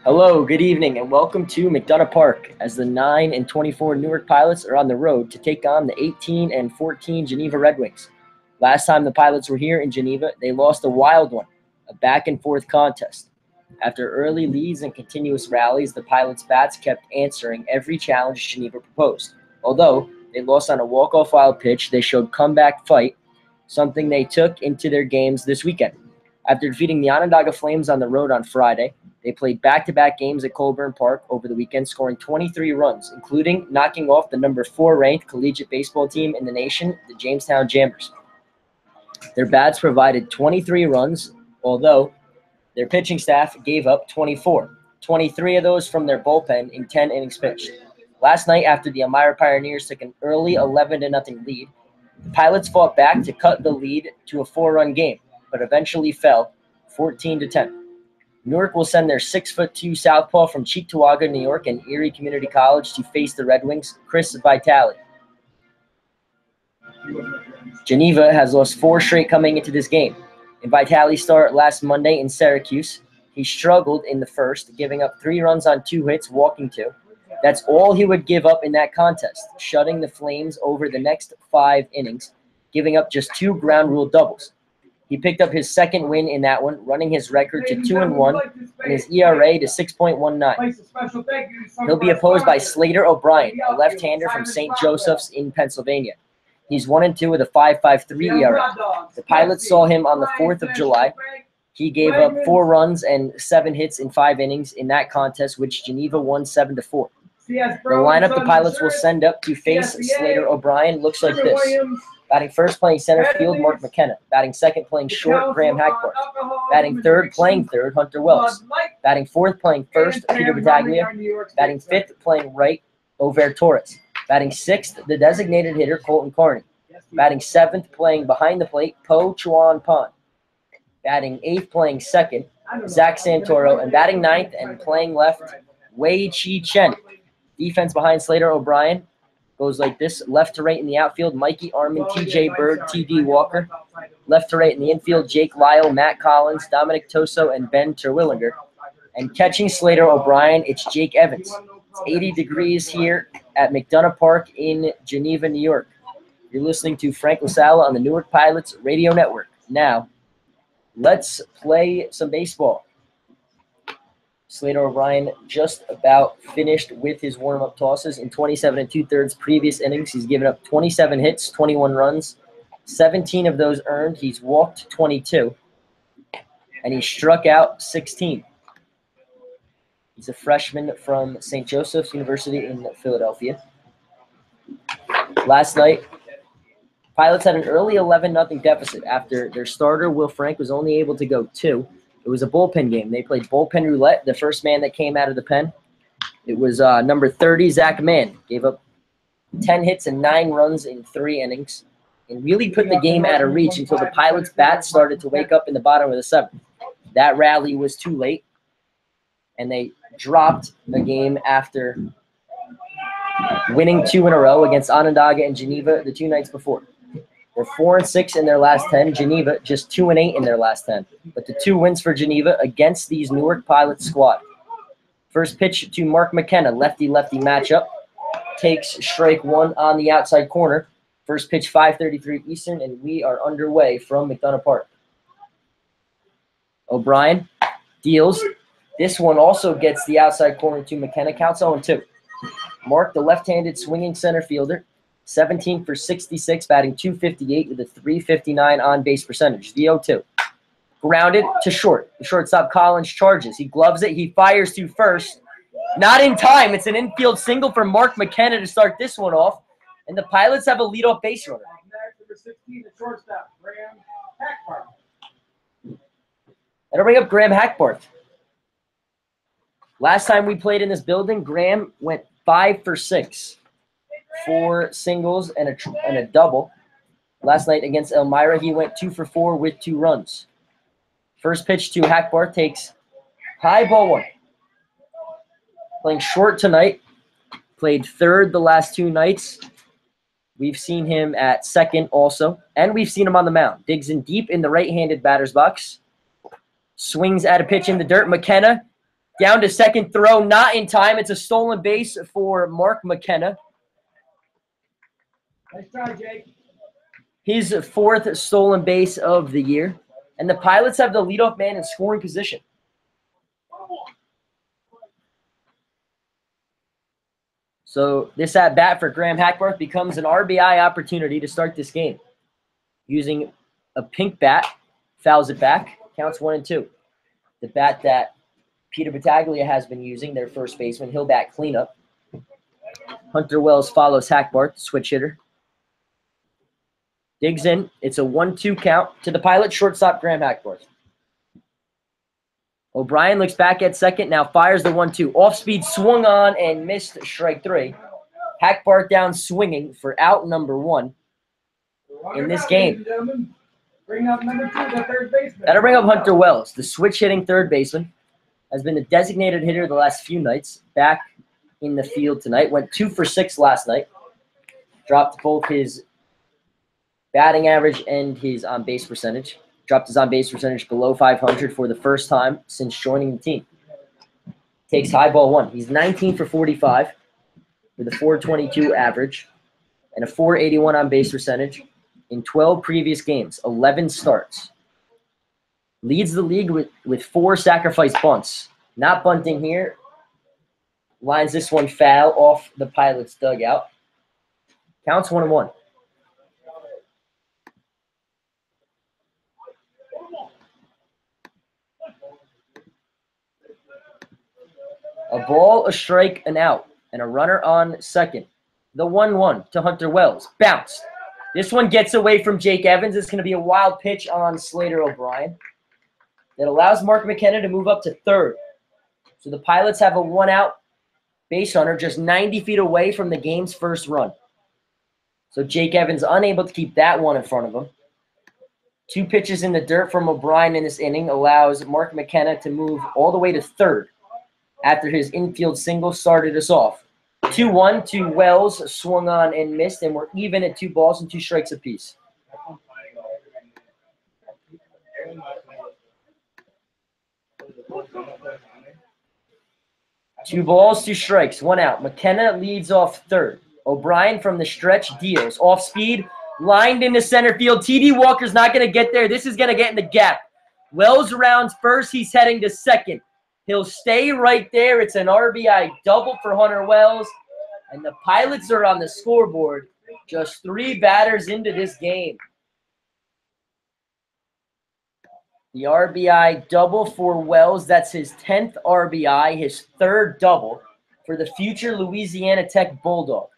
Hello, good evening, and welcome to McDonough Park as the 9 and 24 Newark Pilots are on the road to take on the 18 and 14 Geneva Red Wings. Last time the Pilots were here in Geneva, they lost a wild one, a back-and-forth contest. After early leads and continuous rallies, the Pilots' bats kept answering every challenge Geneva proposed. Although they lost on a walk-off wild pitch, they showed comeback fight, something they took into their games this weekend. After defeating the Onondaga Flames on the road on Friday, they played back-to-back games at Colburn Park over the weekend, scoring 23 runs, including knocking off the number 4 ranked collegiate baseball team in the nation, the Jamestown Jammers. Their bats provided 23 runs, although their pitching staff gave up 24, 23 of those from their bullpen in 10 innings pitched. Last night, after the Elmira Pioneers took an early 11-0 lead, the Pilots fought back to cut the lead to a 4-run game, but eventually fell 14-10. Newark will send their 6'2" southpaw from Cheektowaga, New York, and Erie Community College to face the Red Wings, Chris Vitale. Geneva has lost 4 straight coming into this game. In Vitale's start last Monday in Syracuse, he struggled in the first, giving up 3 runs on 2 hits, walking 2. That's all he would give up in that contest, shutting the Flames over the next 5 innings, giving up just 2 ground rule doubles. He picked up his second win in that one, running his record to 2-1 and his ERA to 6.19. He'll be opposed by Slater O'Brien, a left-hander from St. Joseph's in Pennsylvania. He's 1-2 with a 5.53 ERA. The Pilots saw him on the 4th of July. He gave up 4 runs and 7 hits in 5 innings in that contest, which Geneva won 7-4. The lineup the Pilots will send up to face Slater O'Brien looks like this. Batting first, playing center field, Mark McKenna. Batting second, playing short, Graham Hackbarth. Batting third, playing third, Hunter Wells. Batting fourth, playing first, Peter Battaglia. Batting fifth, playing right, Over Torres. Batting sixth, the designated hitter, Colton Carney. Batting seventh, playing behind the plate, Po Chuan Pan. Batting eighth, playing second, Zach Santoro. And batting ninth and playing left, Wei Chi Chen. Defense behind Slater O'Brien goes like this. Left to right in the outfield, Mikey Armin, TJ Bird, TD Walker. Left to right in the infield, Jake Lyle, Matt Collins, Dominic Toso, and Ben Terwillinger. And catching Slater O'Brien, it's Jake Evans. It's 80 degrees here at McDonough Park in Geneva, New York. You're listening to Frank LaSala on the Newark Pilots Radio Network. Now, let's play some baseball. Slater O'Brien just about finished with his warm-up tosses in 27 2/3 previous innings. He's given up 27 hits, 21 runs, 17 of those earned. He's walked 22, and he struck out 16. He's a freshman from St. Joseph's University in Philadelphia. Last night, Pilots had an early 11-0 deficit after their starter, Will Frank, was only able to go 2. It was a bullpen game. They played bullpen roulette. The first man that came out of the pen, it was number 30, Zach Mann. Gave up 10 hits and 9 runs in 3 innings and really put the game out of reach until the Pilots' bats started to wake up in the bottom of the 7th. That rally was too late, and they dropped the game after winning 2 in a row against Onondaga and Geneva the 2 nights before. They're 4-6 in their last 10. Geneva just 2-8 in their last 10. But the 2 wins for Geneva against these Newark Pilots squad. First pitch to Mark McKenna, lefty-lefty matchup. Takes strike 1 on the outside corner. First pitch 5:33 Eastern, and we are underway from McDonough Park. O'Brien deals. This one also gets the outside corner to McKenna. Counts 0-2. Mark, the left-handed swinging center fielder, 17 for 66, batting .258 with a .359 on-base percentage. The 0-2. Grounded to short. The shortstop Collins charges. He gloves it. He fires to first. Not in time. It's an infield single for Mark McKenna to start this one off. And the Pilots have a leadoff base runner. Number 16, the shortstop, Graham Hackbarth. That'll bring up Graham Hackbarth. Last time we played in this building, Graham went 5 for 6. 4 singles and a double. Last night against Elmira, he went 2 for 4 with 2 runs. First pitch to Hackbarth takes high ball 1. Playing short tonight. Played third the last 2 nights. We've seen him at second also, and we've seen him on the mound. Digs in deep in the right-handed batter's box. Swings at a pitch in the dirt. McKenna Down to second throw, not in time. It's a stolen base for Mark McKenna. Nice try, Jake. His fourth stolen base of the year. And the Pilots have the leadoff man in scoring position. So this at-bat for Graham Hackbarth becomes an RBI opportunity to start this game. Using a pink bat, fouls it back, counts 1-2. The bat that Peter Battaglia has been using, their first baseman, he'll bat cleanup. Hunter Wells follows Hackbarth, switch hitter. Digs in. It's a 1-2 count to the Pilot shortstop, Graham Hackbarth. O'Brien looks back at second, now fires the 1-2. Off-speed, swung on and missed, strike 3. Hackbarth down swinging for out number 1 in this game. Bring up number 2, the third baseman. That'll bring up Hunter Wells, the switch-hitting third baseman. Has been the designated hitter the last few nights. Back in the field tonight. Went 2 for 6 last night. Dropped both his batting average and his on-base percentage. Dropped his on-base percentage below 500 for the first time since joining the team. Takes high ball 1. He's 19 for 45 with a 422 average and a 481 on-base percentage in 12 previous games, 11 starts. Leads the league with 4 sacrifice bunts. Not bunting here. Lines this one foul off the Pilot's dugout. Counts 1-1. A ball, a strike, an out, and a runner on second. The 1-1 to Hunter Wells. Bounced. This one gets away from Jake Evans. It's going to be a wild pitch on Slater O'Brien. That allows Mark McKenna to move up to third. So the Pilots have a 1-out base runner just 90 feet away from the game's first run. So Jake Evans unable to keep that one in front of him. 2 pitches in the dirt from O'Brien in this inning allows Mark McKenna to move all the way to third after his infield single started us off. 2-1 to Wells, swung on and missed, and we're even at 2 balls and 2 strikes apiece. 2 balls, 2 strikes, 1 out. McKenna leads off third. O'Brien from the stretch deals. Off speed, lined into center field. TD Walker's not going to get there. This is going to get in the gap. Wells rounds first. He's heading to second. He'll stay right there. It's an RBI double for Hunter Wells. And the Pilots are on the scoreboard. Just 3 batters into this game. The RBI double for Wells. That's his 10th RBI, his 3rd double for the future Louisiana Tech Bulldog.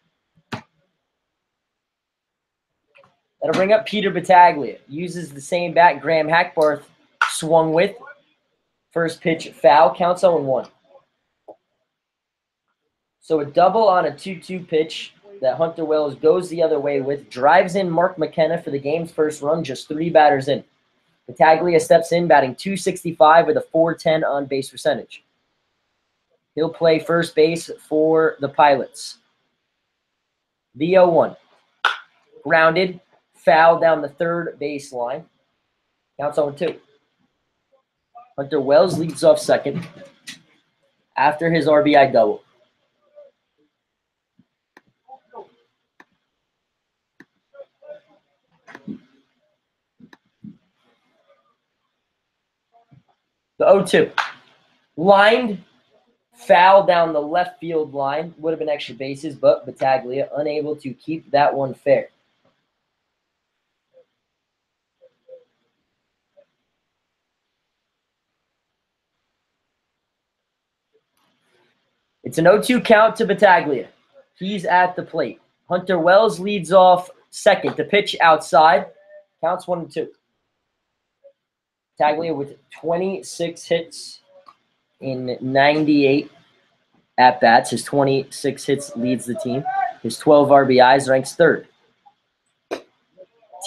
That'll bring up Peter Battaglia. Uses the same bat Graham Hackbarth swung with. First pitch foul, counts 0-1. So a double on a 2-2 pitch that Hunter Wells goes the other way with. Drives in Mark McKenna for the game's first run, just 3 batters in. Battaglia steps in, batting .265 with a .410 on-base percentage. He'll play first base for the Pilots. The 0-1. Grounded, foul down the third baseline. Counts 0-2. Hunter Wells leads off second after his RBI double. The 0-2. Lined, foul down the left field line. Would have been extra bases, but Battaglia unable to keep that one fair. It's an 0-2 count to Battaglia. He's at the plate. Hunter Wells leads off second. The pitch outside. Counts 1-2. Battaglia with 26 hits in 98 at-bats. His 26 hits leads the team. His 12 RBIs ranks 3rd.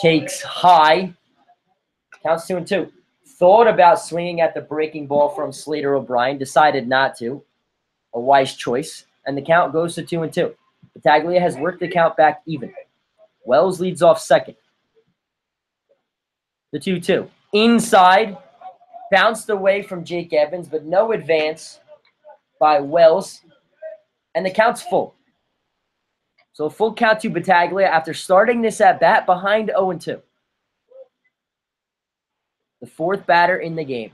Takes high. Counts 2-2. Thought about swinging at the breaking ball from Slater O'Brien. Decided not to. A wise choice. And the count goes to 2-2. Battaglia has worked the count back even. Wells leads off second. The 2-2. Inside. Bounced away from Jake Evans, but no advance. by Wells, and the count's full. So a full count to Battaglia after starting this at bat behind 0-2. The fourth batter in the game.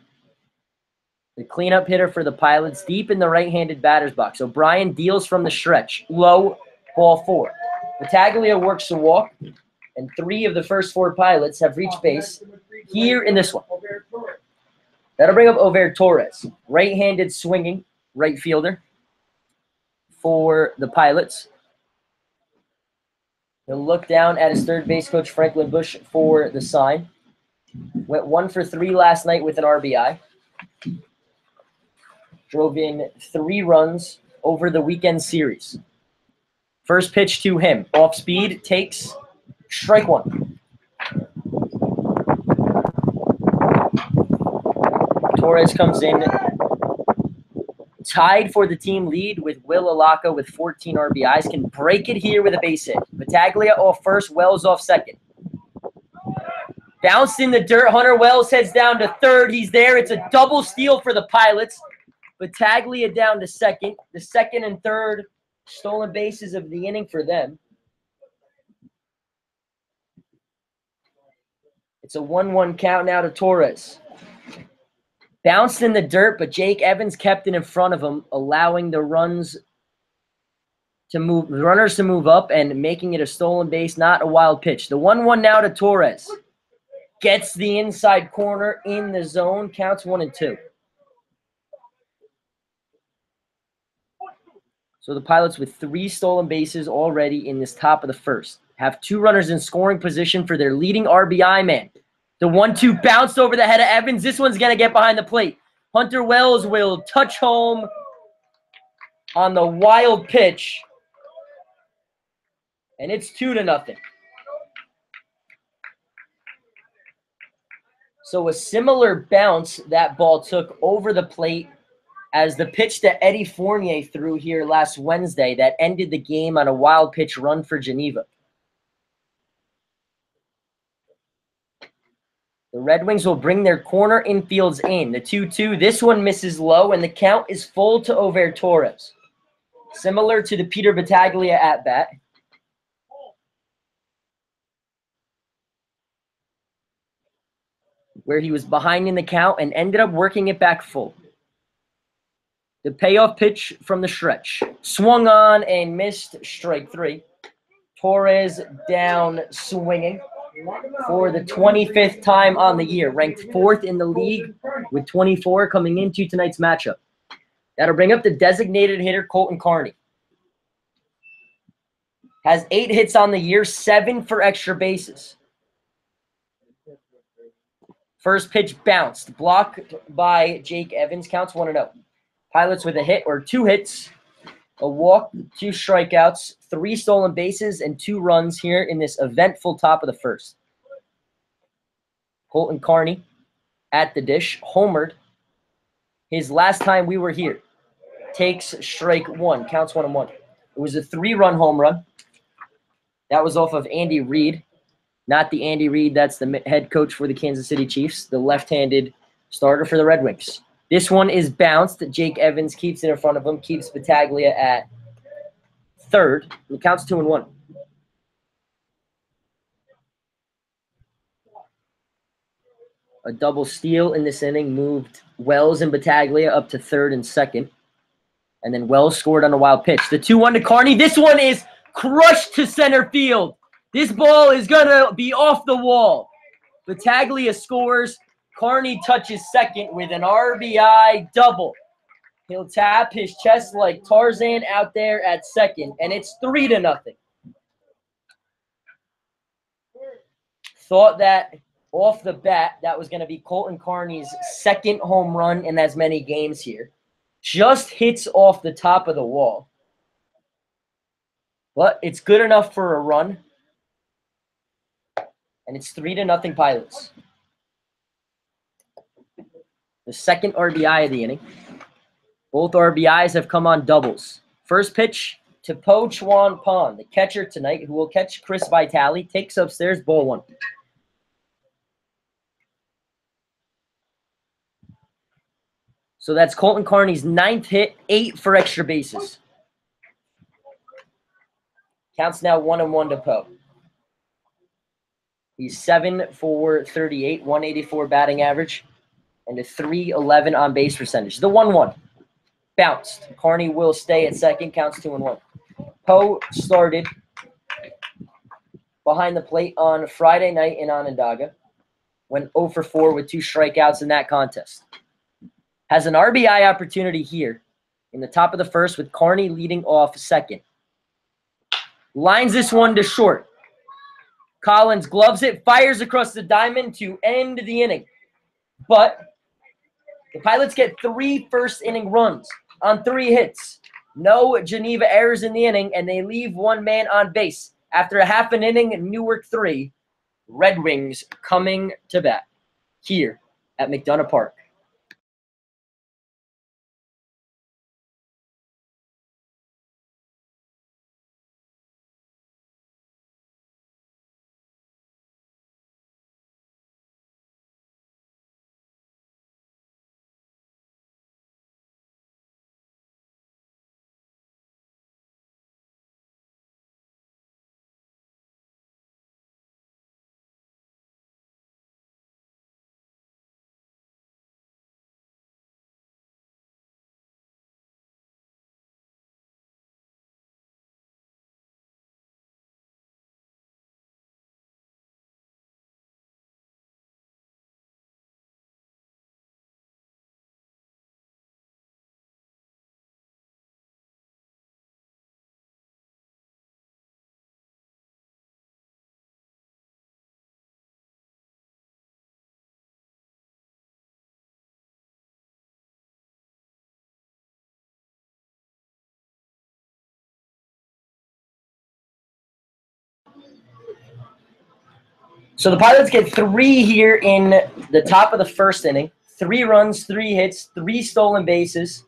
The cleanup hitter for the Pilots deep in the right-handed batter's box. O'Brien deals from the stretch. Low, ball 4. Battaglia works the walk, and 3 of the first 4 Pilots have reached base here in this one. That'll bring up Over Torres, right-handed swinging right fielder for the Pilots. He'll look down at his third base coach, Franklin Bush, for the sign. Went 1 for 3 last night with an RBI. Drove in 3 runs over the weekend series. First pitch to him. Off speed, takes strike 1. Torres comes in tied for the team lead with Will Alaka with 14 RBIs. Can break it here with a base hit. Battaglia off first, Wells off second. Bounced in the dirt. Hunter Wells heads down to third. He's there. It's a double steal for the Pilots. Battaglia down to second. The second and third stolen bases of the inning for them. It's a 1-1 count now to Torres. Bounced in the dirt, but Jake Evans kept it in front of him, allowing the runners to move up and making it a stolen base, not a wild pitch. The 1-1 now to Torres. Gets the inside corner in the zone. Counts 1-2. So the Pilots with 3 stolen bases already in this top of the first. Have 2 runners in scoring position for their leading RBI man. The 1-2 bounced over the head of Evans. This one's going to get behind the plate. Hunter Wells will touch home on the wild pitch. And it's 2-0. So a similar bounce that ball took over the plate as the pitch that Eddie Fournier threw here last Wednesday that ended the game on a wild pitch run for Geneva. The Red Wings will bring their corner infields in. The 2-2. This one misses low, and the count is full to Over Torres. Similar to the Peter Battaglia at-bat. Where he was behind in the count and ended up working it back full. The payoff pitch from the stretch. Swung on and missed, strike 3. Torres down swinging for the 25th time on the year. Ranked 4th in the league with 24 coming into tonight's matchup. That'll bring up the designated hitter, Colton Carney. Has 8 hits on the year, 7 for extra bases. First pitch bounced, blocked by Jake Evans. Counts 1-0. Pilots with a hit or 2 hits, a walk, 2 strikeouts, 3 stolen bases, and 2 runs here in this eventful top of the first. Colton Carney at the dish, homered his last time we were here. Takes strike 1, counts 1-1. It was a 3-run home run. That was off of Andy Reid. Not the Andy Reid, that's the head coach for the Kansas City Chiefs, the left-handed starter for the Red Wings. This one is bounced. Jake Evans keeps it in front of him, keeps Battaglia at third. It counts 2-1. A double steal in this inning moved Wells and Battaglia up to third and second. And then Wells scored on a wild pitch. The 2-1 to Carney. This one is crushed to center field. This ball is going to be off the wall. Battaglia scores. Carney touches second with an RBI double. He'll tap his chest like Tarzan out there at second, and it's 3-0. Thought that off the bat that was going to be Colton Carney's second home run in as many games here. Just hits off the top of the wall. But it's good enough for a run. And it's 3-0 Pilots. The second RBI of the inning. Both RBIs have come on doubles. First pitch to Po Chuan Pon, the catcher tonight, who will catch Chris Vitale. Takes upstairs, ball 1. So that's Colton Carney's 9th hit, 8 for extra bases. Counts now 1-1 to Poe. He's 7 for 38, 184 batting average, and a 311 on base percentage. The 1-1 bounced. Carney will stay at second. Counts 2-1. Poe started behind the plate on Friday night in Onondaga. Went 0 for 4 with 2 strikeouts in that contest. Has an RBI opportunity here in the top of the first with Carney leading off second. Lines this one to short. Collins gloves it, fires across the diamond to end the inning. But the Pilots get 3 first-inning runs on 3 hits. No Geneva errors in the inning, and they leave 1 man on base. After a half an inning, Newark 3, Red Wings coming to bat here at McDonough Park. So the Pilots get 3 here in the top of the first inning. 3 runs, 3 hits, 3 stolen bases.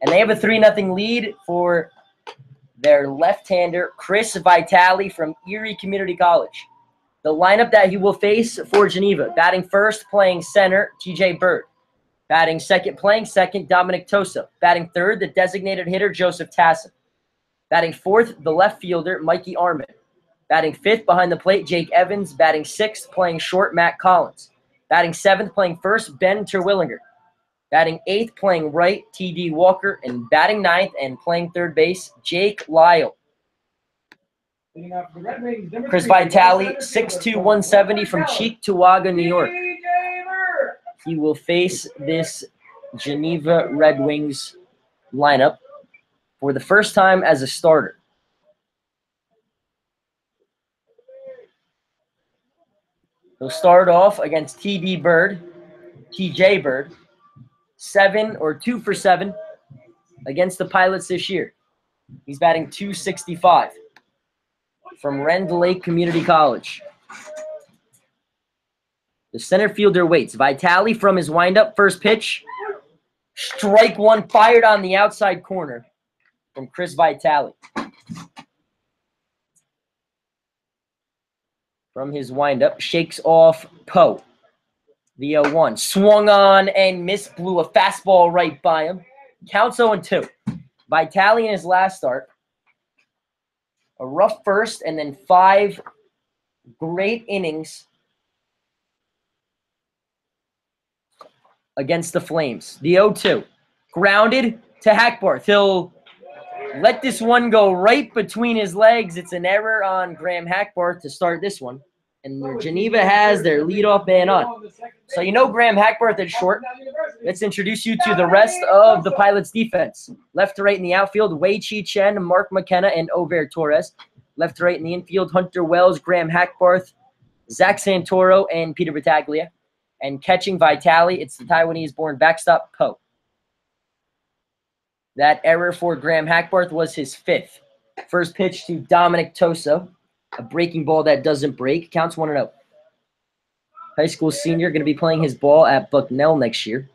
And they have a 3-0 lead for their left-hander, Chris Vitale from Erie Community College. The lineup that he will face for Geneva: batting first, playing center, TJ Bird. Batting second, playing second, Dominic Toso. Batting third, the designated hitter, Joseph Tassin. Batting fourth, the left fielder, Mikey Armin. Batting fifth behind the plate, Jake Evans. Batting sixth, playing short, Matt Collins. Batting seventh, playing first, Ben Terwillinger. Batting eighth, playing right, T.D. Walker. And batting ninth and playing third base, Jake Lyle. Chris Vitale, 6'2", 170 from Cheektowaga, New York. He will face this Geneva Red Wings lineup for the first time as a starter. He'll start off against TJ Bird, 2 for 7 against the Pilots this year. He's batting .265 from Rend Lake Community College. The center fielder waits. Vitale from his windup, first pitch. Strike one, fired on the outside corner from Chris Vitale. From his windup, shakes off Poe. The 0-1. Swung on and missed, blew a fastball right by him. Counts 0-2. Vitale in his last start. A rough first and then 5 great innings against the Flames. The 0-2. Grounded to Hackbarth. He'll let this one go right between his legs. It's an error on Graham Hackbarth to start this one. And Geneva has their leadoff man on. So you know Graham Hackbarth is short. Let's introduce you to the rest of the Pilots defense. Left to right in the outfield, Wei Chi Chen, Mark McKenna, and Over Torres. Left to right in the infield, Hunter Wells, Graham Hackbarth, Zach Santoro, and Peter Battaglia. And catching Vitale, it's the Taiwanese-born backstop Poe. That error for Graham Hackbarth was his 5th. First pitch to Dominic Toso. A breaking ball that doesn't break. Counts 1-0. High school senior, going to be playing his ball at Bucknell next year.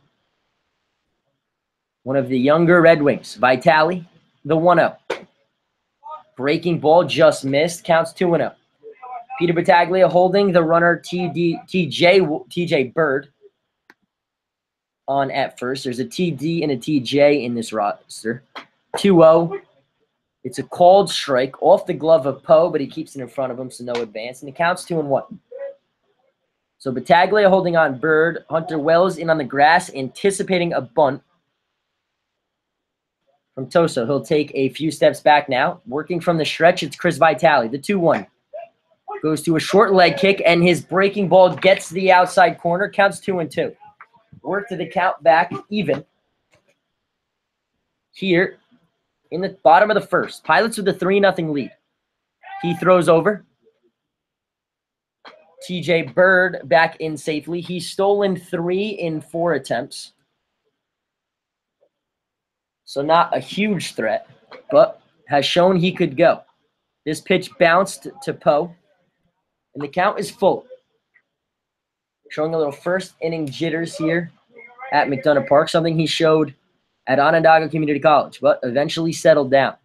One of the younger Red Wings. Vitale, the 1-0. Breaking ball just missed. Counts 2-0. Peter Battaglia holding the runner TJ Bird. on at first. There's a TD and a TJ in this roster. 2-0. It's a called strike off the glove of Poe, but he keeps it in front of him, so no advance. And it counts 2-1. So Battaglia holding on Bird. Hunter Wells in on the grass, anticipating a bunt from Toso. He'll take a few steps back now. Working from the stretch, it's Chris Vitale. The 2-1. Goes to a short leg kick, and his breaking ball gets to the outside corner. Counts 2-2. Work to the count back even. Here in the bottom of the first. Pilots with a 3-0 lead. He throws over. TJ Bird back in safely. He's stolen 3 in 4 attempts. So not a huge threat, but has shown he could go. This pitch bounced to Poe, and the count is full. Showing a little first inning jitters here at McDonough Park, something he showed at Onondaga Community College, but eventually settled down.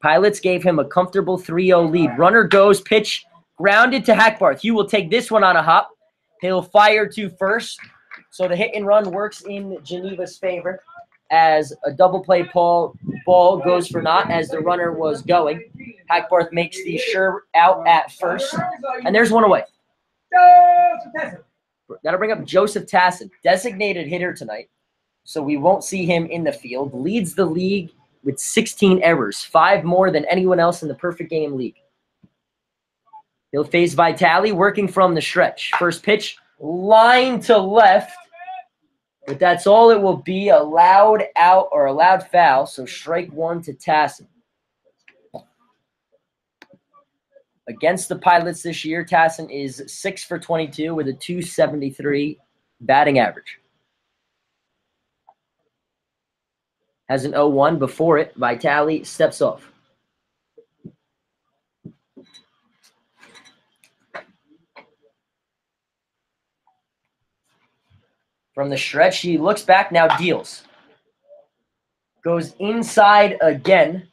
Pilots gave him a comfortable 3-0 lead. Runner goes, pitch grounded to Hackbarth. Hugh will take this one on a hop. He'll fire to first. So the hit and run works in Geneva's favor as a double play ball goes for naught as the runner was going. Hackbarth makes the sure out at first. And there's one away. That'll bring up Joseph Tassin, designated hitter tonight. So we won't see him in the field. Leads the league with 16 errors, 5 more than anyone else in the perfect game league. He'll face Vitale working from the stretch. First pitch, line to left. But that's all it will be, a loud out or a loud foul. So strike 1 to Tassin. Against the Pilots this year, Tassin is 6 for 22 with a .273 batting average. Has an 0-1 before it. Vitale steps off. From the stretch, he looks back, now deals. Goes inside again.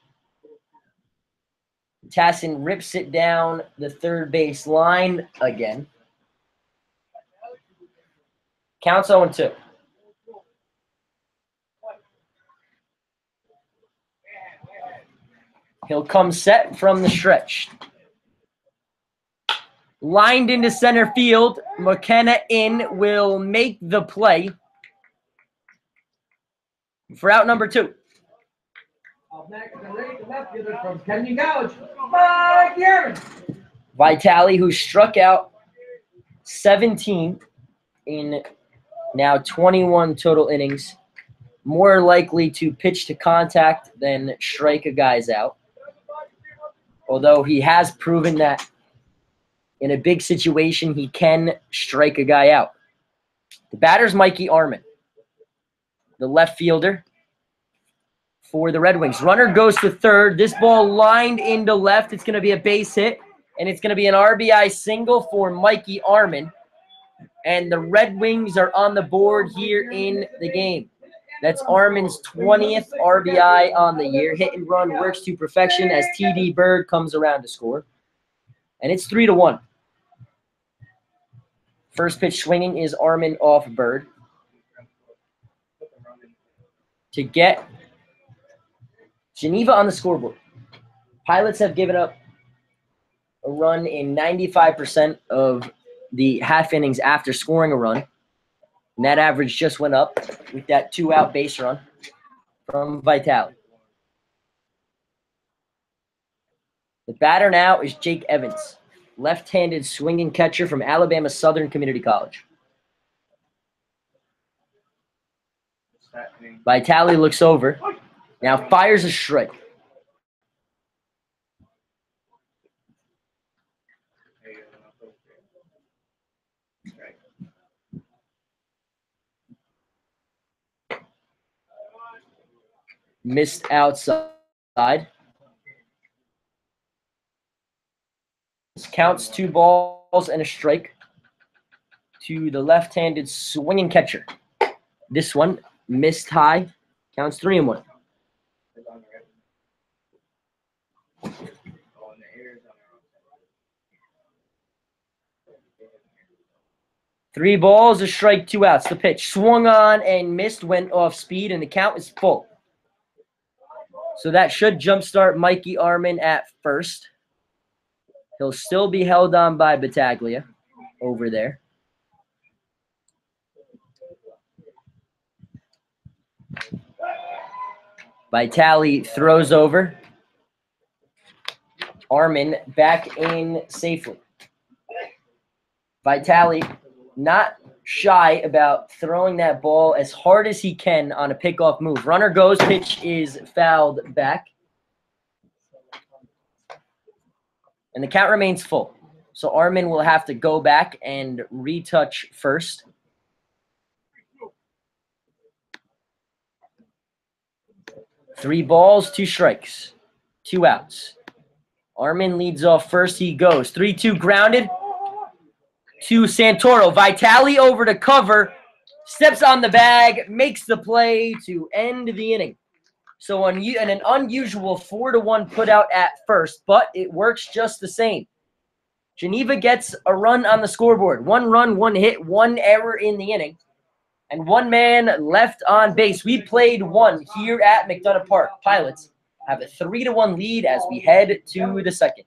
Tassin rips it down the third base line again. Counts 0-2. He'll come set from the stretch. Lined into center field. McKenna in will make the play for out number 2. From Kennedy College, Mike Aaron. Vitale, who struck out 17 in now 21 total innings, more likely to pitch to contact than strike a guy's out. Although he has proven that in a big situation, he can strike a guy out. The batter's Mikey Armin, the left fielder for the Red Wings. Runner goes to third. This ball lined into left. It's going to be a base hit, and it's going to be an RBI single for Mikey Armin. And the Red Wings are on the board here in the game. That's Armin's 20th RBI on the year. Hit and run works to perfection as TD Bird comes around to score. And it's 3-1. First pitch swinging is Armin off Bird. To get Geneva on the scoreboard. Pilots have given up a run in 95% of the half innings after scoring a run. And that average just went up with that 2-out base run from Vitale. The batter now is Jake Evans, left-handed swinging catcher from Alabama Southern Community College. Vitale looks over, now fires a strike. Missed outside. This counts 2 balls and a strike to the left-handed swinging catcher. This one missed high. Counts 3-1. 3 balls, a strike, 2 outs. The pitch swung on and missed, went off speed, and the count is full. So that should jumpstart Mikey Armin at first. He'll still be held on by Battaglia over there. Vitale throws over. Armin back in safely. Vitale not shy about throwing that ball as hard as he can on a pickoff move. Runner goes, pitch is fouled back. And the count remains full. So Armin will have to go back and retouch first. Three balls, 2 strikes, 2 outs. Armin leads off first. He goes 3-2 grounded to Santoro. Vitale over to cover, steps on the bag, makes the play to end the inning. So an unusual 4-1 put out at first, but it works just the same. Geneva gets a run on the scoreboard. 1 run, 1 hit, 1 error in the inning, and 1 man left on base. We played 1 here at McDonough Park. Pilots have a 3-1 lead as we head to the second.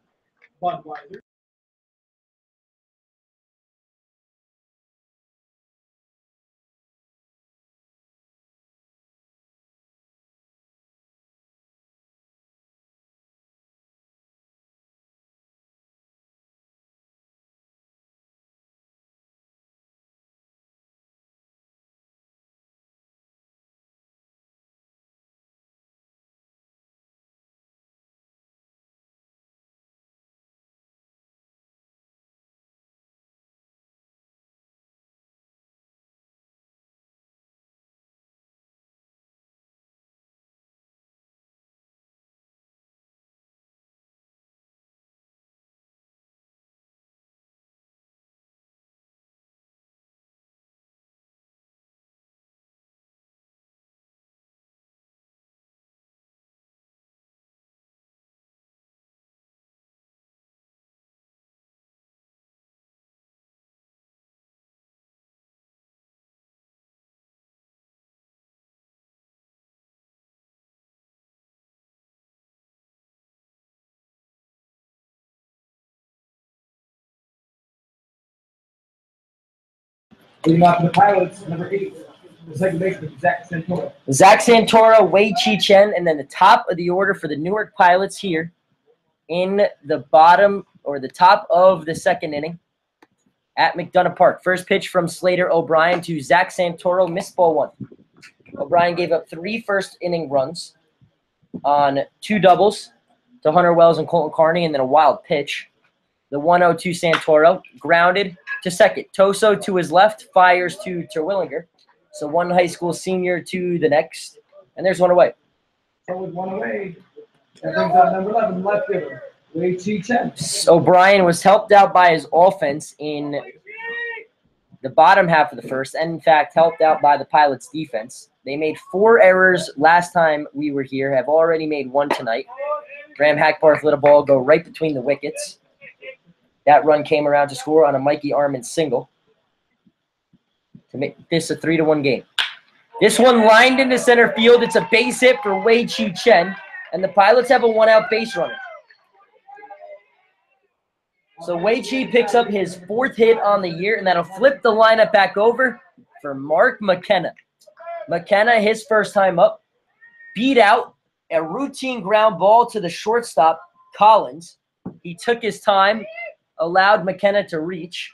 Leading off the Pilots, number 8, the second baseman, Zach Santoro. Zach Santoro, Wei Chi Chen, and then the top of the order for the Newark Pilots here in the bottom or the top of the second inning at McDonough Park. First pitch from Slater O'Brien to Zach Santoro, missed ball 1. O'Brien gave up 3 first-inning runs on 2 doubles to Hunter Wells and Colton Carney, and then a wild pitch. The 1-0 to Santoro, grounded to second. Toso to his left, fires to Terwillinger. So 1 high school senior to the next, and there's 1 away. So with 1 away, that brings up number 11, left fielder, Wei Chi Chen. O'Brien was helped out by his offense in the bottom half of the first, and in fact helped out by the Pilots' defense. They made 4 errors last time we were here, have already made 1 tonight. Graham Hackbarth let a ball go right between the wickets. That run came around to score on a Mikey Armin single to make this a 3-1 game. This one lined into center field. It's a base hit for Wei Chi Chen, and the Pilots have a 1-out base runner. So Wei Chi picks up his 4th hit on the year, and that'll flip the lineup back over for Mark McKenna. McKenna, his first time up, beat out a routine ground ball to the shortstop, Collins. He took his time, allowed McKenna to reach.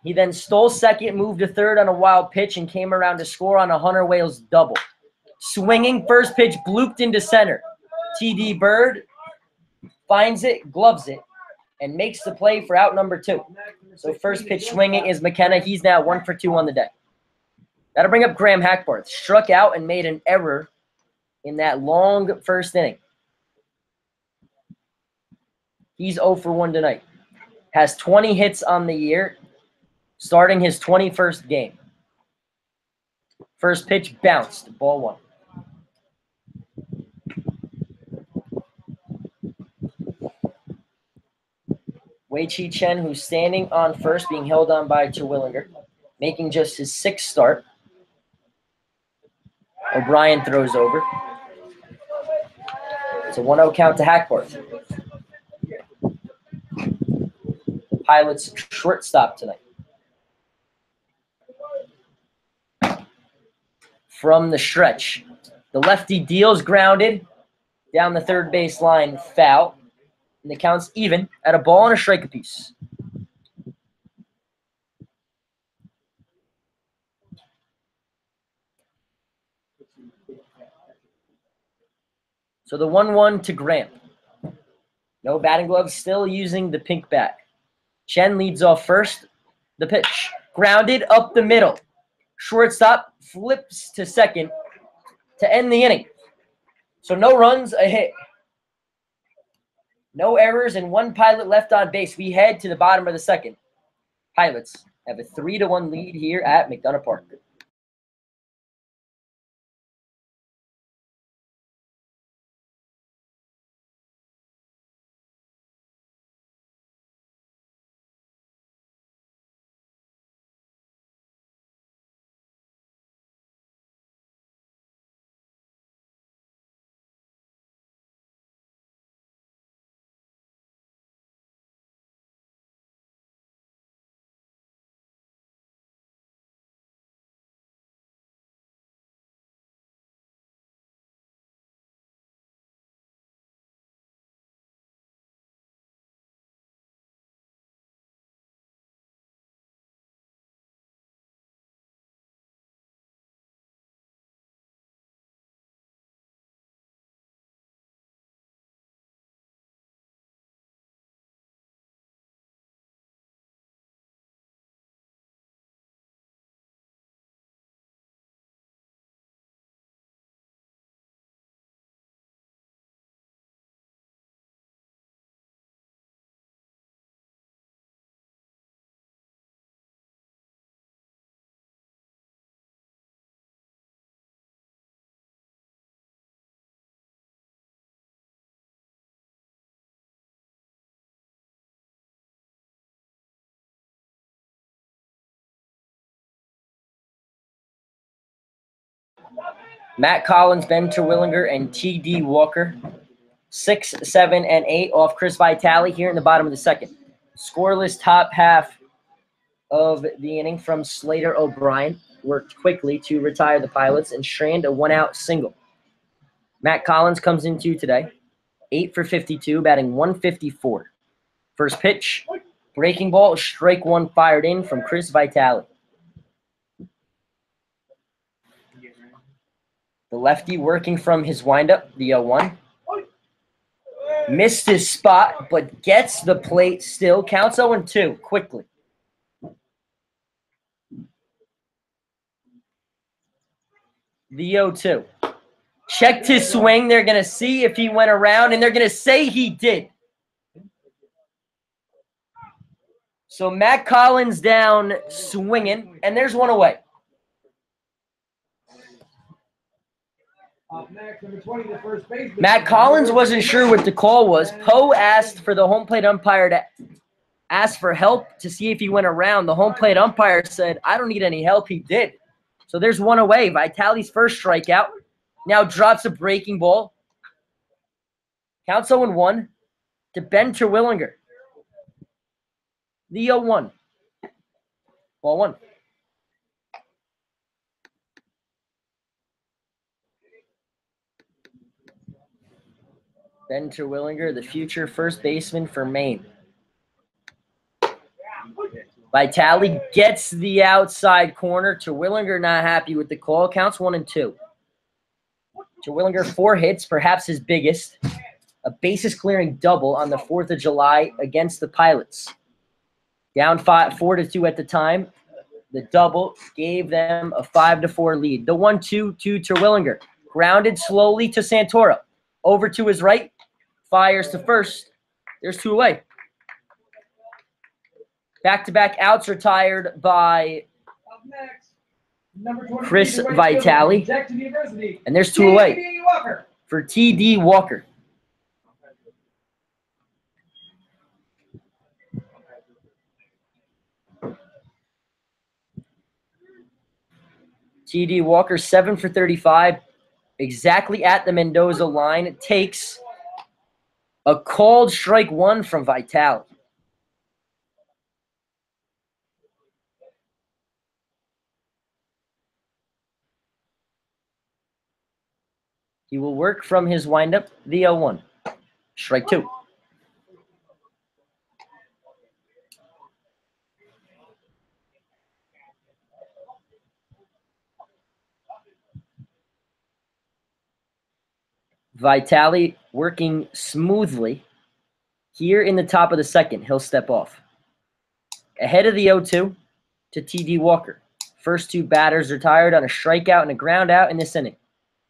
He then stole second, moved to third on a wild pitch, and came around to score on a Hunter Wales double. Swinging first pitch, blooped into center. TD Bird finds it, gloves it, and makes the play for out number 2. So first pitch swinging is McKenna. He's now 1 for 2 on the day. That'll bring up Graham Hackbarth. Struck out and made an error in that long first inning. He's 0 for 1 tonight. Has 20 hits on the year, starting his 21st game. First pitch bounced, ball 1. Wei-Chi Chen, who's standing on first, being held on by Terwilliger, making just his 6th start. O'Brien throws over. It's a 1-0 count to Hackworth. Pilots shortstop tonight. From the stretch, the lefty deals grounded down the third base line, foul, and the count's even at a ball and a strike apiece. So the 1-1 to Graham. No batting gloves, still using the pink bat. Chen leads off first. The pitch, grounded up the middle. Shortstop flips to second to end the inning. So no runs, a hit. No errors, and 1 Pilot left on base. We head to the bottom of the second. Pilots have a 3-1 lead here at McDonough Park. Matt Collins, Ben Terwilliger, and T.D. Walker. 6, 7, and 8 off Chris Vitale here in the bottom of the second. Scoreless top half of the inning from Slater O'Brien. Worked quickly to retire the Pilots and strand a 1-out single. Matt Collins comes into today. 8 for 52, batting 154. First pitch, breaking ball, strike 1 fired in from Chris Vitale. The lefty working from his windup, the 0-1. Missed his spot, but gets the plate still. Counts 0-2 quickly. The 0-2. Checked his swing. They're going to see if he went around, and they're going to say he did. So Matt Collins down swinging, and there's 1 away. Up next, number 20, the first baseman. Matt Collins wasn't sure what the call was. Poe asked for the home plate umpire to ask for help to see if he went around. The home plate umpire said, I don't need any help. He did. So there's 1 away. Vitale's first strikeout. Now drops a breaking ball. Counts 0-1 to Ben Terwilliger. The 0-1. Ball 1. Ben Terwilliger, the future first baseman for Maine. Vitale gets the outside corner. Terwilliger not happy with the call. Counts 1-2. Terwilliger 4 hits, perhaps his biggest. A bases-clearing double on the 4th of July against the Pilots. Down 4-2 at the time. The double gave them a 5-4 lead. The 1-2 to Terwilliger. Grounded slowly to Santora. Over to his right. Fires to first. There's 2 away. Back-to-back outs retired by Up next, number 23, Chris the right fielder, Vitale. Jackson University. And there's 2 away T.D. Walker. for T.D. Walker. T.D. Walker, 7 for 35, exactly at the Mendoza line. It takes a called strike one from Vitale. He will work from his windup, the 0-1. Strike two. Vitale working smoothly. Here in the top of the second, he'll step off. Ahead of the 0-2 to T.D. Walker. First two batters retired on a strikeout and a ground out in this inning.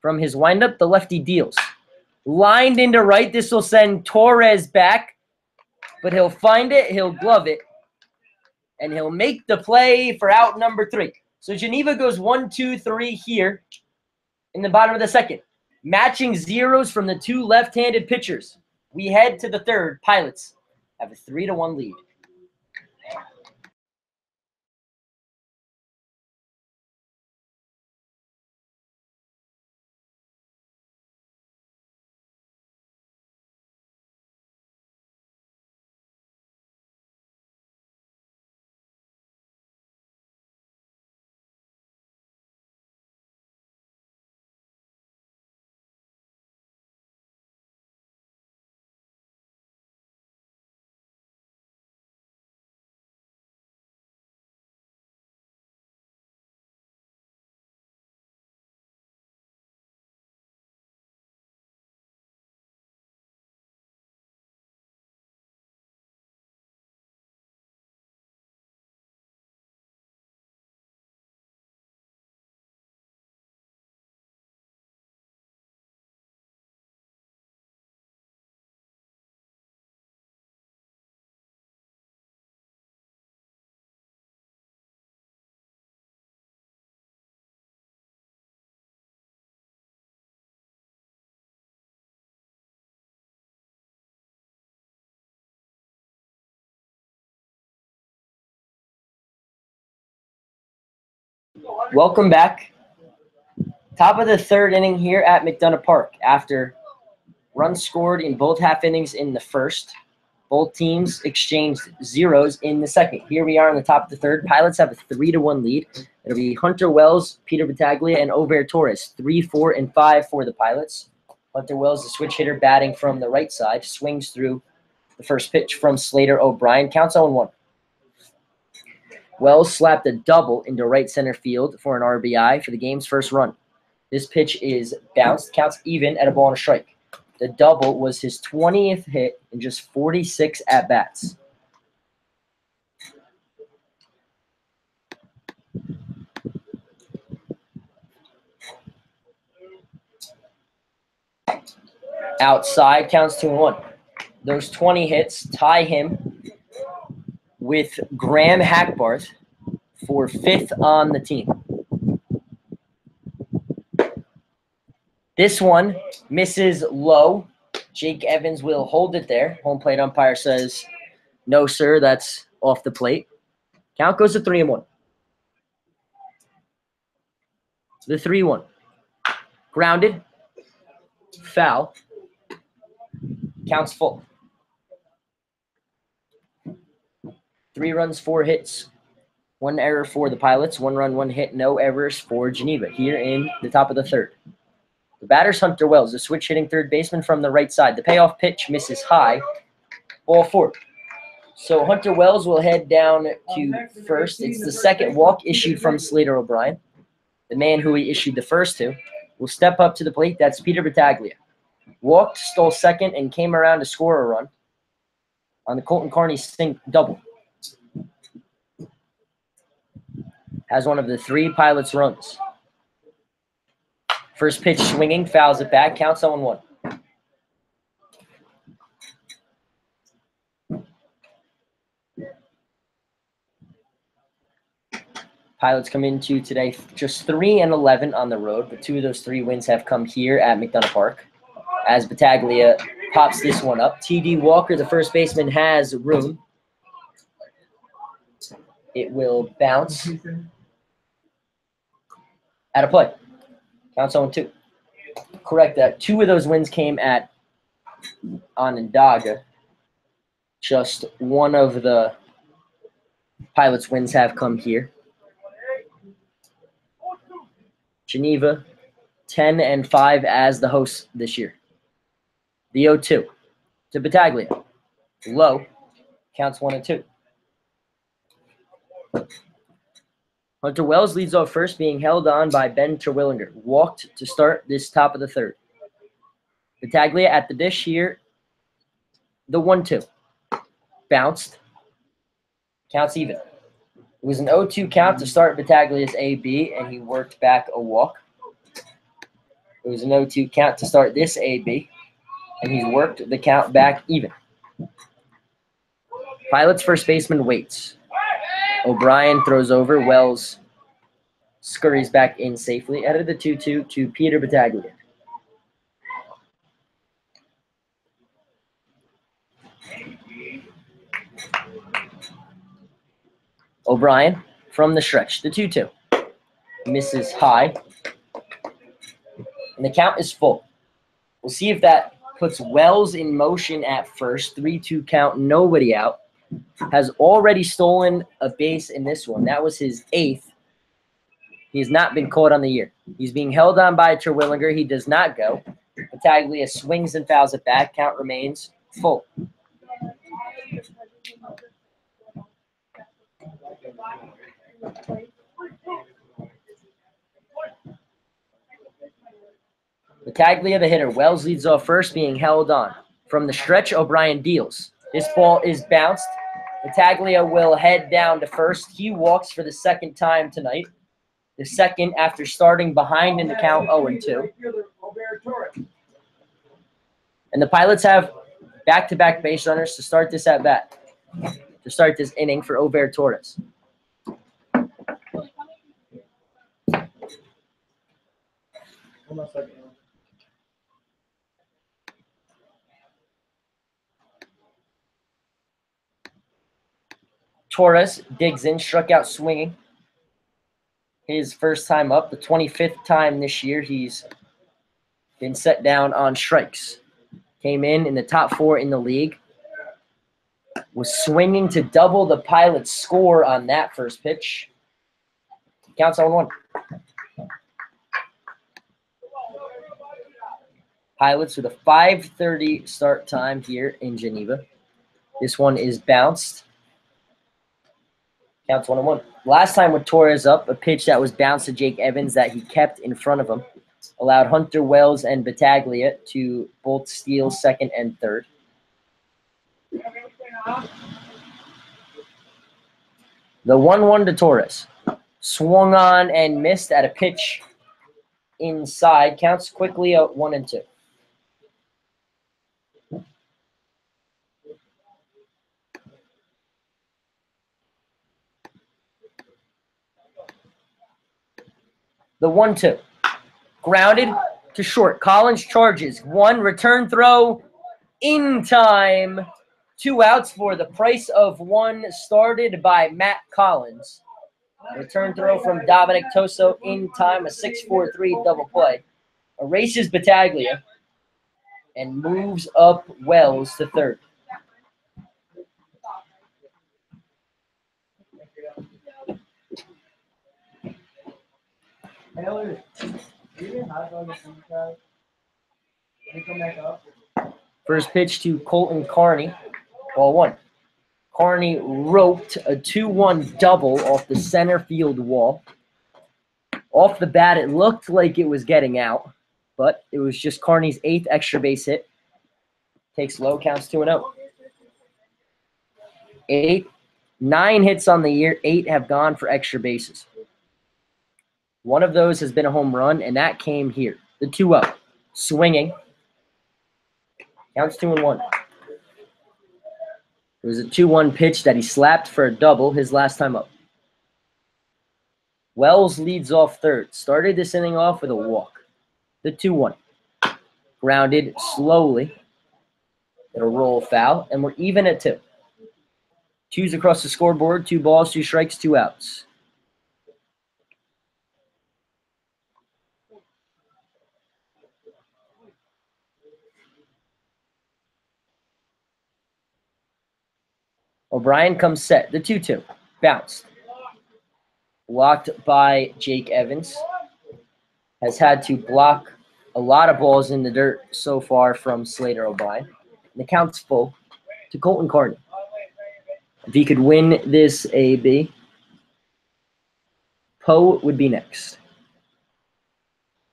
From his windup, the lefty deals. Lined into right, this will send Torres back, but he'll find it, he'll glove it, and he'll make the play for out number 3. So Geneva goes 1-2-3 here in the bottom of the second. Matching zeros from the two left-handed pitchers. We head to the third. Pilots have a 3-1 lead. Welcome back. Top of the third inning here at McDonough Park. After runs scored in both half innings in the first, both teams exchanged zeros in the second. Here we are on the top of the third. Pilots have a 3-1 lead. It'll be Hunter Wells, Peter Battaglia, and Over Torres. 3, 4, and 5 for the Pilots. Hunter Wells, the switch hitter, batting from the right side, swings through the first pitch from Slater O'Brien. Counts 0-1. Wells slapped a double into right center field for an RBI for the game's first run. This pitch is bounced, counts even at a ball and a strike. The double was his 20th hit in just 46 at-bats. Outside, counts 2-1. Those 20 hits tie him with Graham Hackbarth for 5th on the team. This one misses low. Jake Evans will hold it there. Home plate umpire says, no, sir, that's off the plate. Count goes to 3-1. The 3-1. Grounded. Foul. Counts full. 3 runs, 4 hits. 1 error for the Pilots. 1 run, 1 hit. No errors for Geneva here in the top of the third. The batter's Hunter Wells, the switch hitting third baseman from the right side. The payoff pitch misses high. Ball 4. So Hunter Wells will head down to first. It's the second walk issued from Slater O'Brien. The man who he issued the first to will step up to the plate. That's Peter Battaglia. Walked, stole second, and came around to score a run on the Colton Carney sink double. Has one of the 3 Pilots' runs. First pitch swinging, fouls it back, counts 0-1. Pilots come into today just 3-11 on the road, but 2 of those 3 wins have come here at McDonough Park. As Battaglia pops this one up, T.D. Walker, the first baseman, has room. It will bounce Out of play. Counts 0-2. Correct that. 2 of those wins came at Onondaga. Just one of the Pilots' wins have come here. Geneva, 10-5 as the hosts this year. The 0-2 to Battaglia. Low. Counts 1-2. Hunter Wells leads off first, being held on by Ben Terwillinger. Walked to start this top of the third. Battaglia at the dish here. The 1-2. Bounced. Counts even. It was an 0-2 count to start Battaglia's AB, and he worked back a walk. It was an 0-2 count to start this AB, and he's worked the count back even. Pilots first baseman waits. O'Brien throws over. Wells scurries back in safely. Out of the 2-2 to Peter Battaglia. O'Brien from the stretch. The 2-2. Misses high. And the count is full. We'll see if that puts Wells in motion at first. 3-2 count, nobody out. Has already stolen a base in this one. That was his 8th. He has not been caught on the year. He's being held on by Terwillinger. He does not go. Battaglia swings and fouls it back. Count remains full. Battaglia, the hitter. Wells leads off first, being held on. From the stretch, O'Brien deals. This ball is bounced. Battaglia will head down to first. He walks for the second time tonight. The second after starting behind in the count 0-2. And the Pilots have back-to-back base runners to start this at bat. To start this inning for Ober Torres. Torres digs in, struck out swinging. His first time up, the 25th time this year he's been set down on strikes. Came in the top 4 in the league. Was swinging to double the Pilots' score on that first pitch. Counts 0-1. Pilots with a 5:30 start time here in Geneva. This one is bounced. Counts 1-1. Last time with Torres up, a pitch that was bounced to Jake Evans that he kept in front of him. Allowed Hunter Wells and Battaglia to both steal second and third. The 1-1 to Torres. Swung on and missed at a pitch inside. Counts quickly at 1-2. The 1-2. Grounded to short. Collins charges. 1 return throw in time. 2 outs for the price of 1 started by Matt Collins. Return throw from Dominic Toso in time. A 6-4-3 double play. Erases Battaglia and moves up Wells to third. First pitch to Colton Carney. Ball 1. Carney roped a 2-1 double off the center field wall. Off the bat, it looked like it was getting out, but it was just Carney's 8th extra base hit. Takes low, counts 2-0. 9 hits on the year. 8 have gone for extra bases. One of those has been a home run, and that came here. The 2-0. Swinging. Counts 2-1. It was a 2-1 pitch that he slapped for a double his last time up. Wells leads off third. Started this inning off with a walk. The 2-1. Grounded slowly. It'll roll foul, and we're even at 2. 2's across the scoreboard. 2 balls, 2 strikes, 2 outs. O'Brien comes set. The 2-2. Bounced. Blocked by Jake Evans. Has had to block a lot of balls in the dirt so far from Slater O'Brien. And the count's full to Colton Carney. If he could win this AB, Poe would be next.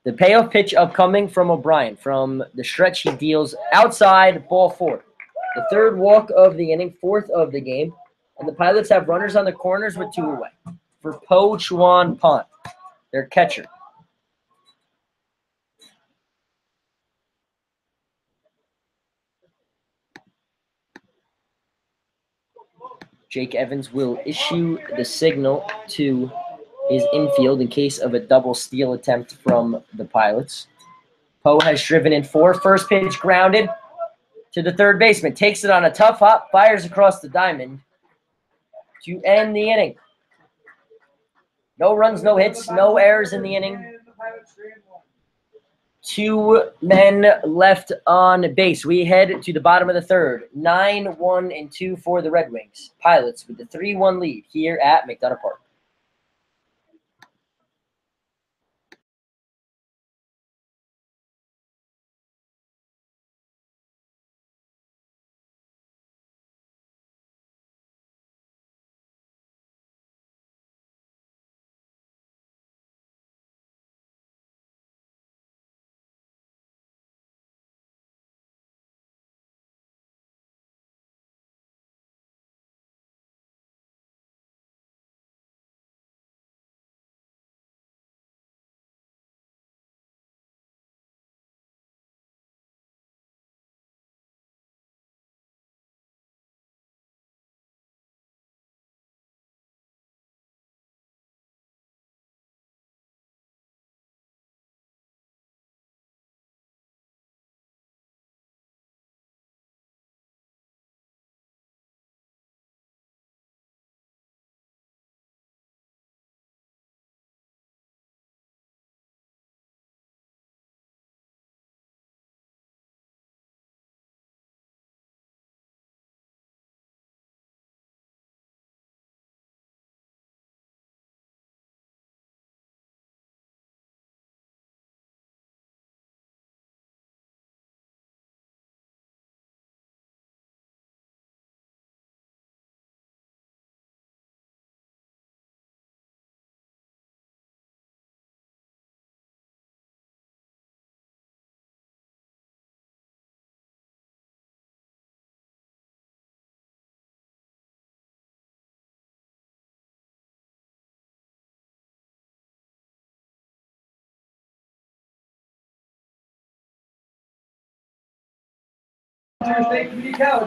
The payoff pitch upcoming from O'Brien. From the stretch, he deals outside, ball 4. The third walk of the inning, 4th of the game. And the Pilots have runners on the corners with 2 away. For Po Chuan Pon, their catcher. Jake Evans will issue the signal to his infield in case of a double steal attempt from the Pilots. Poe has driven in 4. First pitch grounded to the third baseman. Takes it on a tough hop, fires across the diamond to end the inning. No runs, no hits, no errors in the inning. 2 men left on base. We head to the bottom of the third. 9-1-2 for the Red Wings. Pilots with the 3-1 lead here at McDonough Park.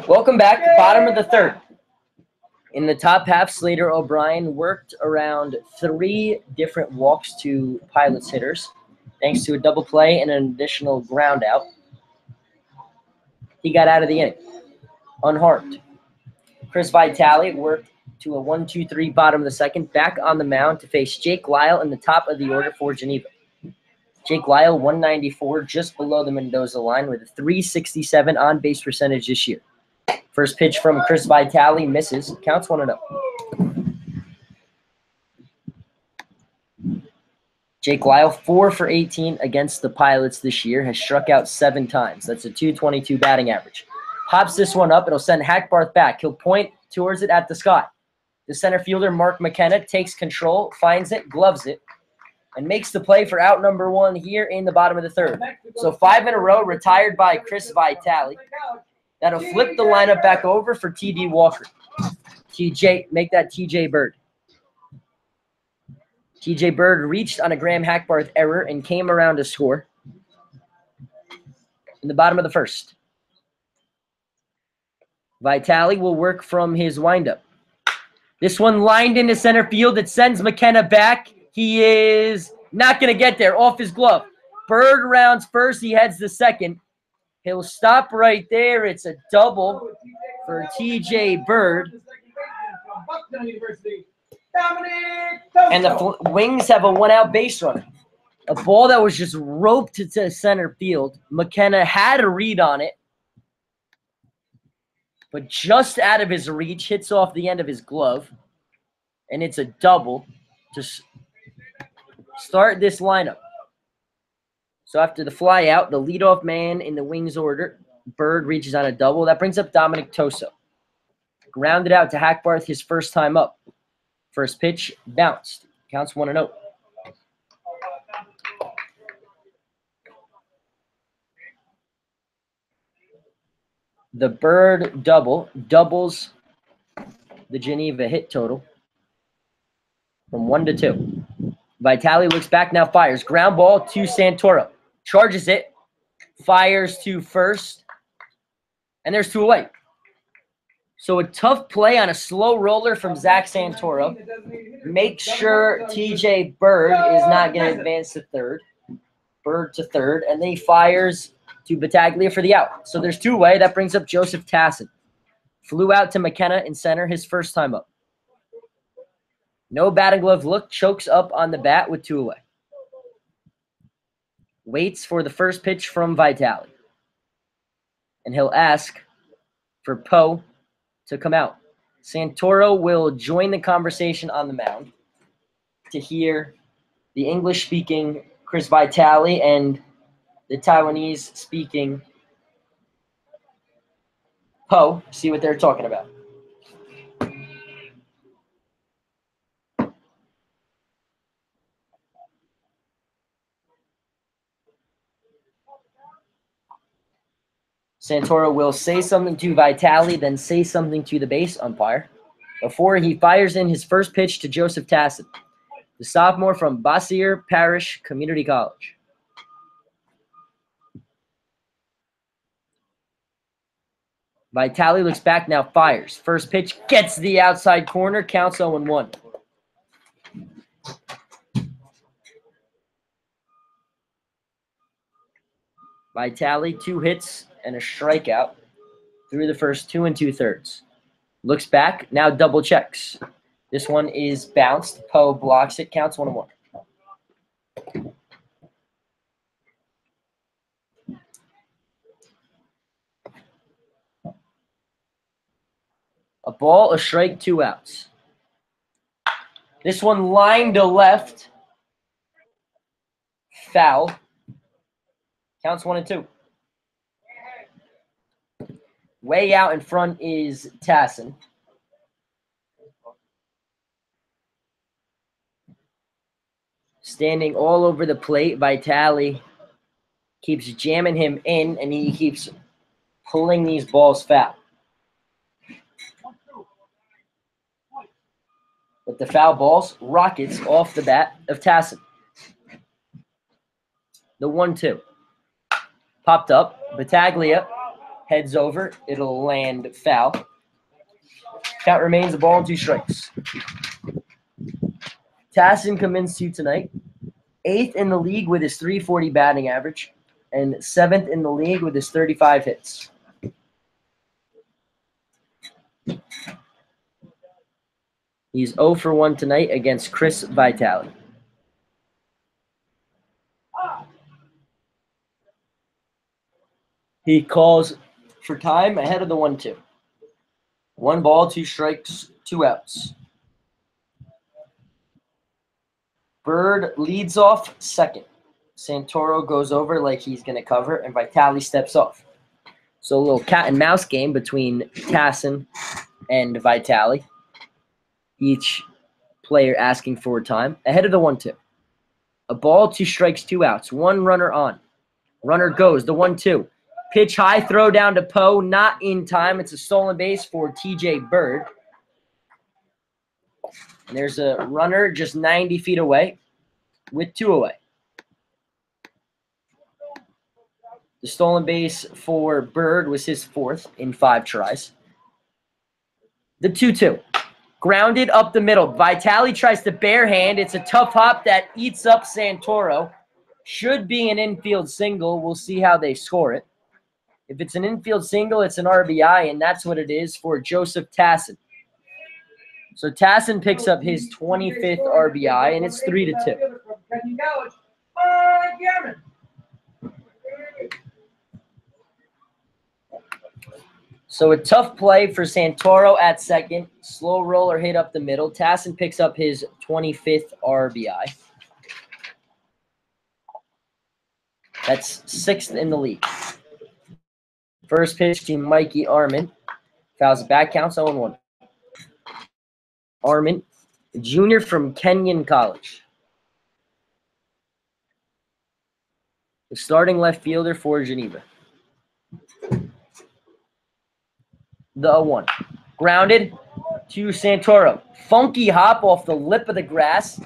Welcome back. Bottom of the third. In the top half, Slater O'Brien worked around 3 different walks to Pilots hitters, thanks to a double play and an additional ground out. He got out of the inning unharmed. Chris Vitale worked to a 1-2-3 bottom of the second, back on the mound to face Jake Lyle in the top of the order for Geneva. Jake Lyle, 194, just below the Mendoza line with a 367 on-base percentage this year. First pitch from Chris Vitale misses. Counts 1-0. Jake Lyle, 4 for 18 against the Pilots this year, has struck out 7 times. That's a .222 batting average. Pops this one up. It'll send Hackbarth back. He'll point towards it at the sky. The center fielder, Mark McKenna, takes control, finds it, gloves it, and makes the play for out number 1 here in the bottom of the third. So 5 in a row retired by Chris Vitale. That'll flip the lineup back over for T.D. Walker. TJ, make that TJ Bird. TJ Bird reached on a Graham Hackbarth error and came around to score in the bottom of the first. Vitale will work from his windup. This one lined into center field. It sends McKenna back. He is not going to get there. Off his glove. Bird rounds first. He heads to second. He'll stop right there. It's a double for TJ Bird. And the Wings have a 1-out base runner. A ball that was just roped to center field. McKenna had a read on it. but just out of his reach, hits off the end of his glove, and it's a double to start this lineup. So after the fly out, the leadoff man in the wings order, Bird reaches on a double. That brings up Dominic Toso. Grounded out to Hackbarth his first time up. First pitch, bounced. Counts 1-0. The Bird double doubles the Geneva hit total from 1-2. Vitale looks back, now fires. Ground ball to Santoro. Charges it. Fires to first. And there's 2 away. So a tough play on a slow roller from Zach Santoro. Make sure TJ Bird is not going to advance to third. Bird to third. And then he fires to Battaglia for the out. So there's 2 away. That brings up Joseph Tassin. Flew out to McKenna in center his first time up. No batting glove look. Chokes up on the bat with 2 away. Waits for the first pitch from Vitale. And he'll ask for Poe to come out. Santoro will join the conversation on the mound to hear the English-speaking Chris Vitale and the Taiwanese-speaking Poe, see what they're talking about. Santoro will say something to Vitale, then say something to the base umpire before he fires in his first pitch to Joseph Tassin, the sophomore from Bossier Parish Community College. Vitale looks back, now fires. First pitch gets the outside corner, counts 0-1. Vitale, 2 hits and a strikeout through the first 2 2/3. Looks back, now double checks. This one is bounced. Poe blocks it, counts 1-1. A ball, a strike, 2 outs. This one lined to left. Foul. Counts 1-2. Way out in front is Tassin. Standing all over the plate, Vitale keeps jamming him in, and he keeps pulling these balls foul. But the foul balls, rockets off the bat of Tassin. The 1-2. Popped up. Battaglia heads over. It'll land foul. Count remains a ball and 2 strikes. Tassin commenced to tonight. 8th in the league with his .340 batting average and 7th in the league with his 35 hits. He's 0 for 1 tonight against Chris Vitale. He calls for time ahead of the 1-2. 1 ball, 2 strikes, 2 outs. Bird leads off second. Santoro goes over like he's going to cover, and Vitale steps off. So a little cat and mouse game between Tassin and Vitale. Each player asking for time. Ahead of the 1-2. A ball, 2 strikes, 2 outs. 1 runner on. Runner goes. The 1-2. Pitch high, throw down to Poe. Not in time. It's a stolen base for TJ Bird. And there's a runner just 90 feet away with 2 away. The stolen base for Bird was his 4th in 5 tries. The 2-2. Grounded up the middle. Vitale tries to barehand. It's a tough hop that eats up Santoro. Should be an infield single. We'll see how they score it. If it's an infield single, it's an RBI, and that's what it is for Joseph Tassin. So Tassin picks up his 25th RBI, and it's 3-2. So a tough play for Santoro at second. Slow roller hit up the middle. Tassin picks up his 25th RBI. That's 6th in the league. First pitch to Mikey Armin. Fouls it back, counts 0-1. Armin, junior from Kenyon College. The starting left fielder for Geneva. The 0-1. Grounded to Santoro. Funky hop off the lip of the grass.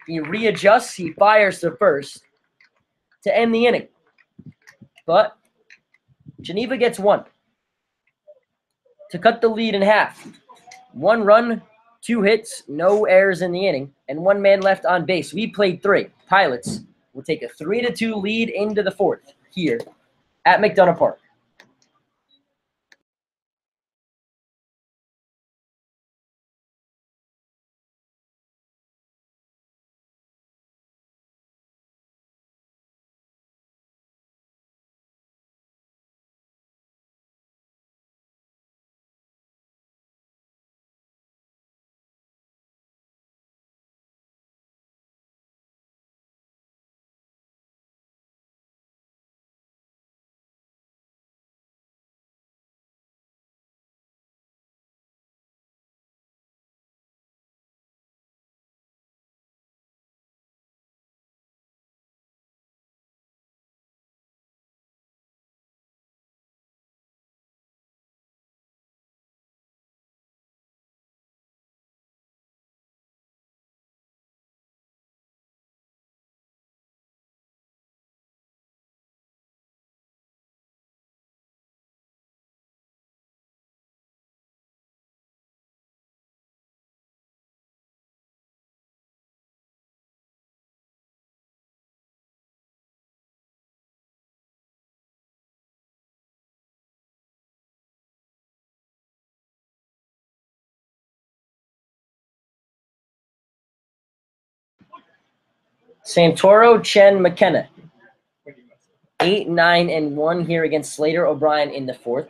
He readjusts. He fires to first to end the inning. But Geneva gets 1 to cut the lead in half. 1 run, 2 hits, no errors in the inning, and 1 man left on base. We played 3. Pilots will take a 3-2 lead into the 4th here at McDonough Park. Santoro, Chen, McKenna. 8, 9, and 1 here against Slater O'Brien in the 4th.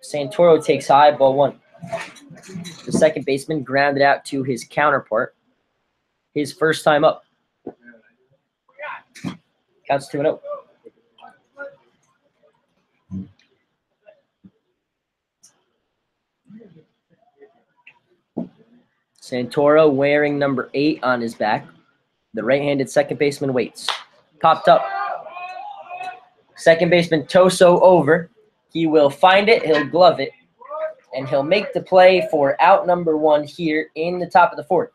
Santoro takes high, ball 1. The second baseman grounded out to his counterpart. His first time up. Counts 2-0. Santoro wearing number 8 on his back. The right-handed second baseman waits. Popped up. Second baseman Toso over. He will find it. He'll glove it. And he'll make the play for out number 1 here in the top of the 4th.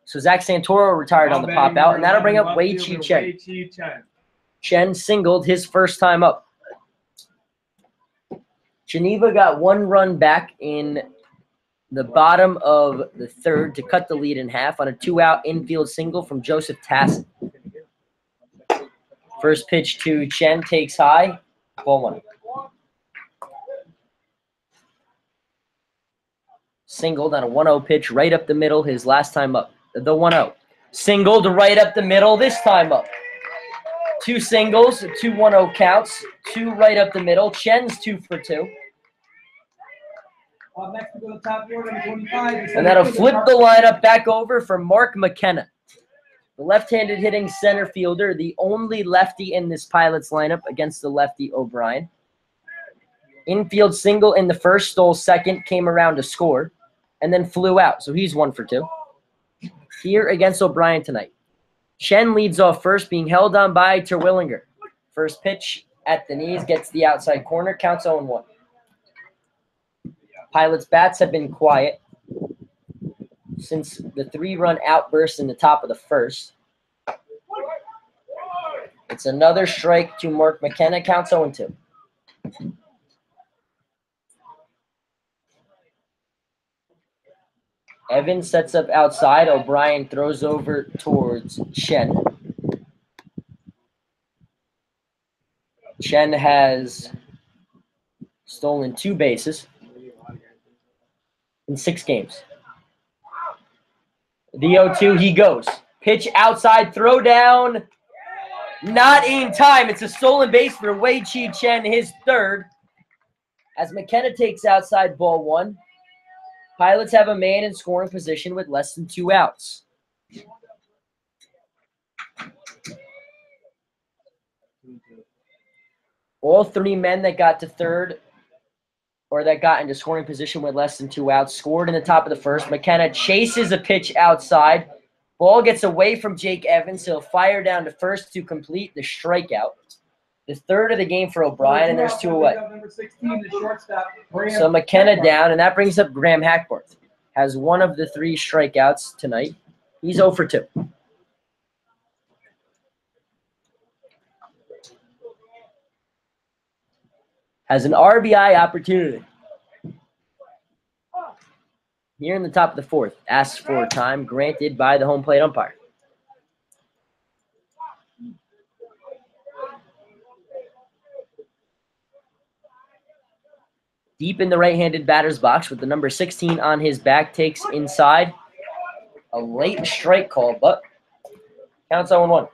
So Zach Santoro retired on the pop out, and that'll bring up Wei-Chi Chen. Chen singled his first time up. Geneva got 1 run back in the bottom of the 3rd to cut the lead in half on a 2-out infield single from Joseph Tassin. First pitch to Chen takes high, ball 1. Singled on a 1-0 pitch right up the middle his last time up. The 1-0. Singled right up the middle this time up. 2 singles, 2 1-0 counts, 2 right up the middle. Chen's 2 for 2. Next to the top order, 25. And that'll flip the lineup back over for Mark McKenna. The left-handed hitting center fielder, the only lefty in this Pilots lineup against the lefty O'Brien. Infield single in the 1st, stole 2nd, came around to score, and then flew out. So he's 1 for 2. Here against O'Brien tonight. Chen leads off first, being held on by Terwillinger. First pitch at the knees, gets the outside corner, counts 0-1. Pilots' bats have been quiet since the 3-run outburst in the top of the 1st. It's another strike to Mark McKenna, counts 0-2. Evans sets up outside. O'Brien throws over towards Chen. Chen has stolen 2 bases in 6 games. The 0-2, he goes. Pitch outside, throw down. Not in time. It's a stolen base for Wei-Chi Chen, his 3rd. As McKenna takes outside ball 1, Pilots have a man in scoring position with less than 2 outs. All 3 men that got to third or that got into scoring position with less than 2 outs scored in the top of the first. McKenna chases a pitch outside. Ball gets away from Jake Evans. He'll fire down to first to complete the strikeout. The third of the game for O'Brien, and there's 2 away. So McKenna down, and that brings up Graham Hackworth. Has 1 of the 3 strikeouts tonight. He's 0 for 2. Has an RBI opportunity. Here in the top of the 4th, asks for time granted by the home plate umpire. Deep in the right-handed batter's box with the number 16 on his back, takes inside. A late strike call, but counts 0-1.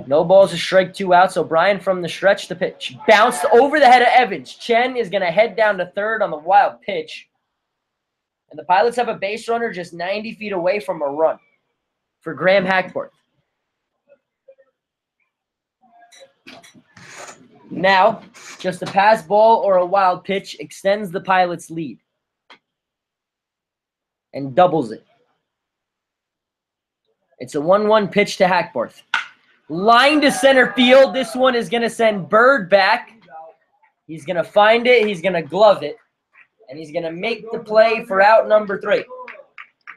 No balls, a strike, 2 outs. O'Brien from the stretch, the pitch. Bounced over the head of Evans. Chen is going to head down to third on the wild pitch. And the Pilots have a base runner just 90 feet away from a run for Graham Hackworth. Now, just a pass ball or a wild pitch extends the Pilots' lead and doubles it. It's a 1-1 pitch to Hackworth. Line to center field. This one is going to send Bird back. He's going to find it. He's going to glove it. And he's going to make the play for out number 3.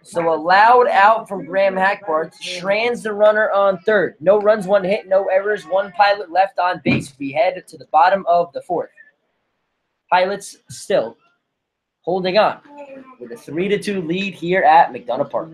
So a loud out from Graham Hackworth. Strands the runner on third. No runs, 1 hit, no errors, 1 Pilot left on base. We head to the bottom of the 4th. Pilots still holding on with a 3-2 lead here at McDonough Park.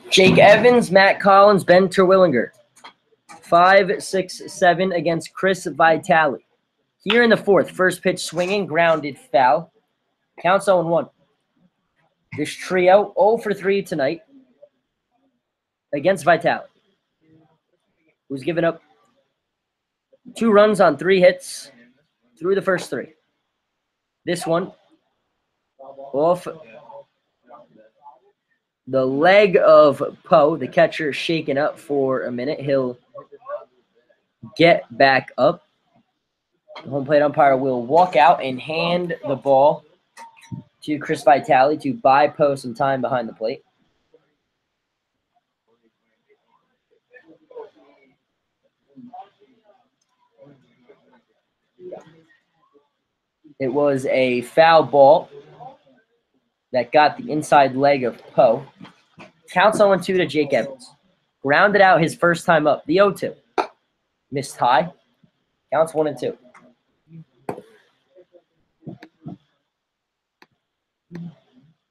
Jake Evans, Matt Collins, Ben Terwillinger. 5, 6, 7 against Chris Vitale. Here in the 4th, first pitch swinging, grounded foul. Counts 0-1. This trio 0 for 3 tonight against Vitale, who's given up 2 runs on 3 hits through the first 3. This one off the leg of Poe, the catcher, shaken up for a minute. He'll get back up. The home plate umpire will walk out and hand the ball to Chris Vitale to buy Poe some time behind the plate. It was a foul ball that got the inside leg of Poe. Counts 0-2 to Jake Evans. Grounded out his first time up. The 0-2. Missed high. Counts 1-2.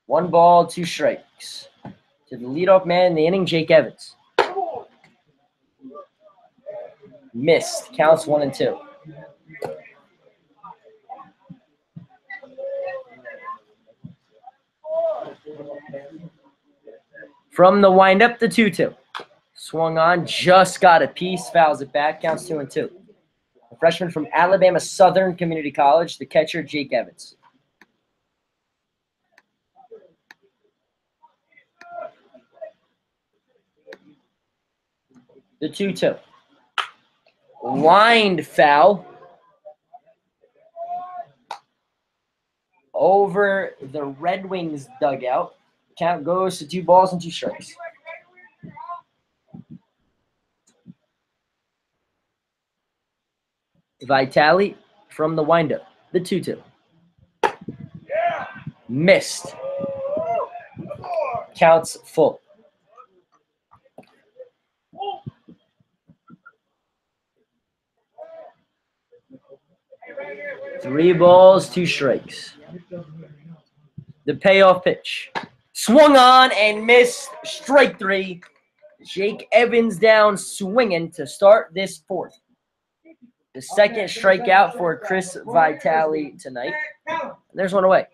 One ball, 2 strikes. To the leadoff man in the inning, Jake Evans. Missed. Counts 1 and 2. From the windup, the 2-2. Swung on, just got a piece, fouls it back, counts 2 and 2. A freshman from Alabama Southern Community College, the catcher, Jake Evans. The 2-2. Lined foul over the Red Wings dugout. Count goes to 2 balls and 2 strikes. Vitale from the windup, the 2-2. Missed. Counts full. Three balls, 2 strikes. The payoff pitch. Swung on and missed. Strike 3. Jake Evans down swinging to start this 4th. The second strikeout for Chris Vitale tonight. And there's one away.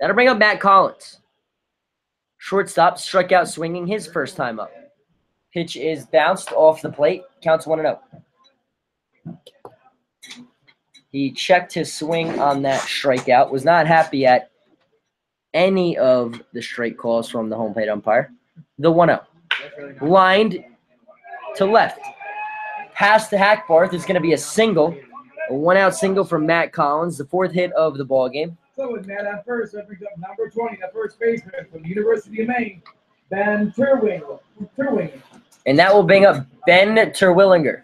That'll bring up Matt Collins. Shortstop struck out swinging his first time up. Pitch is bounced off the plate. Counts 1-0. He checked his swing on that strikeout. Was not happy at any of the strike calls from the home plate umpire. The 1-0. Lined to left. Past the Hackbarth is going to be a single. A 1-out single from Matt Collins, the 4th hit of the ball game. So with Matt on first, that brings up number 20, the first baseman from the University of Maine, Ben Terwillinger. And that will bring up Ben Terwillinger.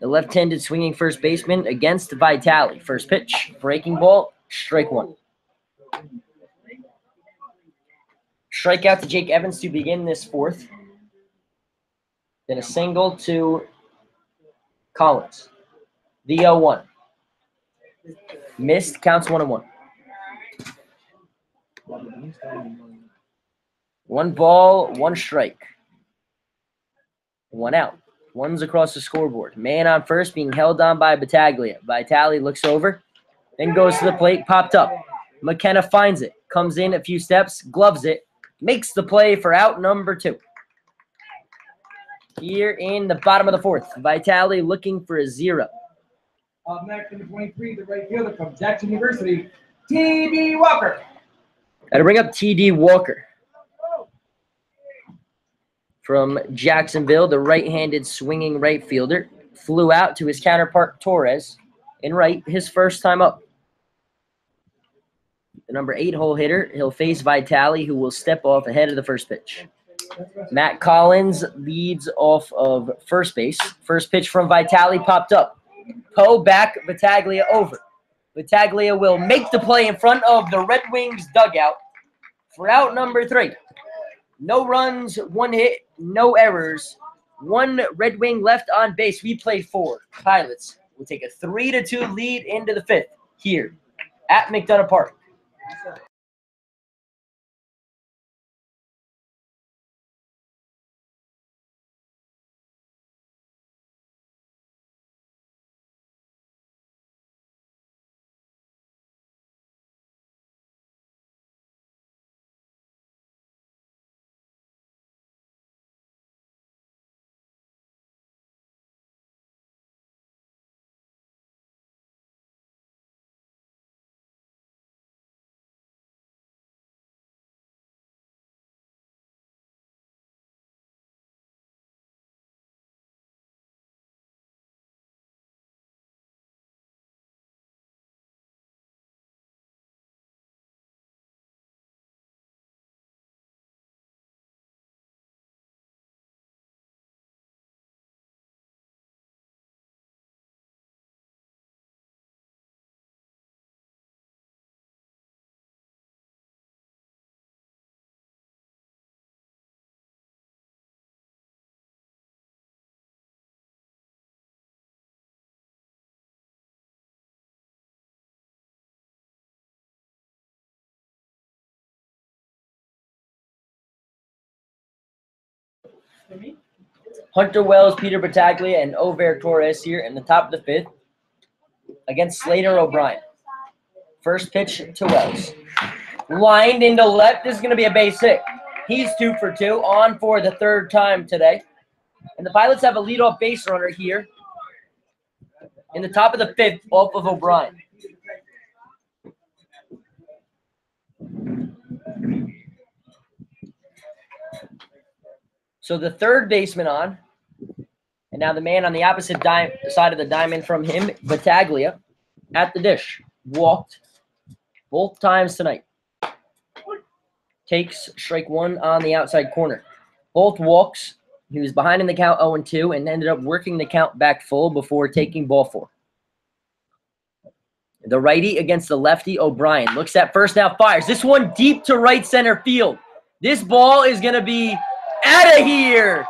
The left-handed swinging first baseman against Vitale. First pitch, breaking ball, strike 1. Strikeout to Jake Evans to begin this 4th. Then a single to Collins. The 0-1. Missed, counts 1-1. 1 ball, 1 strike. 1 out. One's across the scoreboard. Man on first being held on by Battaglia. Vitale looks over, then goes to the plate, popped up. McKenna finds it, comes in a few steps, gloves it, makes the play for out number 2. Here in the bottom of the 4th, Vitale looking for a 0. Up next, number 23, the right fielder from Jackson University, T.D. Walker. Got to bring up T.D. Walker. From Jacksonville, the right-handed swinging right fielder, flew out to his counterpart Torres in right his first time up. The number 8-hole hitter, he'll face Vitale, who will step off ahead of the first pitch. Matt Collins leads off of first base. First pitch from Vitale popped up. Poe back, Battaglia over. Battaglia will make the play in front of the Red Wings dugout for out number 3. No runs, 1 hit, no errors. 1 Red Wing left on base. We play 4. Pilots will take a 3-2 lead into the 5th here at McDonough Park. Hunter Wells, Peter Battaglia, and Over Torres here in the top of the fifth against Slater O'Brien. First pitch to Wells. Lined into left. This is going to be a base hit. He's 2 for 2, on for the third time today. And the Pilots have a leadoff base runner here in the top of the fifth off of O'Brien. So the third baseman on. And now the man on the opposite side of the diamond from him, Battaglia, at the dish. Walked both times tonight. Takes strike one on the outside corner. Both walks. He was behind in the count 0-2 and ended up working the count back full before taking ball 4. The righty against the lefty, O'Brien. Looks at first, now fires. This one deep to right center field. This ball is going to be out of here.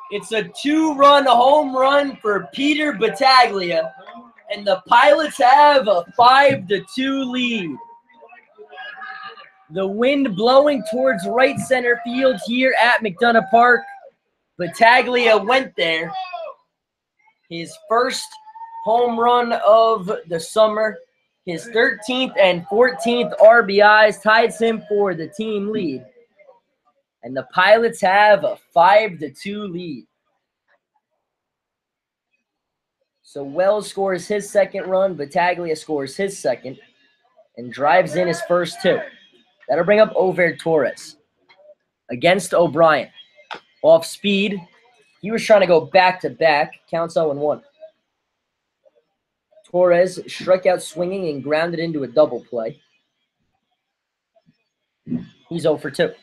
It's a 2-run home run for Peter Battaglia, and the Pilots have a 5-2 lead. The wind blowing towards right center field here at McDonough Park. Battaglia went there. His first home run of the summer. His 13th and 14th RBIs ties him for the team lead. And the Pilots have a 5-2 lead. So Wells scores his second run. Battaglia scores his second and drives in his first 2. That'll bring up Over Torres against O'Brien. Off speed. He was trying to go back-to-back. Counts 0-1. Torres struck out swinging and grounded into a double play. He's 0 for 2.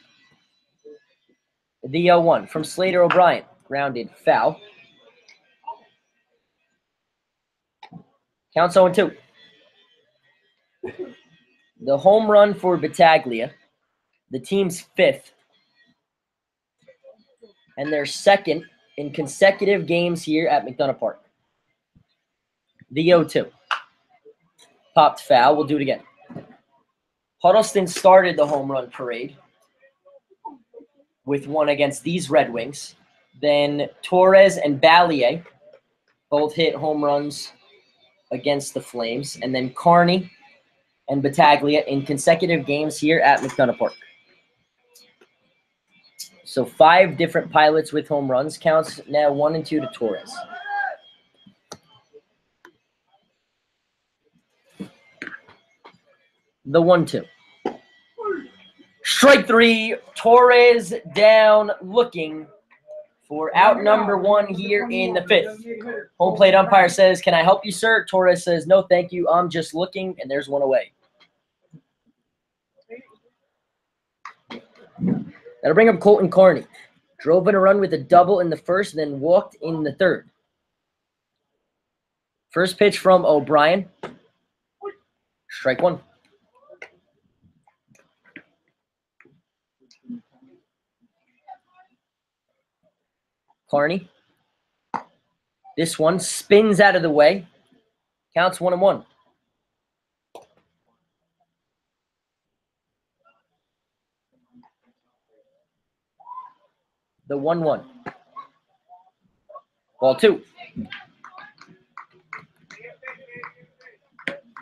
The 0-1 from Slater O'Brien. Grounded foul. Counts 0-2. The home run for Battaglia, the team's 5th, and their 2nd in consecutive games here at McDonough Park. The 0-2. Popped foul. We'll do it again. Huddleston started the home run parade with one against these Red Wings. Then Torres and Ballier both hit home runs against the Flames. And then Carney and Battaglia in consecutive games here at McDonough Park. So 5 different Pilots with home runs. Counts now 1-2 to Torres. The 1-2. Strike 3. Torres down looking for out number 1 here in the 5th. Home plate umpire says, "Can I help you, sir?" Torres says, "No, thank you. I'm just looking," and there's one away. That'll bring up Colton Carney. Drove in a run with a double in the first, then walked in the third. First pitch from O'Brien. Strike 1. Carney. This one spins out of the way. Counts 1-1. The 1-1. Ball 2.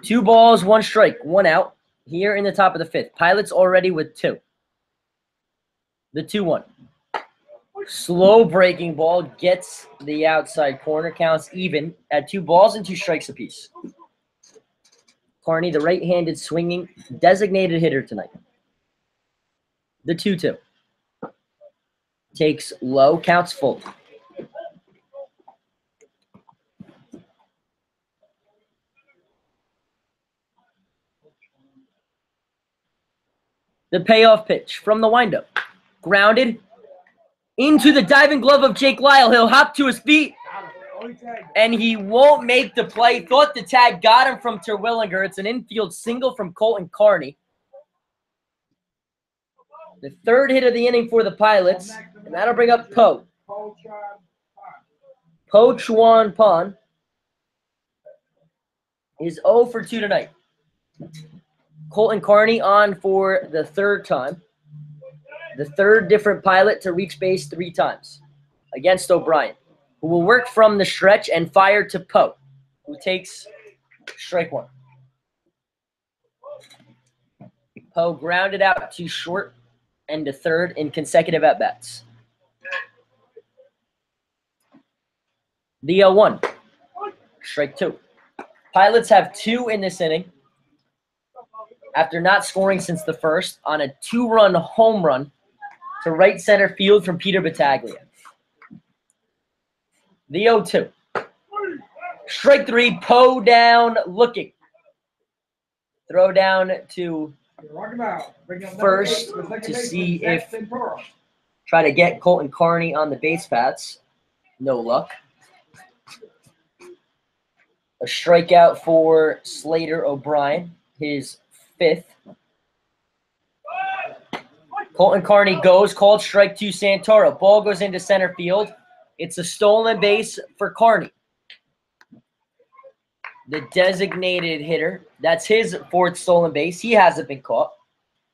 2 balls, 1 strike, 1 out here in the top of the 5th. Pilots already with 2. The 2-1. Slow breaking ball gets the outside corner. Counts even at 2 balls and 2 strikes apiece. Carney, the right-handed swinging designated hitter tonight. The 2-2. Takes low, counts full. The payoff pitch from the windup. Grounded into the diving glove of Jake Lyle. He'll hop to his feet, and he won't make the play. Thought the tag got him from Terwillinger. It's an infield single from Colton Carney. The 3rd hit of the inning for the Pilots, and that'll bring up Po Chuan Pon is 0 for 2 tonight. Colton Carney on for the 3rd time. the third different pilot to reach base 3 times against O'Brien, who will work from the stretch and fire to Poe, who takes strike 1. Poe grounded out to short and to third in consecutive at-bats. The 0-1, strike 2. Pilots have 2 in this inning after not scoring since the first on a 2-run home run to right center field from Peter Battaglia. The 0-2. Strike 3, Poe down looking. Throw down to first to see if try to get Colton Carney on the base paths. No luck. A strikeout for Slater O'Brien, his 5th. Colton Carney goes, called strike 2 Santoro. Ball goes into center field. It's a stolen base for Carney, the designated hitter. That's his 4th stolen base. He hasn't been caught.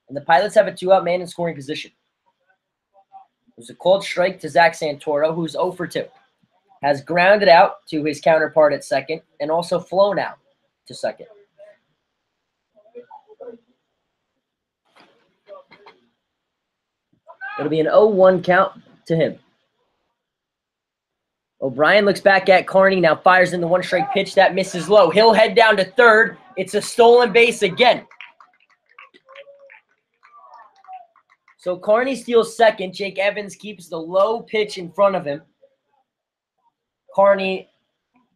And the Pilots have a 2-out man in scoring position. There's a called strike to Zach Santoro, who's 0 for 2. Has grounded out to his counterpart at second and also flown out to second. It'll be an 0-1 count to him. O'Brien looks back at Carney, now fires in the 1-strike pitch. That misses low. He'll head down to third. It's a stolen base again. So Carney steals second. Jake Evans keeps the low pitch in front of him. Carney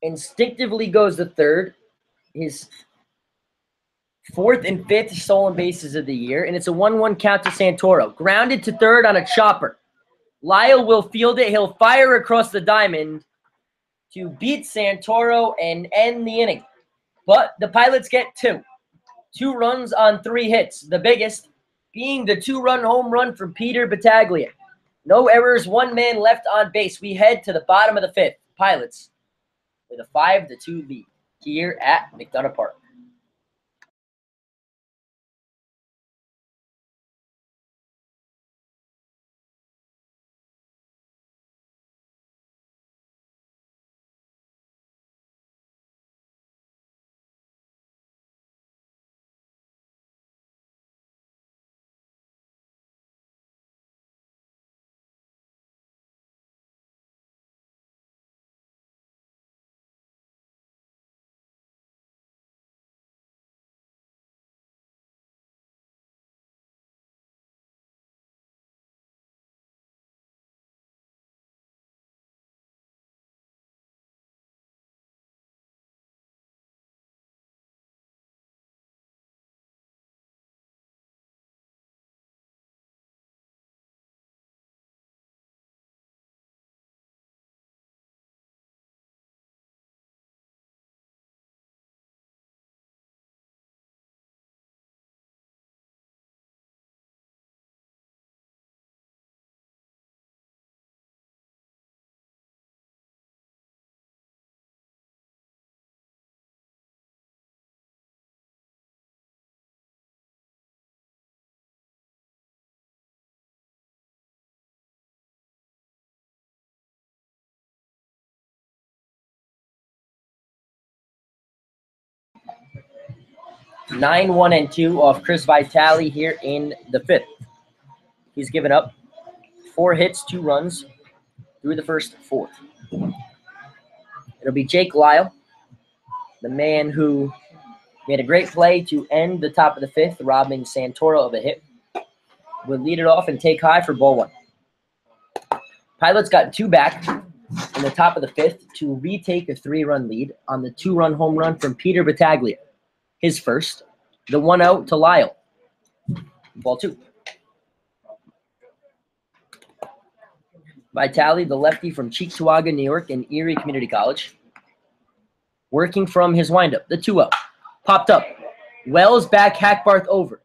instinctively goes to third. His 4th and 5th stolen bases of the year. And it's a 1-1 count to Santoro. Grounded to third on a chopper. Lyle will field it. He'll fire across the diamond to beat Santoro and end the inning. But the Pilots get 2. 2 runs on 3 hits. The biggest being the 2-run home run from Peter Battaglia. No errors, 1 man left on base. We head to the bottom of the 5th. Pilots with a 5-2 lead here at McDonough Park. Nine, 1, and 2 off Chris Vitale here in the 5th. He's given up 4 hits, 2 runs through the first 4. It'll be Jake Lyle, the man who made a great play to end the top of the 5th, robbing Santoro of a hit. Will lead it off and take high for ball 1. Pilots got 2 back in the top of the 5th to retake a 3-run lead on the 2-run home run from Peter Battaglia. His first, the 1-0 to Lyle. Ball 2. Vitale, the lefty from Cheektowaga, New York, and Erie Community College. Working from his windup, the 2-0. Popped up. Wells back, Hackbarth over.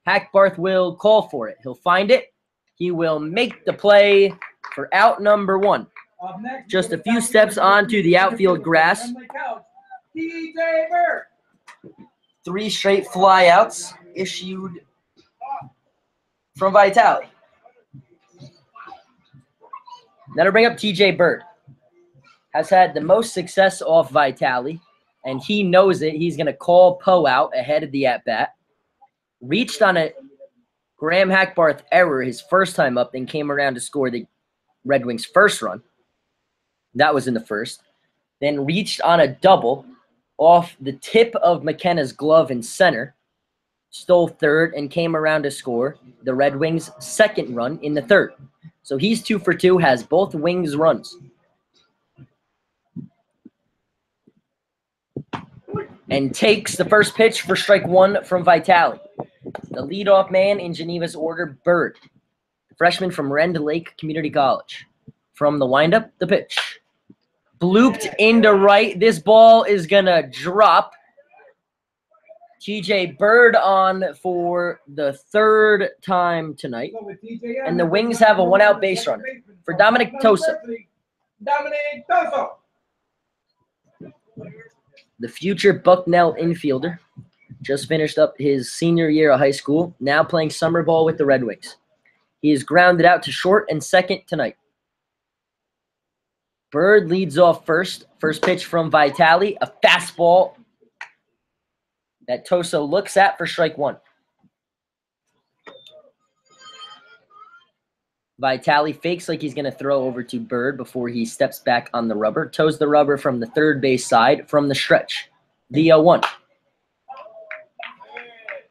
Hackbarth will call for it. He'll find it. He will make the play for out number 1. Just a few steps onto the outfield grass. 3 straight flyouts issued from Vitale. That'll bring up TJ Bird. Has had the most success off Vitale, and he knows it. He's going to call Poe out ahead of the at-bat. Reached on a Graham Hackbarth error his first time up, then came around to score the Red Wings' first run. That was in the first. Then reached on a double off the tip of McKenna's glove in center. Stole third and came around to score the Red Wings' second run in the third. So he's 2 for 2, has both Wings runs. And takes the first pitch for strike one from Vitale. The leadoff man in Geneva's order, Bird, the freshman from Rend Lake Community College. From the windup, the pitch. Blooped into right. This ball is going to drop. TJ Bird on for the third time tonight. And the Wings have a one-out base runner for Dominic Tosa. The future Bucknell infielder just finished up his senior year of high school, now playing summer ball with the Red Wings. He is grounded out to short and second tonight. Bird leads off first. First pitch from Vitale, a fastball that Tosa looks at for strike one. Vitale fakes like he's going to throw over to Bird before he steps back on the rubber. Toes the rubber from the third base side from the stretch. The 0-1.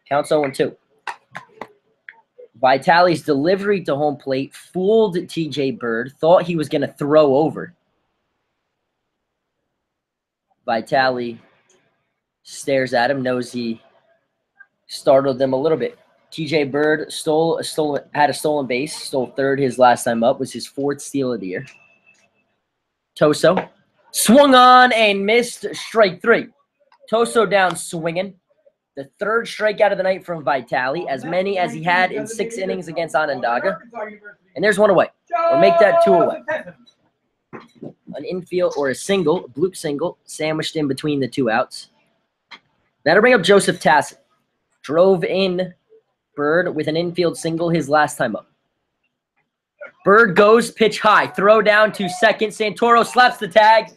Counts 0-2. Vitale's delivery to home plate fooled TJ Bird. Thought he was going to throw over. Vitale stares at him, knows he startled them a little bit. TJ Bird had a stolen base, stole third his last time up, was his fourth steal of the year. Toso swung on and missed strike three. Toso down swinging. The third strikeout of the night from Vitale, as many as he had in 6 innings against Onondaga. And there's one away. We'll make that 2 away. An infield or a single, a bloop single, sandwiched in between the 2 outs. That'll bring up Joseph Tassin. Drove in Bird with an infield single his last time up. Bird goes pitch high. Throw down to second. Santoro slaps the tag.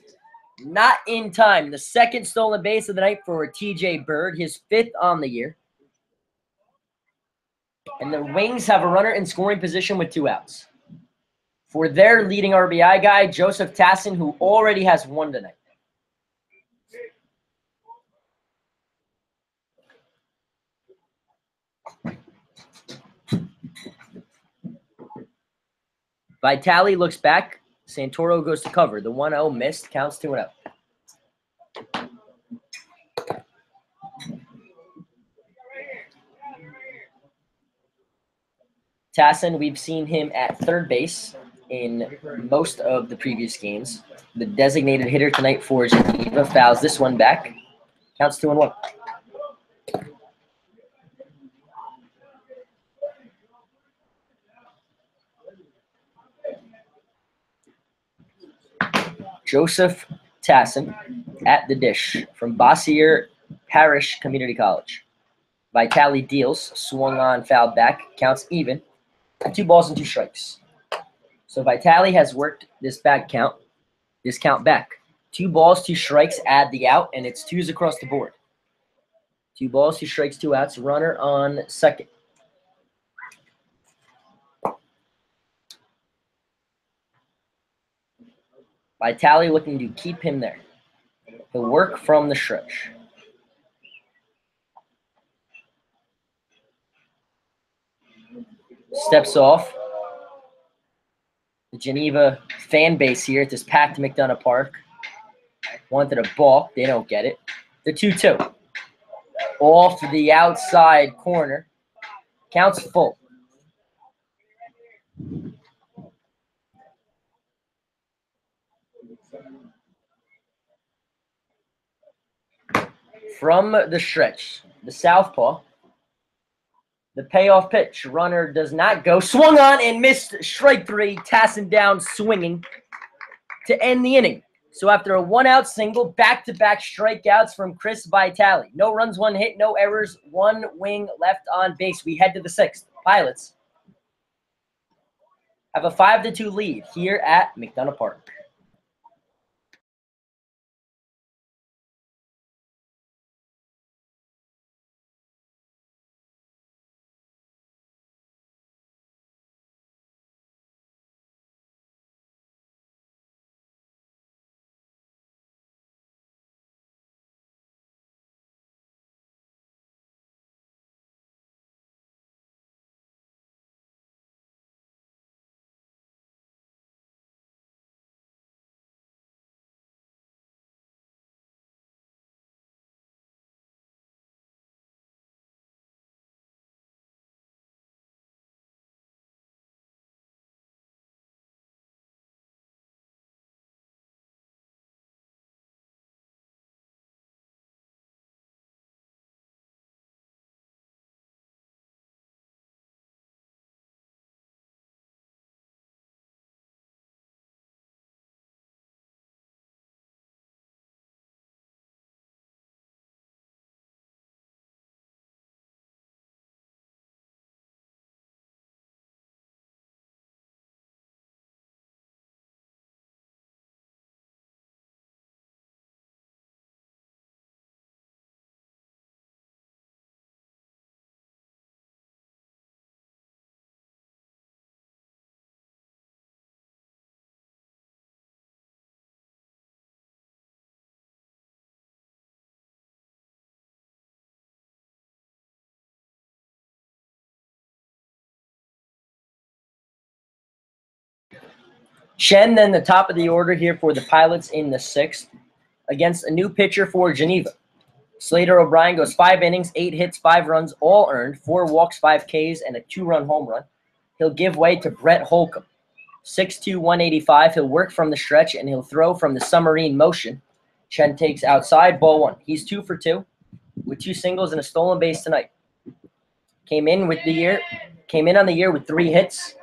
Not in time. The second stolen base of the night for TJ Bird, his 5th on the year. And the Wings have a runner in scoring position with 2 outs. For their leading RBI guy, Joseph Tassin, who already has 1 tonight. Vitale looks back. Santoro goes to cover. The 1-0 missed. Counts 2-0. Tassin, we've seen him at third base in most of the previous games. The designated hitter tonight for Geneva fouls this one back. Counts 2-1. Joseph Tassin at the dish from Bossier Parish Community College. Vitale deals, swung on, fouled back, counts even. 2 balls and 2 strikes. So Vitale has worked this count back. 2 balls, 2 strikes, add the out, and it's 2s across the board. 2 balls, 2 strikes, 2 outs, runner on second. Vitale looking to keep him there. He'll work from the stretch. Steps off. The Geneva fan base here at this packed McDonough Park wanted a balk. They don't get it. The 2-2. Off the outside corner. Counts full. From the stretch, the southpaw, the payoff pitch. Runner does not go. Swung on and missed strike 3. Tassin down swinging to end the inning. So after a 1-out single, back-to-back strikeouts from Chris Vitale. No runs, 1 hit, no errors, 1 wing left on base. We head to the 6th. Pilots have a 5-2 lead here at McDonough Park. Shen then the top of the order here for the Pilots in the 6th against a new pitcher for Geneva. Slater O'Brien goes 5 innings, 8 hits, 5 runs, all earned, 4 walks, 5 Ks, and a 2-run home run. He'll give way to Brett Holcomb. 6'2", 185. He'll work from the stretch, and he'll throw from the submarine motion. Shen takes outside, ball 1. He's 2 for 2 with 2 singles and a stolen base tonight. Came in on the year with 3 hits.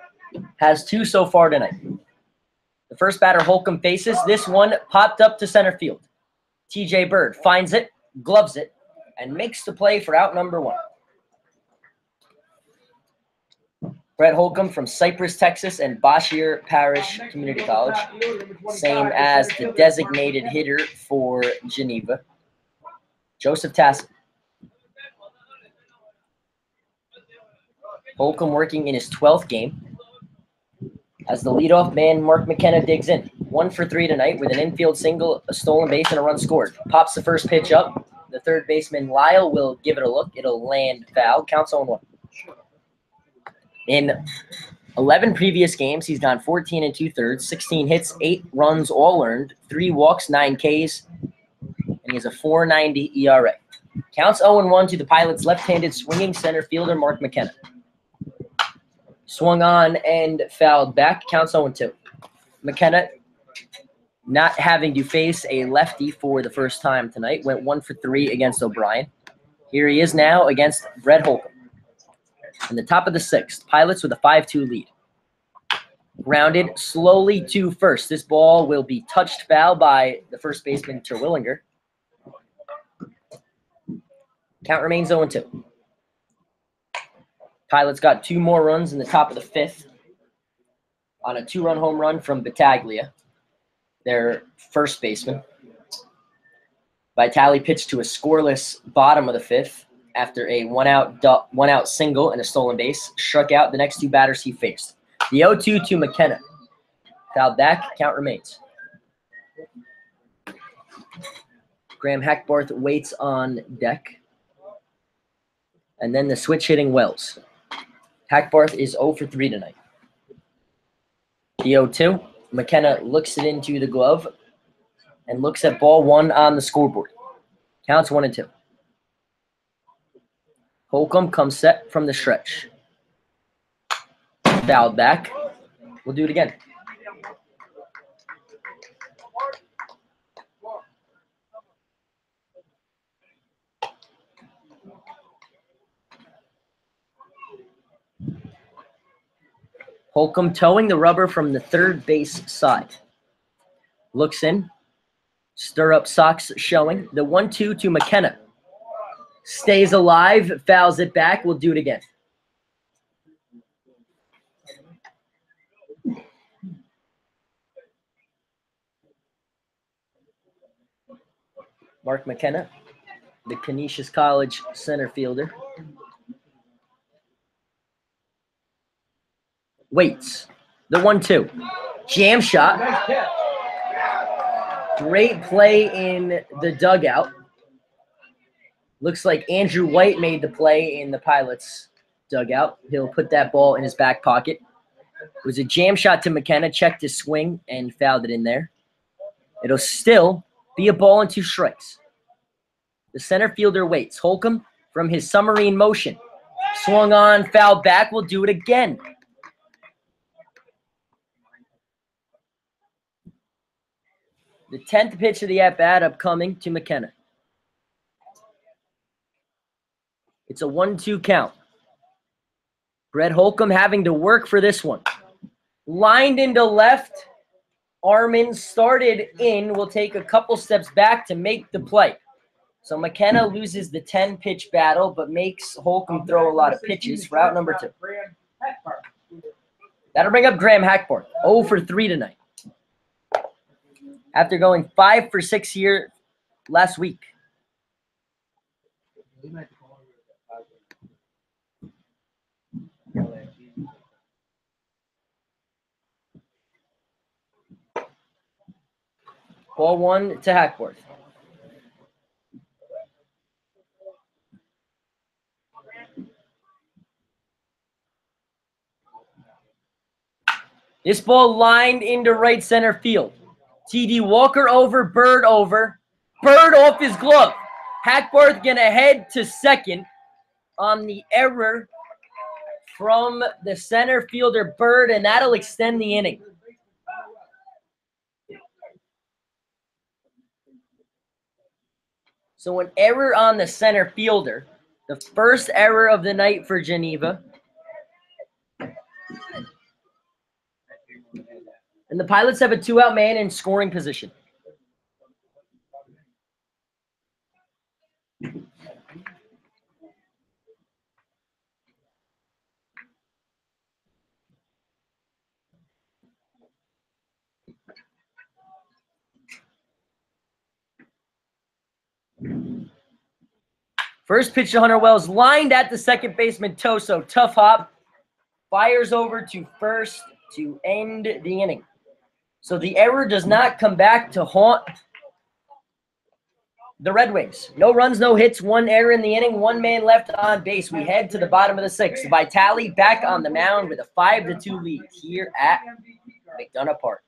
Has 2 so far tonight. The first batter Holcomb faces, this one popped up to center field. TJ Bird finds it, gloves it, and makes the play for out number 1. Brett Holcomb from Cypress, Texas, and Bashir Parish Community College. Same as the designated hitter for Geneva, Joseph Tassin. Holcomb working in his 12th game. As the leadoff man, Mark McKenna digs in. 1 for 3 tonight with an infield single, a stolen base, and a run scored. Pops the first pitch up. The third baseman, Lyle, will give it a look. It'll land foul. Counts 0-1. In 11 previous games, he's gone 14 2/3, 16 hits, 8 runs, all earned, 3 walks, 9 Ks, and he has a 4.90 ERA. Counts 0-1 to the Pilots' left-handed swinging center fielder, Mark McKenna. Swung on and fouled back. Counts 0-2. McKenna, not having to face a lefty for the first time tonight, went 1 for 3 against O'Brien. Here he is now against Brett Holcomb. In the top of the 6th, Pilots with a 5-2 lead. Grounded slowly to first. This ball will be touched foul by the first baseman, Terwillinger. Count remains 0-2. Pilots got 2 more runs in the top of the 5th on a 2-run home run from Battaglia, their first baseman. Vitale pitched to a scoreless bottom of the 5th after a one-out single and a stolen base. Struck out the next 2 batters he faced. The 0-2 to McKenna. Fouled back. Count remains. Graham Hackbarth waits on deck. And then the switch-hitting Wells. Hackbarth is 0 for 3 tonight. The 0-2. McKenna looks it into the glove and looks at ball 1 on the scoreboard. Counts 1-2. Holcomb comes set from the stretch. Fouled back. We'll do it again. Holcomb towing the rubber from the third base side. Looks in. Stirrup socks showing. The 1-2 to McKenna. Stays alive. Fouls it back. We'll do it again. Mark McKenna, the Canisius College center fielder. Waits. The 1-2. Jam shot. Nice catch. Great play in the dugout. Looks like Andrew White made the play in the Pilots dugout. He'll put that ball in his back pocket. It was a jam shot to McKenna, checked his swing, and fouled it in there. It'll still be a ball and 2 strikes. The center fielder waits. Holcomb, from his submarine motion, swung on, fouled back, will do it again. The 10th pitch of the at-bat upcoming to McKenna. It's a 1-2 count. Brett Holcomb having to work for this one. Lined into left. Armin started in. Will take a couple steps back to make the play. So McKenna loses the 10-pitch battle, but makes Holcomb throw a lot of pitches. Route number 2. That'll bring up Graham Hackborn. 0 for 3 tonight. After going 5 for 6 here last week. Ball 1 to Hackworth. This ball lined into right center field. T.D. Walker over, Bird over. Bird off his glove. Hackworth going to head to second on the error from the center fielder Bird, and that'll extend the inning. So an error on the center fielder. The first error of the night for Geneva. And the Pilots have a 2-out man in scoring position. First pitch to Hunter Wells, lined at the second baseman Toso. Tough hop. Fires over to first to end the inning. So the error does not come back to haunt the Red Wings. No runs, no hits, 1 error in the inning, 1 man left on base. We head to the bottom of the 6th. Vitale back on the mound with a 5-2 lead here at McDonough Park.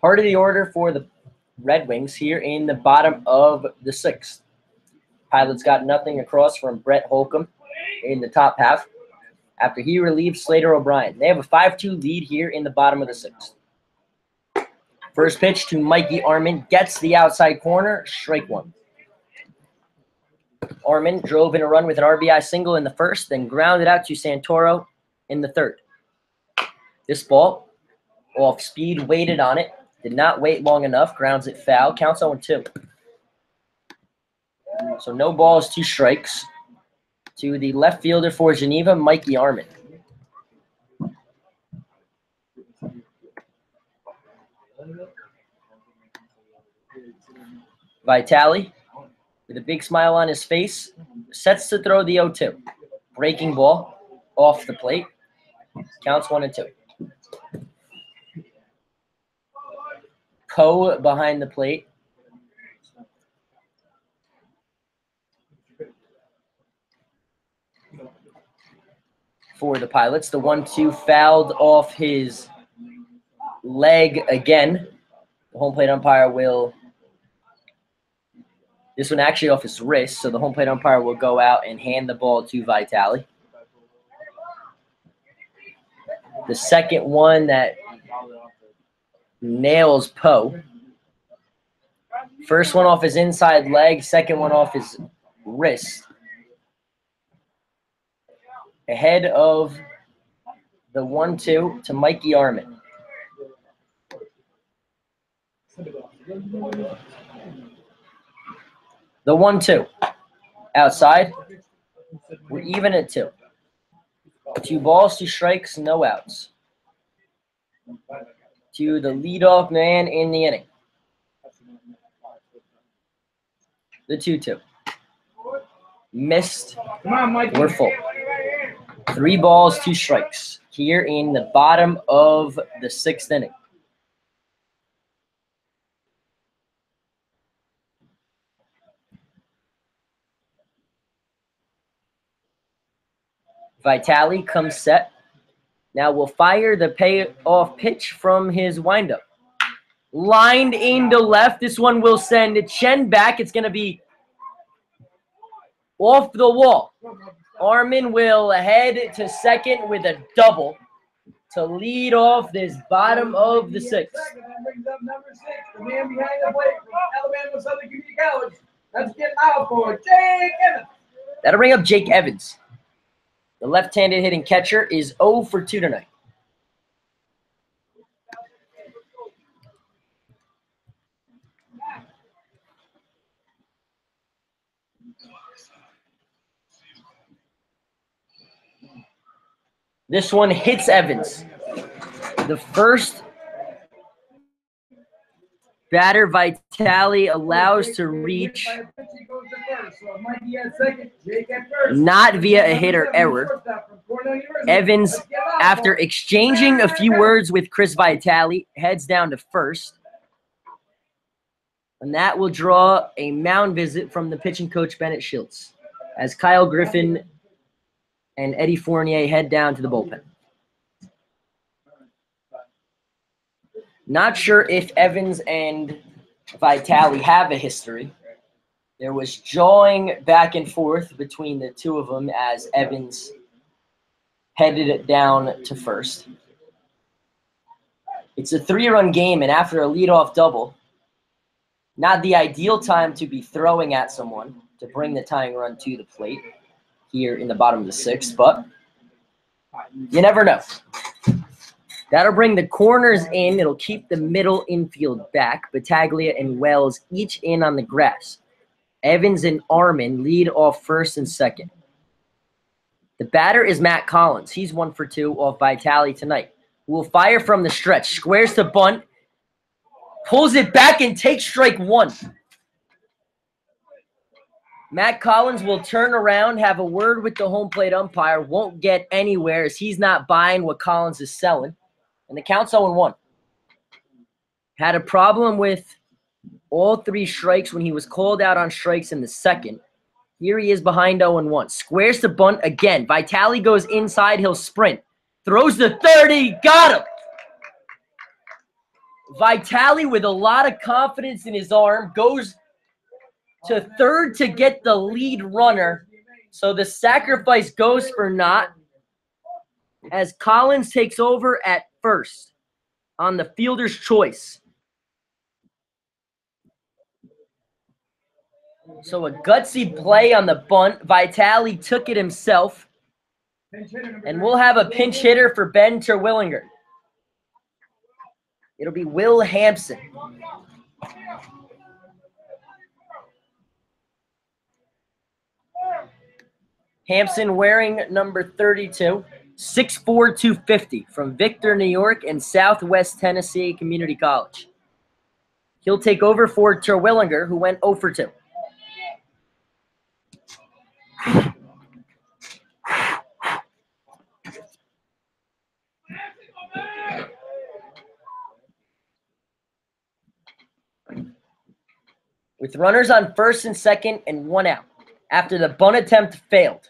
Part of the order for the Red Wings here in the bottom of the 6th. Pilots got nothing across from Brett Holcomb in the top half after he relieved Slater O'Brien. They have a 5-2 lead here in the bottom of the 6th. First pitch to Mikey Armin, gets the outside corner, strike 1. Armin drove in a run with an RBI single in the first, then grounded out to Santoro in the 3rd. This ball, off speed, waited on it, Did not wait long enough. Grounds it foul. Counts 0-2. So no balls, 2 strikes. To the left fielder for Geneva, Mikey Armin. Vitale, with a big smile on his face, sets to throw the 0-2. Breaking ball off the plate. Counts 1-2. Poe behind the plate. For the Pilots, the 1-2 fouled off his leg again. The home plate umpire will. This one actually off his wrist, so the home plate umpire will go out and hand the ball to Vitale. The second one that nails Poe. First one off his inside leg, second one off his wrist. Ahead of the 1-2 to Mikey Armin. The 1-2. Outside. We're even at 2. 2 balls, 2 strikes, no outs. To the leadoff man in the inning. The 2-2. Missed. We're full. 3 balls, 2 strikes. Here in the bottom of the 6th inning. Vitale comes set. Now we'll fire the payoff pitch from his windup. Lined into left. This one will send Chen back. It's going to be off the wall. Armin will head to second with a double to lead off this bottom of the 6th. That brings up number 6, the man behind the plate from Alabama Southern Community College. Let's get out for Jake Evans. That'll bring up Jake Evans. The left-handed hitting catcher is 0 for 2 tonight. This one hits Evans. The first batter Vitale allows to reach, not via a hit or error. Evans, after exchanging a few words with Chris Vitale, heads down to first. And that will draw a mound visit from the pitching coach, Bennett Schiltz, as Kyle Griffin and Eddie Fournier head down to the bullpen. Not sure if Evans and Vitale have a history. There was jawing back and forth between the two of them as Evans headed it down to first. It's a 3-run game, and after a leadoff double, not the ideal time to be throwing at someone to bring the tying run to the plate here in the bottom of the 6th, but you never know. That'll bring the corners in. It'll keep the middle infield back. Battaglia and Wells each in on the grass. Evans and Armin lead off first and second. The batter is Matt Collins. He's 1 for 2 off Vitale tonight. Who will fire from the stretch. Squares to bunt. Pulls it back and takes strike 1. Matt Collins will turn around, have a word with the home plate umpire. Won't get anywhere as he's not buying what Collins is selling. And the count's 0-1. Had a problem with all 3 strikes when he was called out on strikes in the second. Here he is behind 0-1. Squares to bunt again. Vitale goes inside. He'll sprint. Throws the 30. Got him. Vitale, with a lot of confidence in his arm, goes to third to get the lead runner. So the sacrifice goes for naught as Collins takes over at first on the fielder's choice. So a gutsy play on the bunt. Vitale took it himself. And we'll have a pinch hitter for Ben Terwillinger. It'll be Will Hampson. Hampson wearing number 32, 6'4", 250 from Victor, New York and Southwest Tennessee Community College. He'll take over for Terwilliger, who went 0 for 2. With runners on first and second and 1 out after the bunt attempt failed.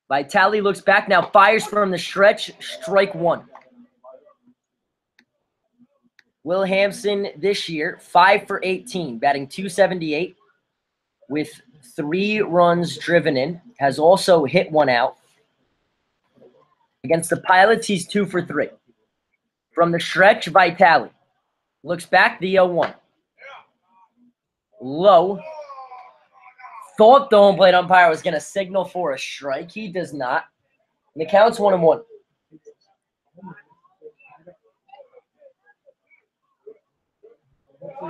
Vitale looks back, now fires from the stretch, strike 1. Will Hampson this year, 5 for 18, batting .278 with 3 runs driven in, has also hit 1 out. Against the Pilots, he's 2 for 3. From the stretch, Vitale looks back, the 0-1. Low. Thought the home plate umpire was going to signal for a strike. He does not. And the count's 1-1.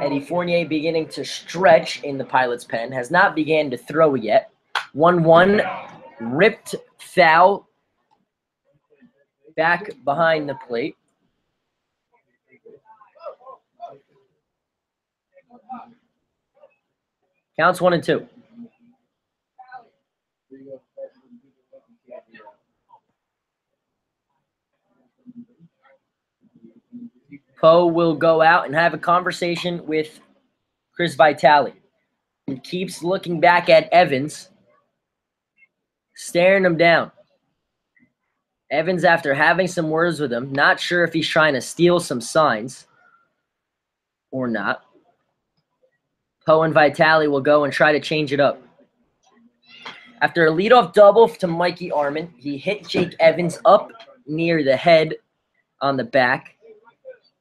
Eddie Fournier beginning to stretch in the Pilot's pen. Has not began to throw yet. 1-1. Ripped foul. Back behind the plate. Counts 1-2. Poe will go out and have a conversation with Chris Vitale. He keeps looking back at Evans, staring him down. Evans, after having some words with him, not sure if he's trying to steal some signs or not. Poe and Vitale will go and try to change it up. After a leadoff double to Mikey Arman, he hit Jake Evans up near the head on the back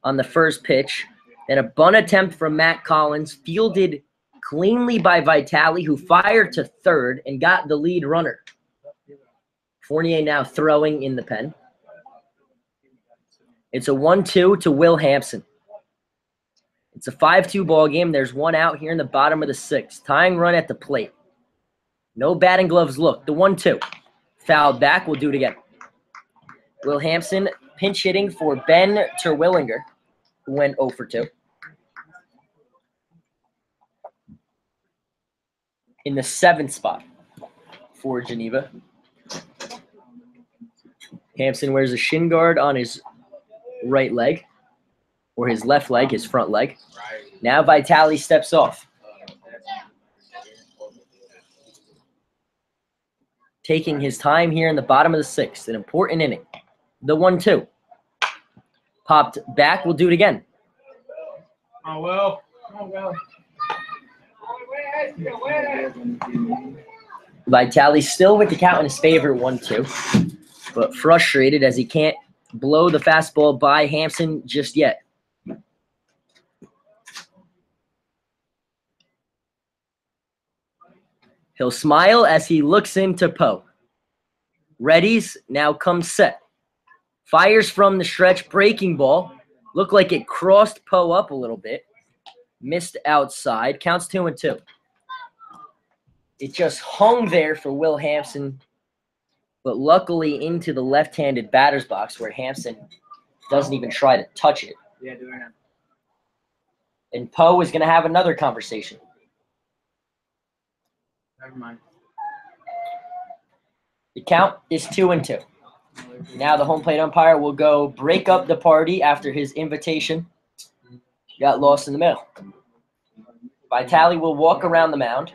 on the first pitch. Then a bunt attempt from Matt Collins, fielded cleanly by Vitale, who fired to third and got the lead runner. Fournier now throwing in the pen. It's a 1-2 to Will Hampson. It's a 5-2 ball game. There's 1 out here in the bottom of the 6th. Tying run at the plate. No batting gloves look. The 1-2. Fouled back. We'll do it again. Will Hampson pinch hitting for Ben Terwilliger, who went 0 for 2. In the 7th spot for Geneva. Hampson wears a shin guard on his right leg, or his left leg, his front leg. Now Vitale steps off. Taking his time here in the bottom of the 6th, an important inning. The 1-2. Popped back, we'll do it again. Oh, well. Vitale still with the count in his favor, 1-2. But frustrated as he can't blow the fastball by Hampson just yet. He'll smile as he looks into Poe. Readies, now comes set. Fires from the stretch, breaking ball. Looked like it crossed Poe up a little bit. Missed outside. Counts 2-2. It just hung there for Will Hampson, but luckily into the left-handed batter's box where Hampson doesn't even try to touch it. Yeah, do it now. And Poe is going to have another conversation. Never mind. The count is 2-2. Now the home plate umpire will go break up the party after his invitation got lost in the middle. Vitale will walk around the mound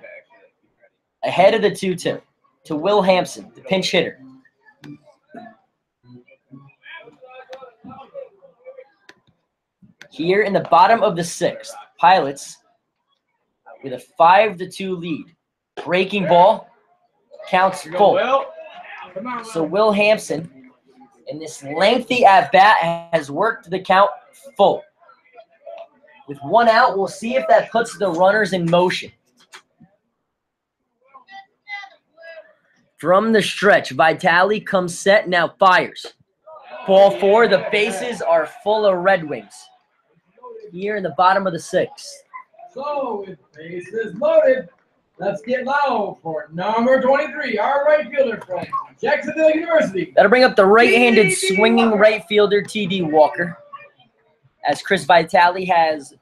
ahead of the 2-2 to Will Hampson, the pinch hitter. Here in the bottom of the 6th, Pilots with a 5-2 lead. Breaking ball, counts full. So Will Hampson, in this lengthy at-bat, has worked the count full. With 1 out, we'll see if that puts the runners in motion. From the stretch, Vitale comes set, now fires. Ball 4. The bases are full of Red Wings. Here in the bottom of the 6th. So, with bases loaded, let's get low for number 23, our right fielder from Jacksonville University. That'll bring up the right-handed swinging right fielder, T.D. Walker, as Chris Vitale has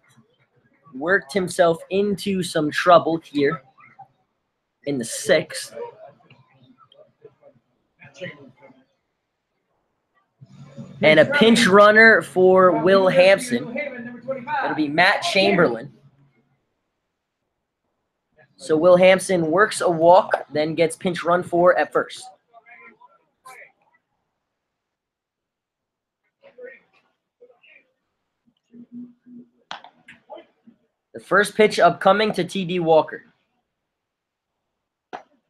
worked himself into some trouble here in the 6th. And a pinch runner for Will Hampson. It'll be Matt Chamberlain. So Will Hampson works a walk, then gets pinch run for at first. The first pitch upcoming to T.D. Walker.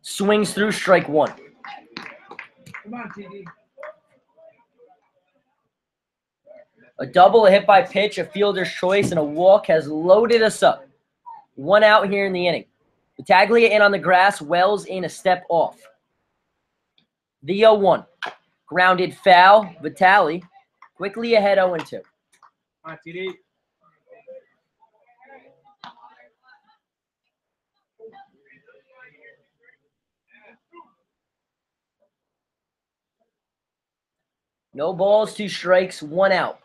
Swings through, strike 1. Come on, TD. A double, a hit by pitch, a fielder's choice, and a walk has loaded us up. 1 out here in the inning. Battaglia in on the grass, Wells in a step off. The 0-1. Grounded foul, Vitale quickly ahead 0-2. Come on, TD. No balls, 2 strikes, 1 out.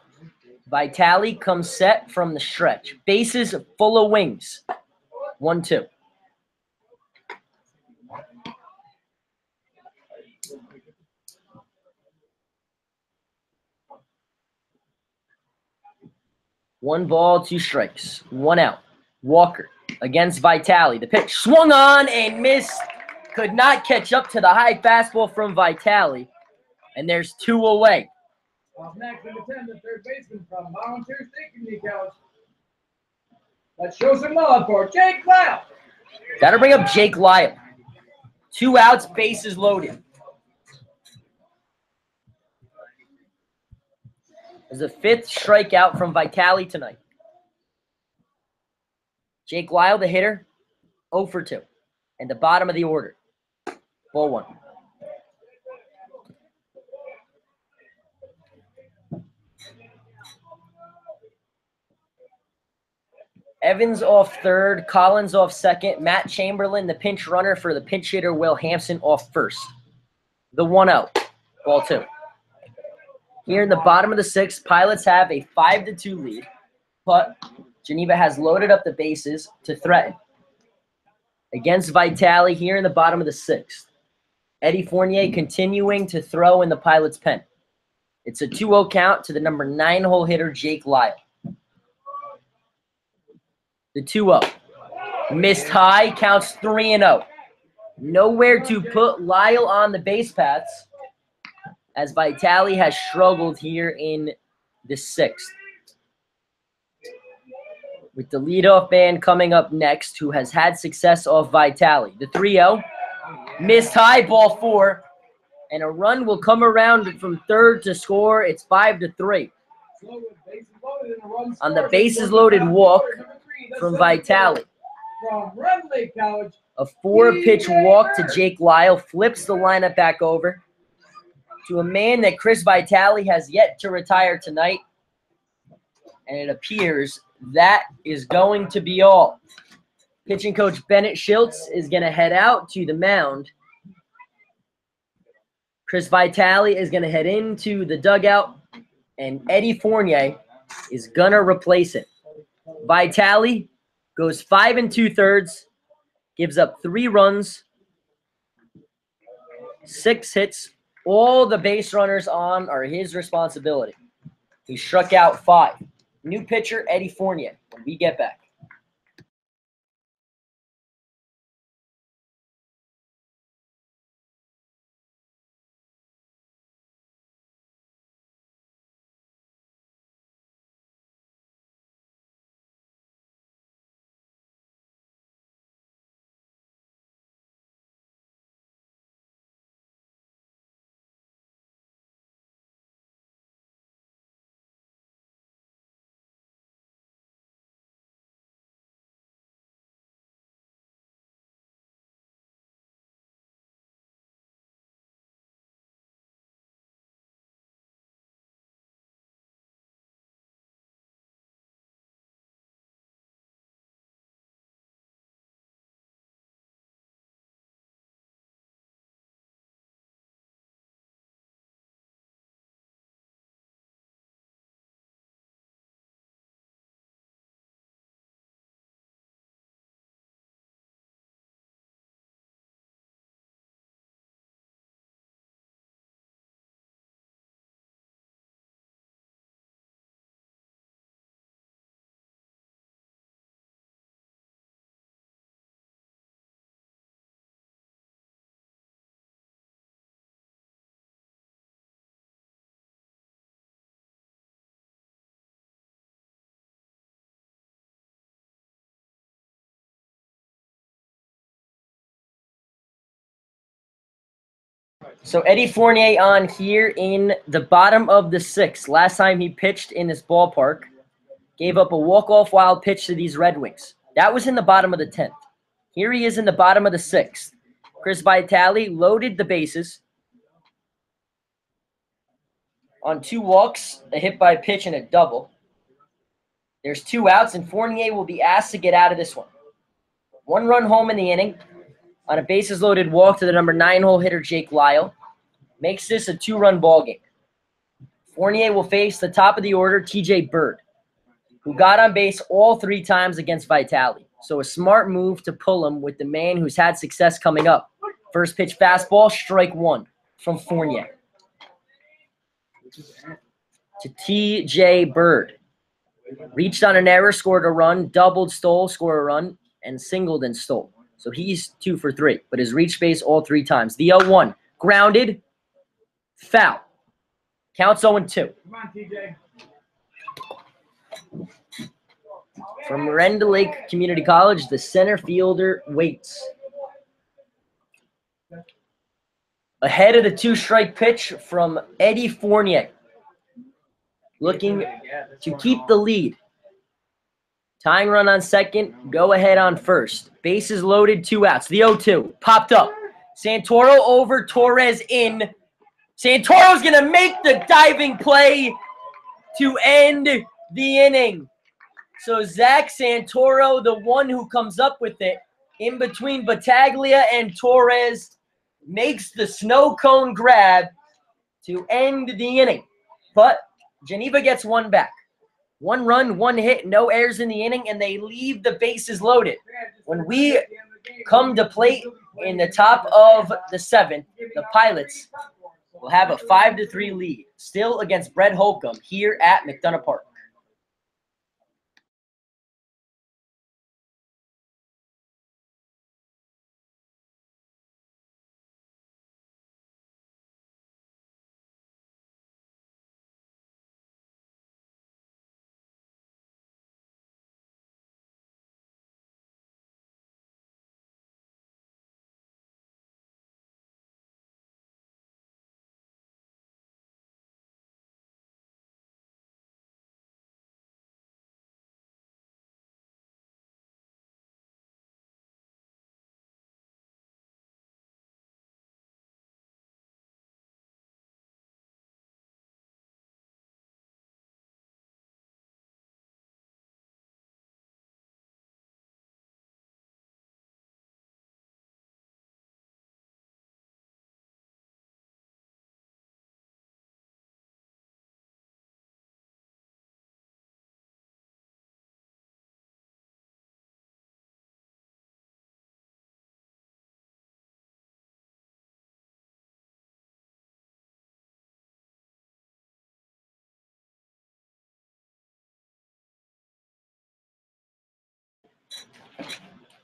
Vitale comes set from the stretch. Bases full of wings. 1-2. One ball, 2 strikes, 1 out. Walker against Vitale. The pitch swung on and missed. Could not catch up to the high fastball from Vitale. And there's 2 away. Up next, number 10, the third baseman from Volunteer State Community College. Let's show some love for Jake Lyle. That'll bring up Jake Lyle. 2 outs, bases loaded. There's a 5th strikeout from Vitale tonight. Jake Lyle, the hitter, 0 for 2. And the bottom of the order. Ball 1. Evans off third, Collins off second, Matt Chamberlain, the pinch runner for the pinch hitter, Will Hampson, off first. The 1-0, ball 2. Here in the bottom of the 6th, Pilots have a 5-2 lead, but Geneva has loaded up the bases to threaten. Against Vitale here in the bottom of the 6th. Eddie Fournier continuing to throw in the Pilots' pen. It's a 2-0 count to the number 9-hole hitter, Jake Lyle. The 2-0. Missed high, counts 3-0. Nowhere to put Lyle on the base paths as Vitale has struggled here in the 6th. With the leadoff man coming up next, who has had success off Vitale. The 3-0. Missed high, ball 4. And a run will come around from third to score. It's 5-3. On the bases loaded walk from Vitale. From Red Lake College. A 4-pitch walk to Jake Lyle flips the lineup back over to a man that Chris Vitale has yet to retire tonight. And it appears that is going to be all. Pitching coach Bennett Schultz is going to head out to the mound. Chris Vitale is going to head into the dugout, and Eddie Fournier is going to replace him. Vitale goes 5 2/3, gives up 3 runs, 6 hits. All the base runners on are his responsibility. He struck out 5. New pitcher, Eddie Fournier, when we get back. So Eddie Fournier on here in the bottom of the 6th. Last time he pitched in this ballpark, gave up a walk-off wild pitch to these Red Wings. That was in the bottom of the 10th. Here he is in the bottom of the 6th. Chris Vitale loaded the bases on 2 walks, a hit by pitch, and a double. There's 2 outs, and Fournier will be asked to get out of this one. 1 run home in the inning on a bases-loaded walk to the number 9-hole hitter, Jake Lyle. Makes this a 2-run ball game. Fournier will face the top of the order, TJ Bird, who got on base all 3 times against Vitale. So a smart move to pull him with the man who's had success coming up. First pitch fastball, strike 1 from Fournier. To TJ Bird. Reached on an error, scored a run, doubled, stole, scored a run, and singled and stole. So he's 2 for 3, but has reached base all 3 times. The 0-1, grounded, foul. Counts 0-2. Come on, TJ. From Miranda Lake Community College, the center fielder waits. Ahead of the 2-strike pitch from Eddie Fournier. Looking to keep the lead. Tying run on second, go ahead on first. Bases loaded, 2 outs. The 0-2, popped up. Santoro over, Torres in. Santoro's going to make the diving play to end the inning. So Zach Santoro, the one who comes up with it, in between Battaglia and Torres, makes the snow cone grab to end the inning. But Geneva gets 1 back. 1 run, 1 hit, no errors in the inning, and they leave the bases loaded. When we come to plate in the top of the 7th, the Pilots will have a 5-3 lead, still against Brett Holcomb here at McDonough Park.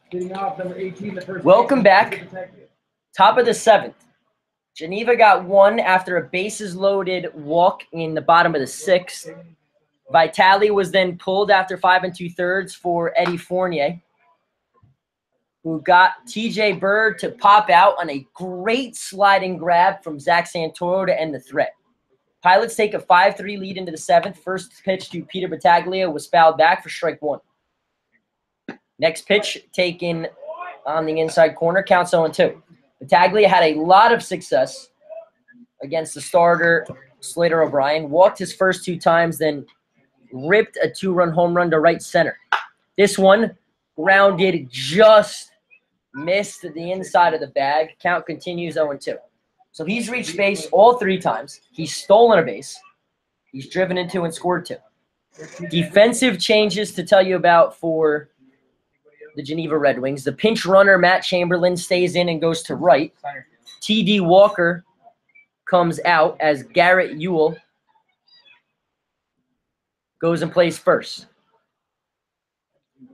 Getting off number 18, the first. Welcome back. Top of the 7th. Geneva got 1 after a bases-loaded walk in the bottom of the 6th. Vitale was then pulled after 5 2/3 for Eddie Fournier, who got TJ Bird to pop out on a great sliding grab from Zach Santoro to end the threat. Pilots take a 5-3 lead into the 7th. First pitch to Peter Battaglia was fouled back for strike 1. Next pitch taken on the inside corner, counts 0-2. Battaglia had a lot of success against the starter, Slater O'Brien. Walked his first 2 times, then ripped a 2-run home run to right center. This one grounded, just missed the inside of the bag. Count continues 0-2. So he's reached base all 3 times. He's stolen a base. He's driven into and scored 2. Defensive changes to tell you about for the Geneva Red Wings. The pinch runner, Matt Chamberlain, stays in and goes to right. T.D. Walker comes out as Garrett Ewell goes and plays first.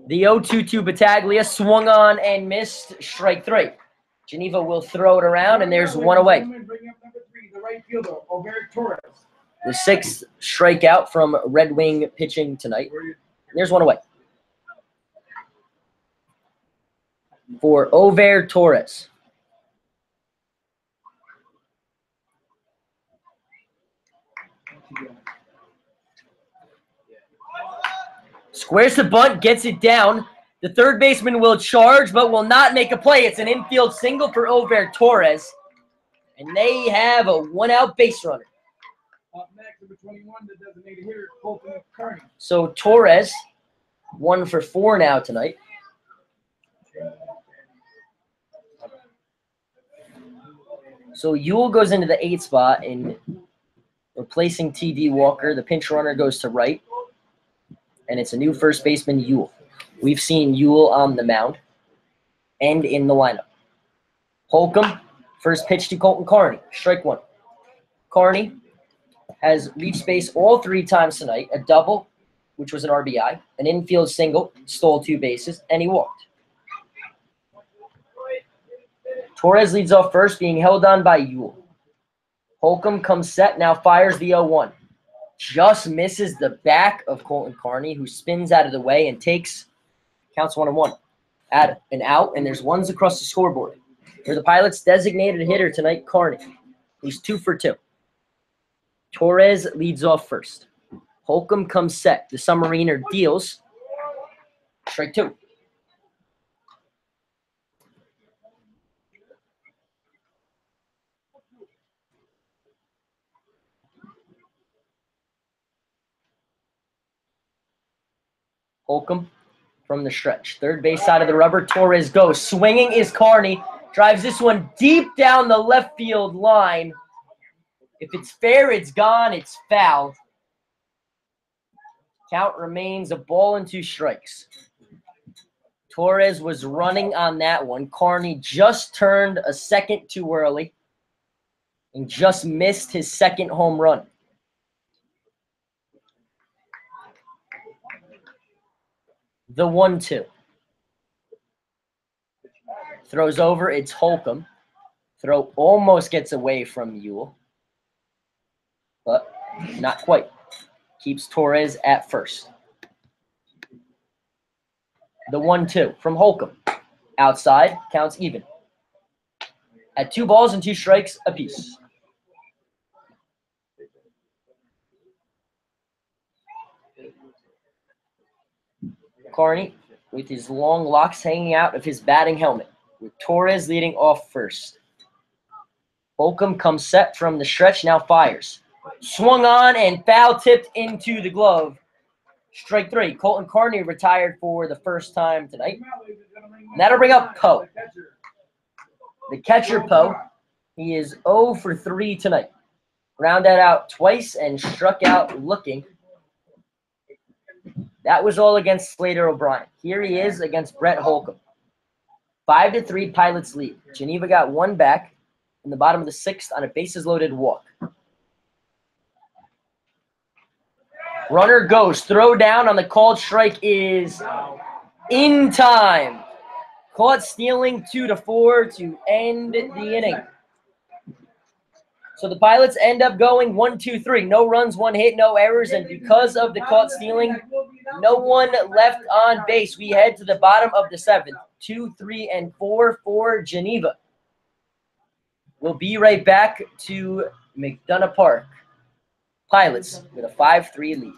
The 0-2 Battaglia swung on and missed, strike 3. Geneva will throw it around, and there's 1 away. The 6th strikeout from Red Wing pitching tonight. There's 1 away. For Over Torres. Squares the bunt, gets it down. The third baseman will charge, but will not make a play. It's an infield single for Over Torres. And they have a one-out base runner. Up next, number 21, the designated hitter, Colton Kearney. So Torres, 1 for 4 now tonight. So Yule goes into the 8th spot in replacing T.D. Walker. The pinch runner goes to right. And it's a new first baseman, Yule. We've seen Yule on the mound and in the lineup. Holcomb, first pitch to Colton Kearney, strike 1. Kearney has reached base all 3 times tonight, a double, which was an RBI, an infield single, stole 2 bases, and he walked. Torres leads off first, being held on by Yule. Holcomb comes set, now fires the 0-1. Just misses the back of Colton Kearney, who spins out of the way and counts 1-1. Add an out, and there's ones across the scoreboard. For the Pilots' designated hitter tonight, Kearney, who's 2 for 2. Torres leads off first. Holcomb comes set. The Submariner deals. Strike 2. Holcomb from the stretch. Third base side of the rubber. Torres goes. Swinging is Kearney. Drives this one deep down the left field line. If it's fair, it's gone. It's foul. Count remains a ball and 2 strikes. Torres was running on that one. Kearney just turned a second too early and just missed his second home run. The 1-2. Throws over. It's Holcomb. Throw almost gets away from Yule, but not quite. Keeps Torres at first. The 1-2 from Holcomb. Outside, counts even. At 2 balls and 2 strikes apiece. Kearney with his long locks hanging out of his batting helmet, with Torres leading off first. Holcomb comes set from the stretch, now fires. Swung on and foul tipped into the glove. Strike 3. Colton Kearney retired for the first time tonight. And that'll bring up Poe. The catcher, Poe. He is 0 for 3 tonight. Grounded out twice and struck out looking. That was all against Slater O'Brien. Here he is against Brett Holcomb. 5-3 Pilots lead. Geneva got 1 back in the bottom of the 6th on a bases-loaded walk. Runner goes. Throw down on the called strike is in time. Caught stealing 2-4 to end the inning. So the Pilots end up going 1-2-3. No runs, 1 hit, no errors. And because of the caught stealing, no one left on base. We head to the bottom of the 7th. 2, 3, and 4 for Geneva. We'll be right back to McDonough Park. Pilots with a 5-3 lead.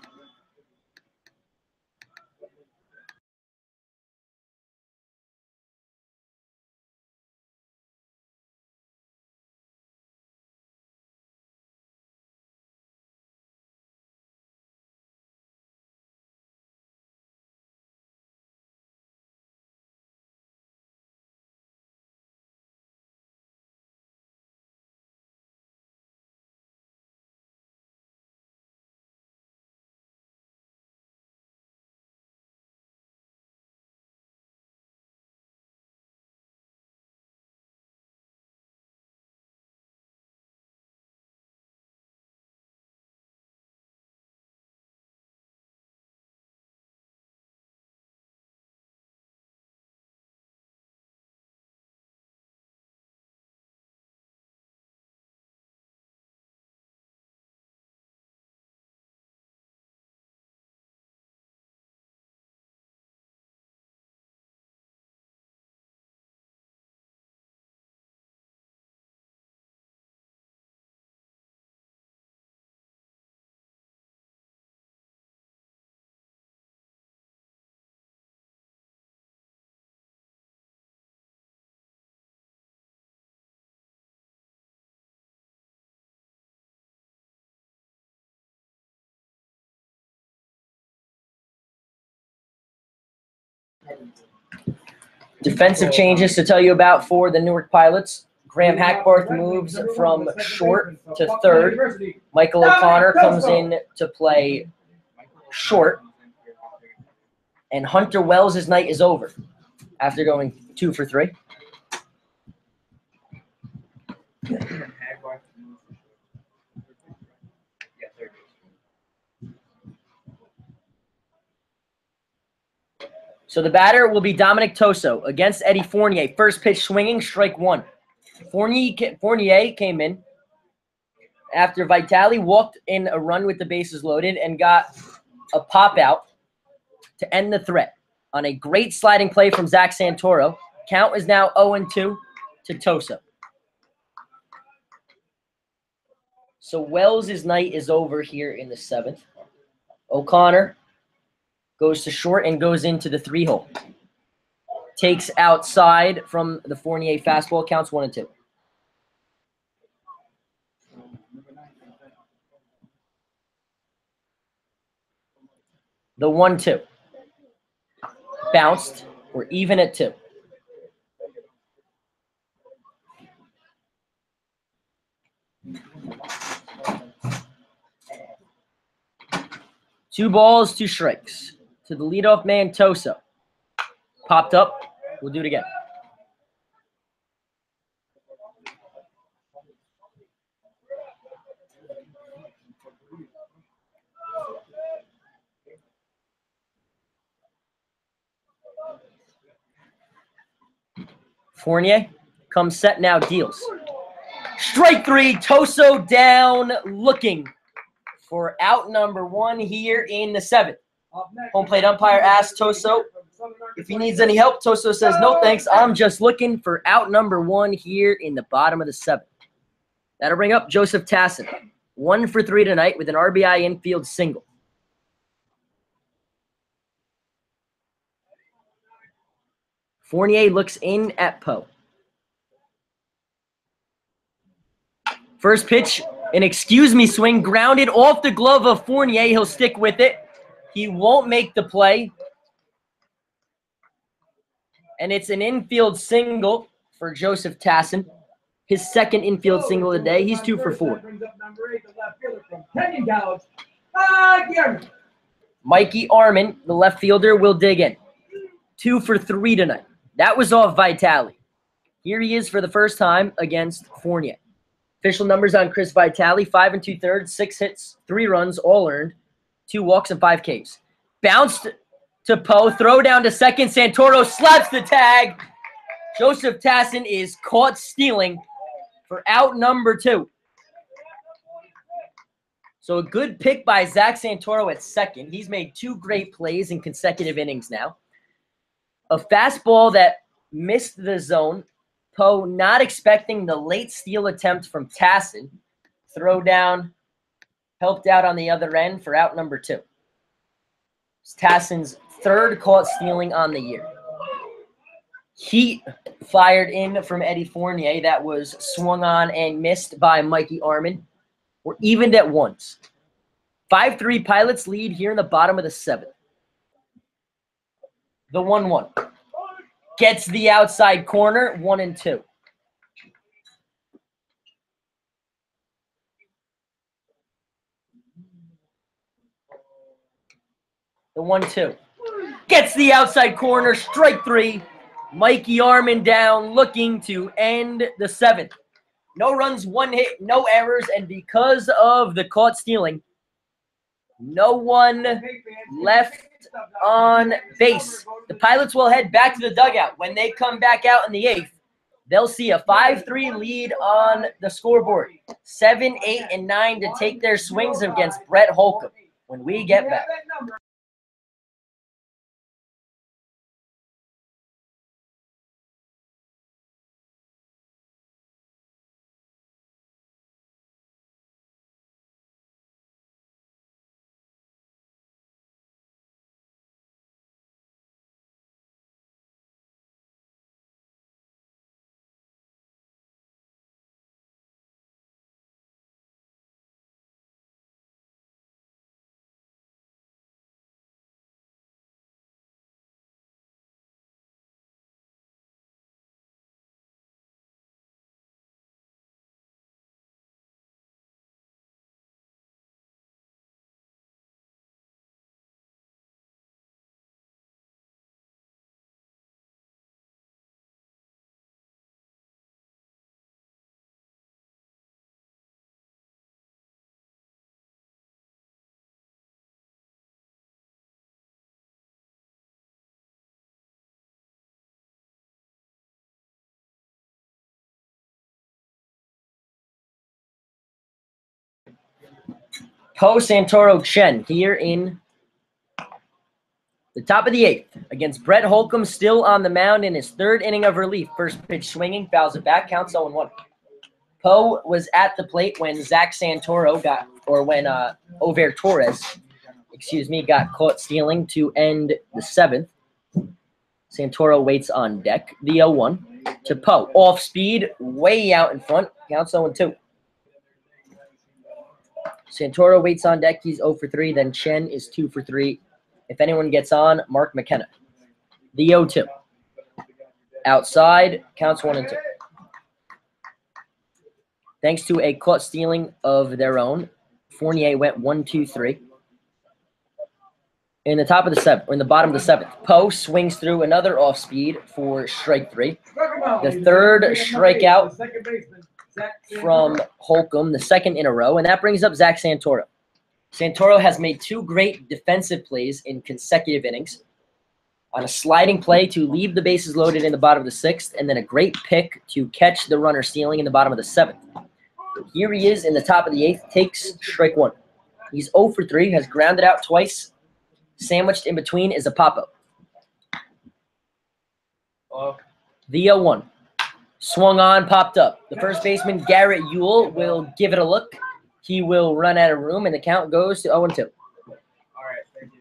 Defensive changes to tell you about for the Newark Pilots. Graham Hackbarth moves from short to third. Michael O'Connor comes in to play short. And Hunter Wells' night is over after going 2 for 3. So the batter will be Dominic Toso against Eddie Fournier. First pitch swinging, strike 1. Fournier came in after Vitale walked in a run with the bases loaded and got a pop out to end the threat on a great sliding play from Zach Santoro. Count is now 0-2 to Toso. So Wells' night is over here in the 7th. O'Connor goes to short and goes into the 3-hole. Takes outside from the Fournier fastball, counts 1-2. The 1-2. Bounced. We're even at 2. Two balls, 2 strikes. To the leadoff man, Toso. Popped up. We'll do it again. Fournier comes set now, deals. Strike 3, Toso down, looking for out number 1 here in the 7th. Home plate umpire asks Toso if he needs any help. Toso says, no thanks, I'm just looking for out number 1 here in the bottom of the 7th. That'll bring up Joseph Tassin. 1 for 3 tonight with an RBI infield single. Fournier looks in at Poe. First pitch, an excuse me swing, grounded off the glove of Fournier. He'll stick with it. He won't make the play. And it's an infield single for Joseph Tassin. His second infield single of the day. He's 2 for 4. Mikey Armin, the left fielder, will dig in. 2 for 3 tonight. That was off Vitale. Here he is for the first time against Fournier. Official numbers on Chris Vitale: 5 2/3, 6 hits, 3 runs, all earned, 2 walks, and 5 Ks. Bounced to Poe, throw down to second. Santoro slaps the tag. Joseph Tassin is caught stealing for out number 2. So a good pick by Zach Santoro at second. He's made 2 great plays in consecutive innings now. A fastball that missed the zone. Poe not expecting the late steal attempt from Tassin. Throw down, helped out on the other end for out number 2. It's Tassin's 3rd caught stealing on the year. Heat fired in from Eddie Fournier that was swung on and missed by Mikey Armin. We're evened at 1s. 5-3 Pilots lead here in the bottom of the 7th. The 1-1. Gets the outside corner, 1-2. The 1-2. Gets the outside corner, strike 3. Mikey Armin down, looking to end the 7th. No runs, 1 hit, no errors, and because of the caught stealing, no one left on base. The Pilots will head back to the dugout. When they come back out in the 8th, they'll see a 5-3 lead on the scoreboard. 7, 8, and 9 to take their swings against Brett Holcomb when we get back. Poe, Santoro, Chen here in the top of the 8th against Brett Holcomb, still on the mound in his 3rd inning of relief. First pitch swinging, fouls it back, counts 0-1. Poe was at the plate when Zach Santoro when Over Torres, got caught stealing to end the 7th. Santoro waits on deck. The 0-1 to Poe. Off speed, way out in front, counts 0-2. Santoro waits on deck. He's 0 for 3. Then Chen is 2 for 3. If anyone gets on, Mark McKenna. The 0-2. Outside, counts 1-2. Thanks to a caught stealing of their own, Fournier went 1-2-3. In the top of the 7th, or in the bottom of the 7th, Poe swings through another off speed for strike 3. The 3rd strikeout from Holcomb, the 2nd in a row, and that brings up Zach Santoro. Santoro has made 2 great defensive plays in consecutive innings. On a sliding play to leave the bases loaded in the bottom of the 6th, and then a great pick to catch the runner stealing in the bottom of the 7th. Here he is in the top of the 8th, takes strike 1. He's 0 for 3, has grounded out twice. Sandwiched in between is a pop-up. The 0-1. Swung on, popped up. The first baseman, Garrett Ewell, will give it a look. He will run out of room, and the count goes to 0-2. All right, thank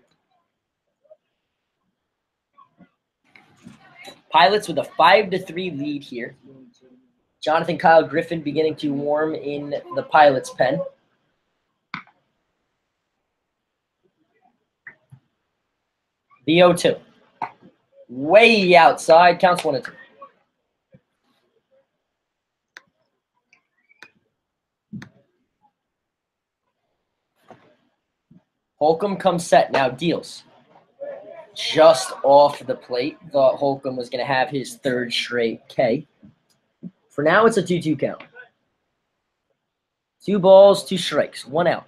you. Pilots with a 5-3 lead here. Jonathan Kyle Griffin beginning to warm in the Pilots' pen. The 0-2. Way outside, counts 1-2. Holcomb comes set, now deals. Just off the plate. Thought Holcomb was going to have his 3rd straight K. For now, it's a 2-2 count. 2 balls, 2 strikes, 1 out.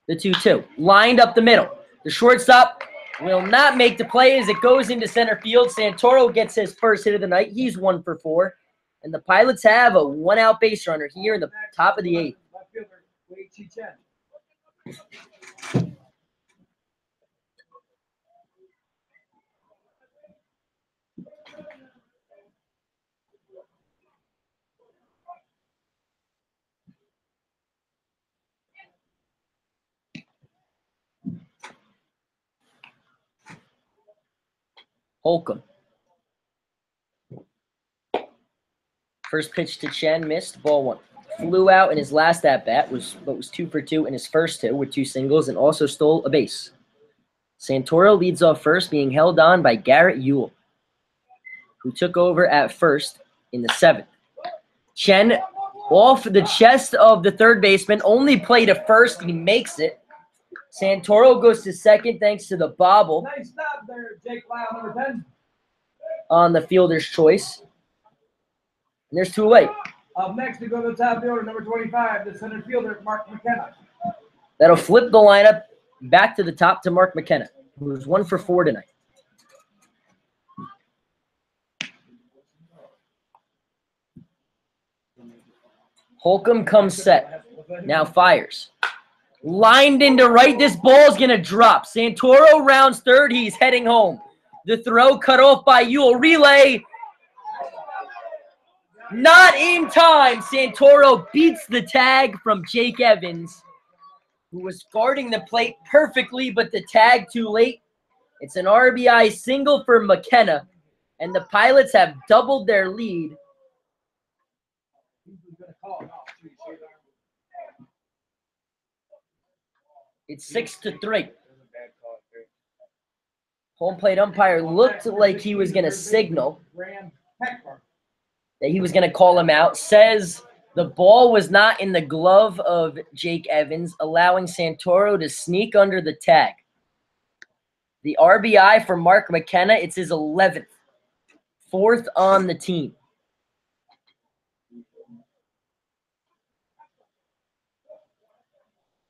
The 2-2. Lined up the middle. The shortstop will not make the play as it goes into center field. Santoro gets his first hit of the night. He's 1 for 4. And the Pilots have a 1-out base runner here in the top of the 8th. Holcomb. First pitch to Chen, missed, ball 1. Flew out in his last at-bat, but was 2 for 2 in his first 2 with 2 singles and also stole a base. Santoro leads off first, being held on by Garrett Ewell, who took over at first in the 7th. Chen, off the chest of the 3rd baseman, only play to first. He makes it. Santoro goes to 2nd thanks to the bobble. Nice stop there, Jake Lyle, number 10. On the fielder's choice. And there's 2 away. Up next to go to the top of the order, number 25, the center fielder, Mark McKenna. That'll flip the lineup back to the top to Mark McKenna, who's 1 for 4 tonight. Holcomb comes set. Now fires. Lined into right. This ball's going to drop. Santoro rounds 3rd. He's heading home. The throw cut off by Ewell. Relay. Not in time. Santoro beats the tag from Jake Evans, who was guarding the plate perfectly, but the tag too late. It's an RBI single for McKenna, and the Pilots have doubled their lead. It's 6-3. Home plate umpire looked like he was going to signal that he was going to call him out. Says the ball was not in the glove of Jake Evans, allowing Santoro to sneak under the tag. The RBI for Mark McKenna, it's his 11th. 4th on the team.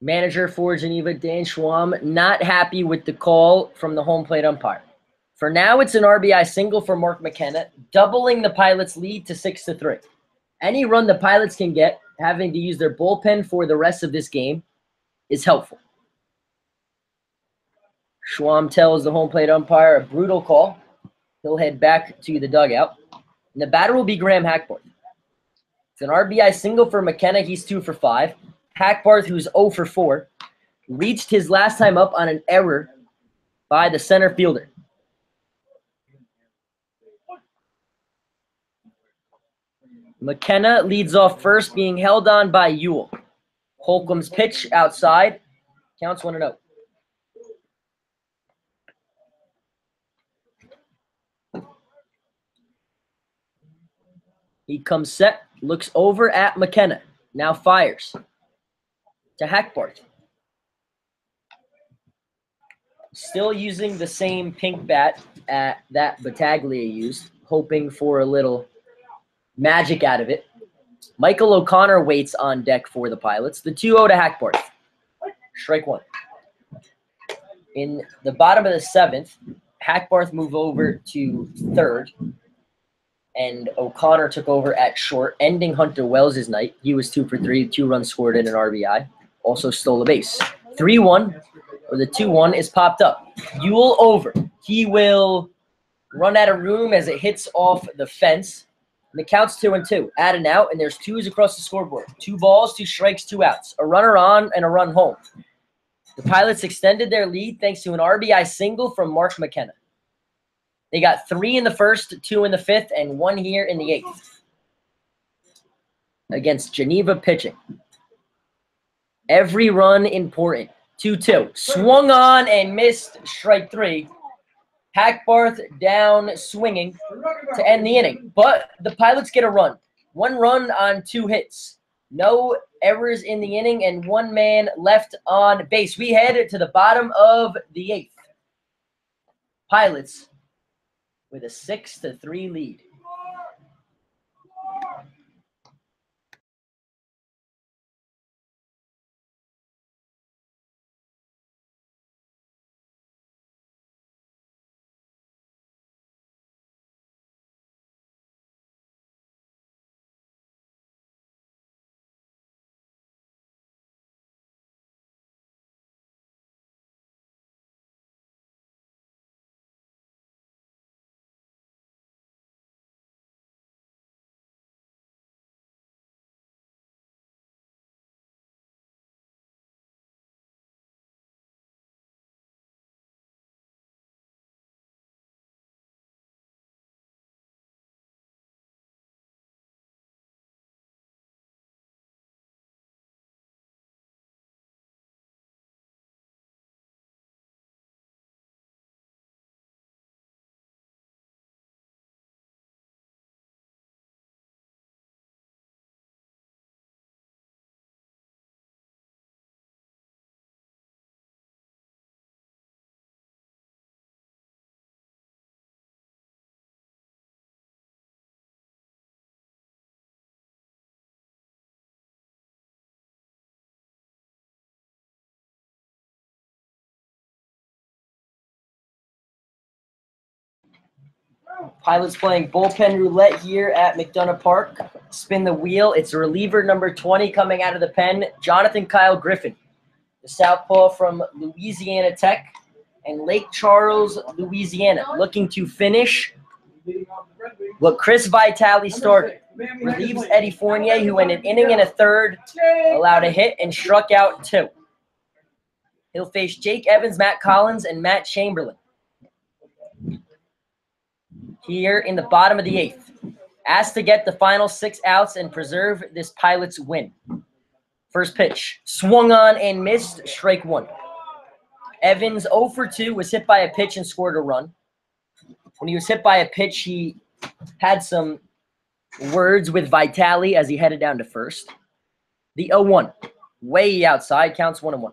Manager for Geneva, Dan Schwam, not happy with the call from the home plate umpire. For now, it's an RBI single for Mark McKenna, doubling the Pilots' lead to 6-3. Any run the Pilots can get, having to use their bullpen for the rest of this game, is helpful. Schwam tells the home plate umpire a brutal call. He'll head back to the dugout. And the batter will be Graham Hackbarth. It's an RBI single for McKenna. He's 2 for 5. Hackbarth, who's 0 for 4, reached his last time up on an error by the center fielder. McKenna leads off first, being held on by Ewell. Holcomb's pitch outside. Counts 1-0. He comes set, looks over at McKenna. Now fires to Hackbarth. Still using the same pink bat that Battaglia used, hoping for a little magic out of it. Michael O'Connor waits on deck for the Pilots. The 2-0 to Hackbarth. Strike one. In the bottom of the 7th, Hackbarth moved over to third, and O'Connor took over at short, ending Hunter Wells' night. He was 2 for 3, 2 runs scored in an RBI. Also stole a base. 3-1, or the 2-1 is popped up. Ewell over. He will run out of room as it hits off the fence. And the count's 2-2. Add an out, and there's 2s across the scoreboard. 2 balls, 2 strikes, 2 outs. A runner on and a run home. The Pilots extended their lead thanks to an RBI single from Mark McKenna. They got 3 in the first, 2 in the 5th, and 1 here in the 8th. Against Geneva pitching. Every run important. 2-2. Swung on and missed. Strike 3. Hackbarth down swinging to end the inning. But the Pilots get a run. 1 run on 2 hits. No errors in the inning and 1 man left on base. We head to the bottom of the 8th. Pilots with a 6-3 lead. Pilots playing bullpen roulette here at McDonough Park. Spin the wheel. It's reliever number 20 coming out of the pen, Jonathan Kyle Griffin, the southpaw from Louisiana Tech and Lake Charles, Louisiana, looking to finish what Chris Vitale started. Relieves Eddie Fournier, who in an inning and a third allowed a hit and struck out 2. He'll face Jake Evans, Matt Collins, and Matt Chamberlain here in the bottom of the 8th. Asked to get the final 6 outs and preserve this Pilots win. First pitch, swung on and missed, strike 1. Evans 0 for 2, was hit by a pitch and scored a run. When he was hit by a pitch, he had some words with Vitale as he headed down to first. The 0-1, way outside, counts 1-1.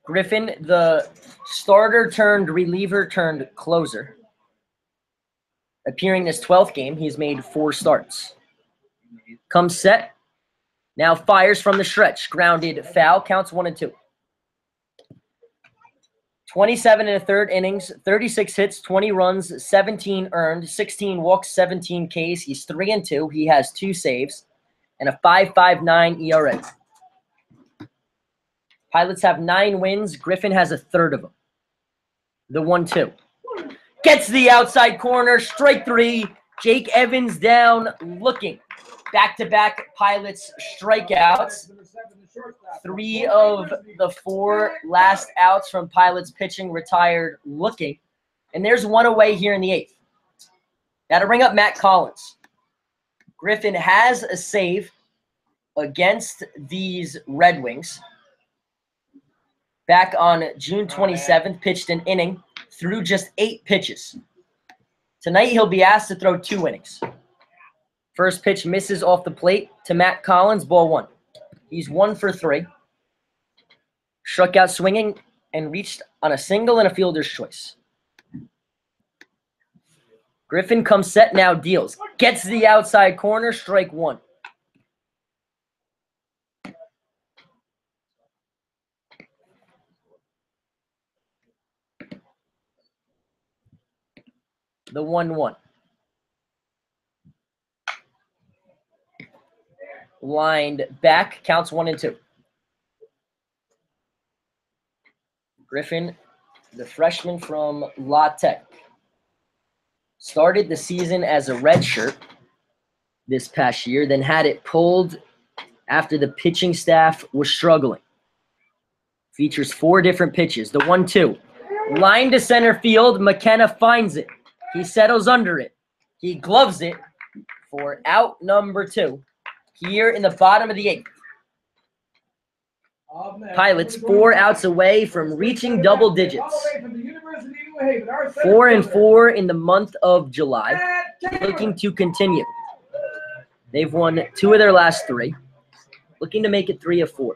Griffin, the starter turned reliever turned closer. Appearing this 12th game, he's made 4 starts. Comes set. Now fires from the stretch. Grounded foul. Counts 1-2. 27 and a third innings, 36 hits, 20 runs, 17 earned, 16 walks, 17 Ks. He's 3-2. He has 2 saves and a 5.59 ERA. Pilots have 9 wins. Griffin has a third of them. The 1-2. Gets the outside corner. Strike 3. Jake Evans down looking. Back-to-back Pilots strikeouts. 3 of the 4 last outs from Pilots pitching retired looking. And there's one away here in the 8th. That'll bring up Matt Collins. Griffin has a save against these Red Wings. Back on June 27th, pitched an inning through just 8 pitches. Tonight, he'll be asked to throw 2 innings. First pitch misses off the plate to Matt Collins, ball 1. He's 1 for 3. Struck out swinging and reached on a single and a fielder's choice. Griffin comes set now, deals. Gets the outside corner, strike 1. The 1-1. Lined back, counts 1 and 2. Griffin, the freshman from La Tech, started the season as a redshirt this past year, then had it pulled after the pitching staff was struggling. Features 4 different pitches. The 1-2. Line to center field. McKenna finds it. He settles under it. He gloves it for out number 2 here in the bottom of the 8th. Pilots 4 outs away from reaching double digits. 4-4 in the month of July, looking to continue. They've won 2 of their last 3, looking to make it 3 of 4.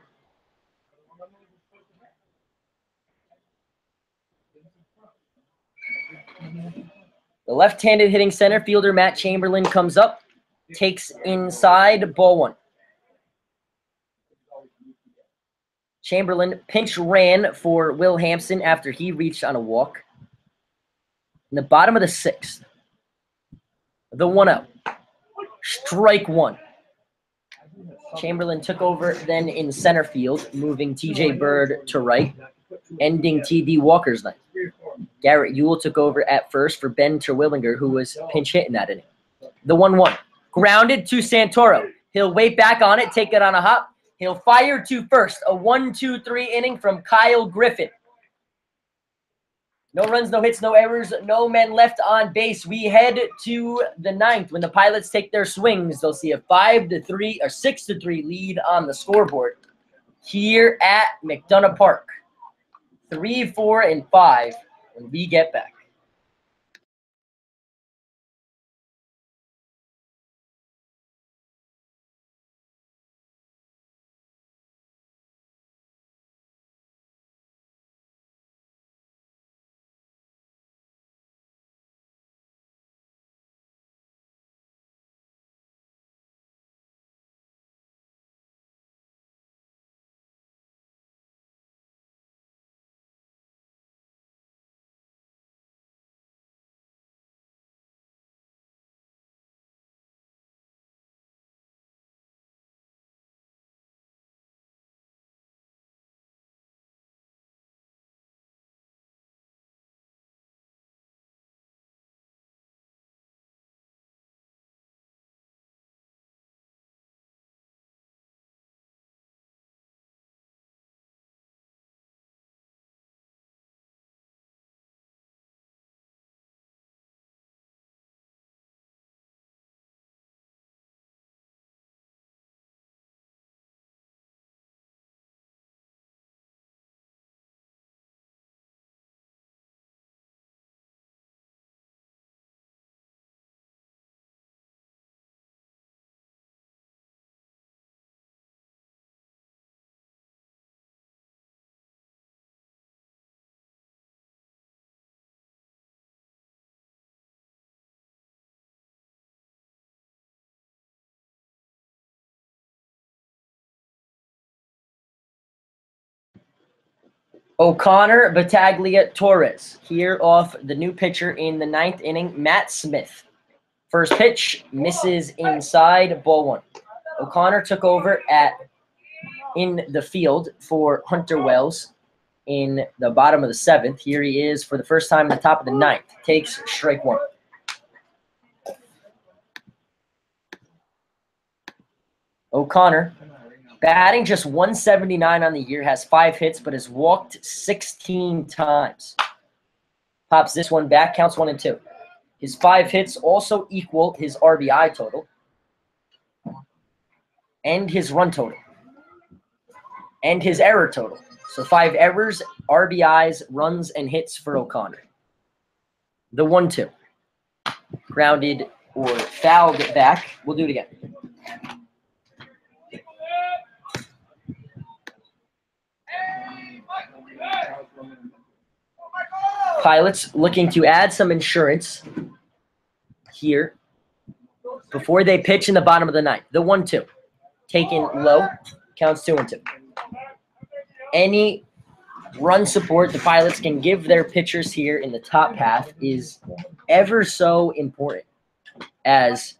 The left-handed hitting center fielder Matt Chamberlain comes up, takes inside, ball 1. Chamberlain pinch ran for Will Hampson after he reached on a walk. In the bottom of the 6th, the 1-0. Strike 1. Chamberlain took over then in center field, moving T.J. Bird to right, ending T.D. Walker's night. Garrett Ewell took over at first for Ben Terwilliger, who was pinch hitting that inning. The 1-1. Grounded to Santoro. He'll wait back on it, take it on a hop. He'll fire to first. A 1-2-3 inning from Kyle Griffin. No runs, no hits, no errors, no men left on base. We head to the 9th. When the Pilots take their swings, they'll see a 5-3 or 6-3 lead on the scoreboard here at McDonough Park. 3, 4, and 5 when we get back. O'Connor, Battaglia, Torres. Here off the new pitcher in the 9th inning, Matt Smith. First pitch misses inside, ball 1. O'Connor took over at in the field for Hunter Wells in the bottom of the 7th. Here he is for the first time in the top of the 9th. Takes strike 1. O'Connor, batting just 179 on the year, has 5 hits, but has walked 16 times. Pops this one back, counts 1 and 2. His 5 hits also equal his RBI total and his run total and his error total. So 5 errors, RBIs, runs, and hits for O'Connor. The 1-2. Grounded or fouled back. We'll do it again. Pilots looking to add some insurance here before they pitch in the bottom of the 9th. The 1-2. Taken low. Counts 2 and 2. Any run support the Pilots can give their pitchers here in the top half is ever so important, as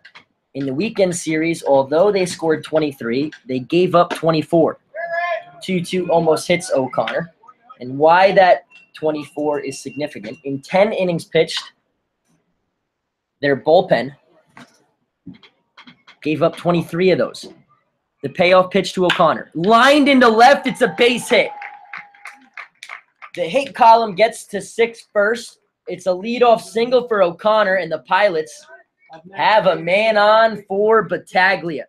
in the weekend series, although they scored 23, they gave up 24. 2-2 almost hits O'Connor. And why that 24 is significant, in 10 innings pitched, their bullpen gave up 23 of those. The payoff pitch to O'Connor. Lined into left, it's a base hit. The hit column gets to 6th first. It's a leadoff single for O'Connor, and the Pilots have a man on for Battaglia.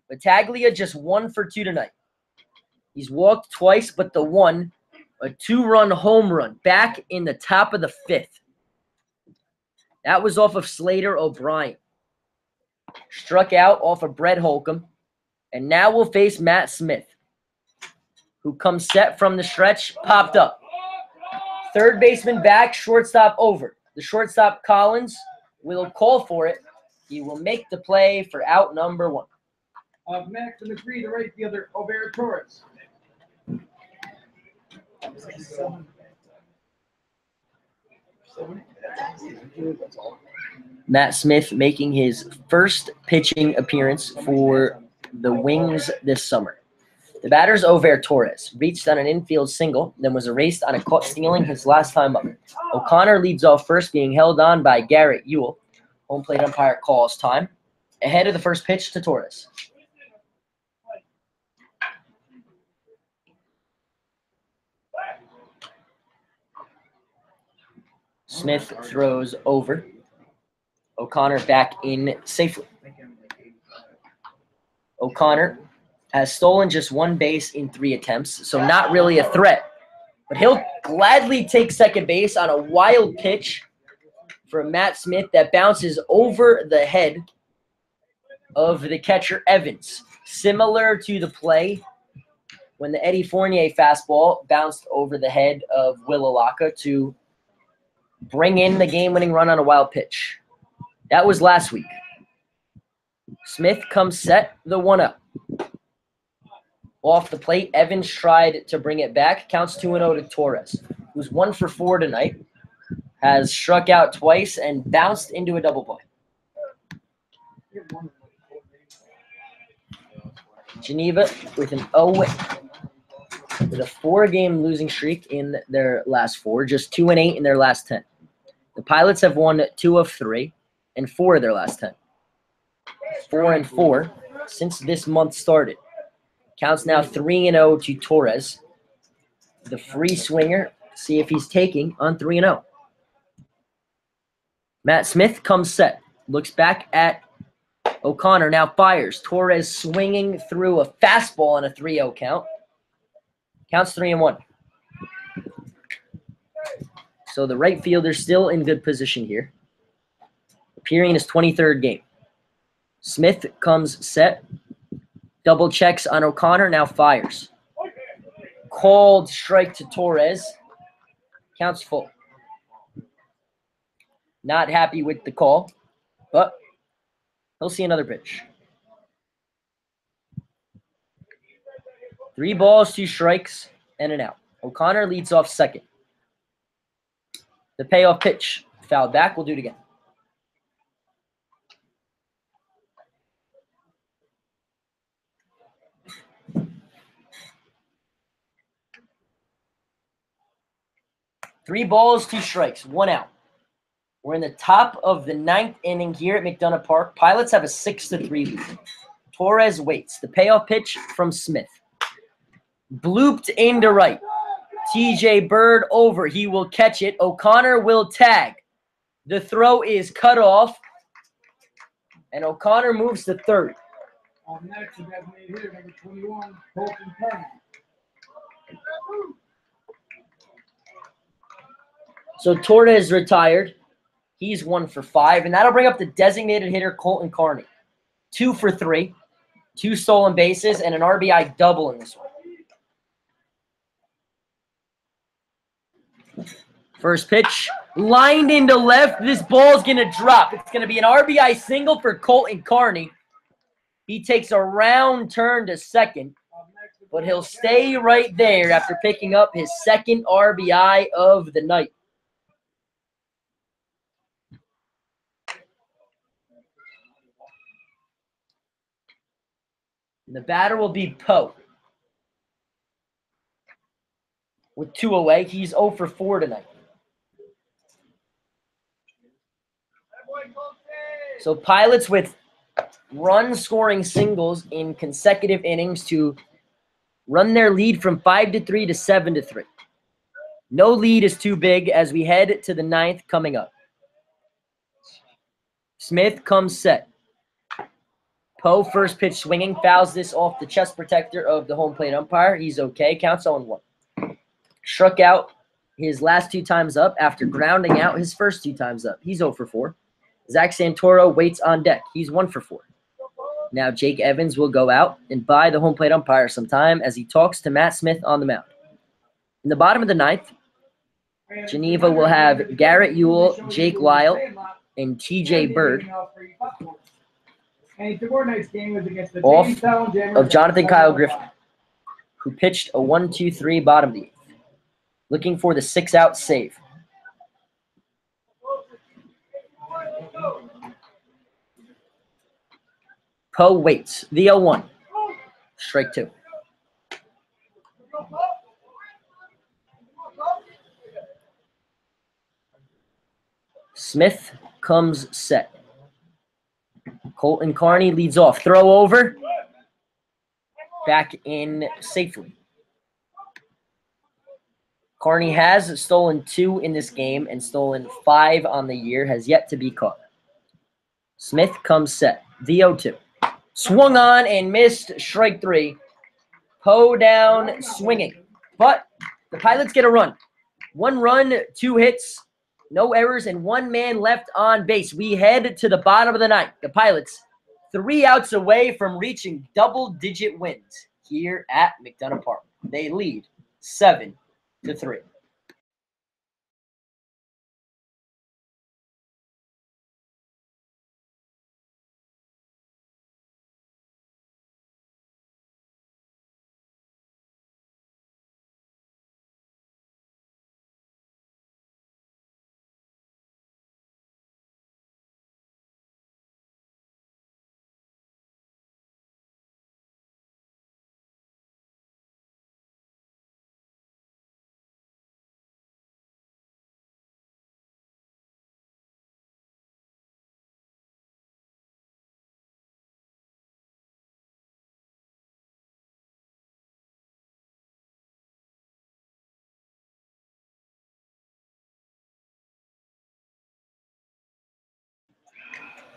Battaglia just 1 for 2 tonight. He's walked twice, but the one, a 2-run home run back in the top of the 5th. That was off of Slater O'Brien. Struck out off of Brett Holcomb. And now we'll face Matt Smith, who comes set from the stretch, popped up. Third baseman back, shortstop over. The shortstop, Collins, will call for it. He will make the play for out number 1. Up next in the 3, the right fielder, Ober Torres. Matt Smith making his first pitching appearance for the Wings this summer. The batter's Ober Torres reached on an infield single, then was erased on a caught stealing his last time up. O'Connor leads off first, being held on by Garrett Ewell. Home plate umpire calls time. Ahead of the first pitch to Torres. Smith throws over. O'Connor back in safely. O'Connor has stolen just 1 base in 3 attempts, so not really a threat. But he'll gladly take second base on a wild pitch from Matt Smith that bounces over the head of the catcher Evans. Similar to the play when the Eddie Fournier fastball bounced over the head of Will Alaka to bring in the game-winning run on a wild pitch. That was last week. Smith comes set, the 1-0. Off the plate, Evans tried to bring it back. Counts 2-0 to Torres, who's 1 for 4 tonight. Has struck out twice and bounced into a double play. Geneva with an 0 win. With a 4-game losing streak in their last 4, just 2-8 in their last 10. The Pilots have won 2 of 3 and 4 of their last 10. 4-4 since this month started. Counts now 3-0 to Torres. The free swinger, see if he's taking on 3-0. Matt Smith comes set. Looks back at O'Connor, now fires. Torres swinging through a fastball on a 3-0 count. Counts 3-1. So the right fielder still in good position here. Appearing in his 23rd game. Smith comes set. Double checks on O'Connor, now fires. Called strike to Torres. Counts full. Not happy with the call, but he'll see another pitch. 3 balls, 2 strikes, and an out. O'Connor leads off second. The payoff pitch. Fouled back. We'll do it again. 3 balls, 2 strikes, 1 out. We're in the top of the 9th inning here at McDonough Park. Pilots have a 6-3 lead. Torres waits. The payoff pitch from Smith. Blooped into right. TJ Bird over. He will catch it. O'Connor will tag. The throw is cut off. And O'Connor moves to third. Next, the designated hitter, number 21, Colton Kearney. So Torres retired. He's 1 for 5. And that'll bring up the designated hitter, Colton Kearney. 2 for 3. 2 stolen bases and an RBI double in this one. First pitch, lined into left. This ball's going to drop. It's going to be an RBI single for Colton Kearney. He takes a round turn to second, but he'll stay right there after picking up his 2nd RBI of the night. And the batter will be Poe. With 2 away, he's 0 for 4 tonight. So Pilots with run-scoring singles in consecutive innings to run their lead from 5-3 to 7-3. No lead is too big as we head to the 9th coming up. Smith comes set. Poe first pitch swinging, fouls this off the chest protector of the home plate umpire. He's okay, counts 0-1. Struck out his last 2 times up after grounding out his first 2 times up. He's 0 for 4. Zach Santoro waits on deck. He's 1 for 4. Now Jake Evans will go out and buy the home plate umpire some time as he talks to Matt Smith on the mound. In the bottom of the 9th, Geneva will have Garrett Ewell, Jake Lyle, and TJ Bird off of Jonathan Kyle Griffin, who pitched a 1-2-3 bottom of the 8th, looking for the 6-out save. Poe waits. The 0-1. Strike 2. Smith comes set. Colton Kearney leads off. Throw over. Back in safely. Kearney has stolen 2 in this game and stolen 5 on the year. Has yet to be caught. Smith comes set. The 0-2. Swung on and missed. Strike 3. Poe down swinging. But the Pilots get a run. 1 run, 2 hits, no errors, and 1 man left on base. We head to the bottom of the 9th. The Pilots 3 outs away from reaching double-digit wins here at McDonough Park. They lead 7-3.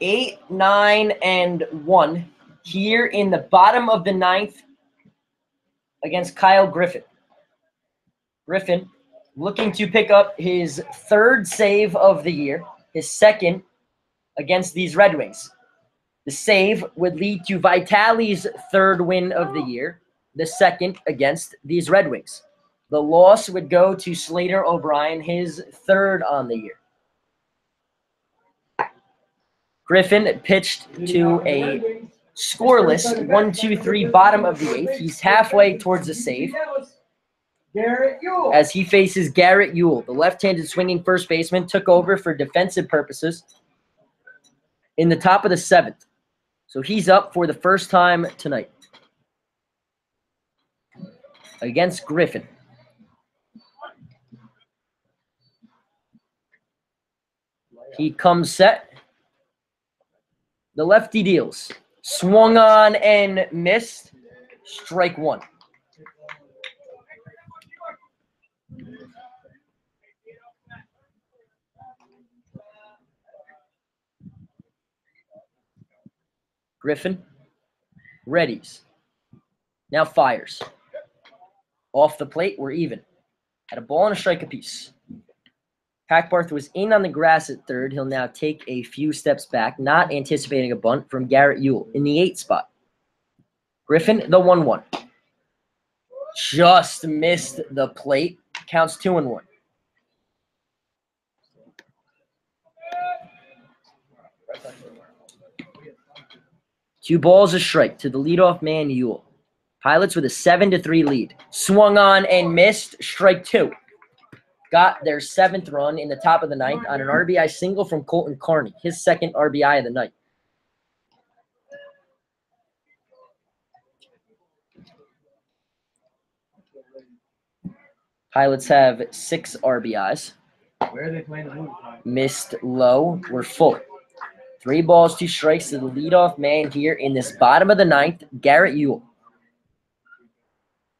Eight, 9, and 1 here in the bottom of the 9th against Kyle Griffin. Griffin looking to pick up his 3rd save of the year, his 2nd against these Red Wings. The save would lead to Vitali's 3rd win of the year, the 2nd against these Red Wings. The loss would go to Slater O'Brien, his 3rd on the year. Griffin pitched to a scoreless 1-2-3 bottom of the 8th. He's halfway towards the save as he faces Garrett Ewell. The left-handed swinging first baseman took over for defensive purposes in the top of the 7th. So he's up for the first time tonight against Griffin. He comes set. The lefty deals. Swung on and missed. Strike one. Griffin readies. Now fires. Off the plate, we're even. At a ball and a strike apiece. Hackbarth was in on the grass at third. He'll now take a few steps back, not anticipating a bunt from Garrett Ewell in the 8 spot. Griffin, the 1-1. Just missed the plate. Counts 2-1. Two balls a strike to the leadoff man, Ewell. Pilots with a 7-3 lead. Swung on and missed. Strike 2. Got their 7th run in the top of the 9th on an RBI single from Colton Carney, his 2nd RBI of the night. Pilots have 6 RBIs. Where are they playing the movie? Missed low. We're full. 3 balls, 2 strikes to the leadoff man here in this bottom of the 9th, Garrett Ewell.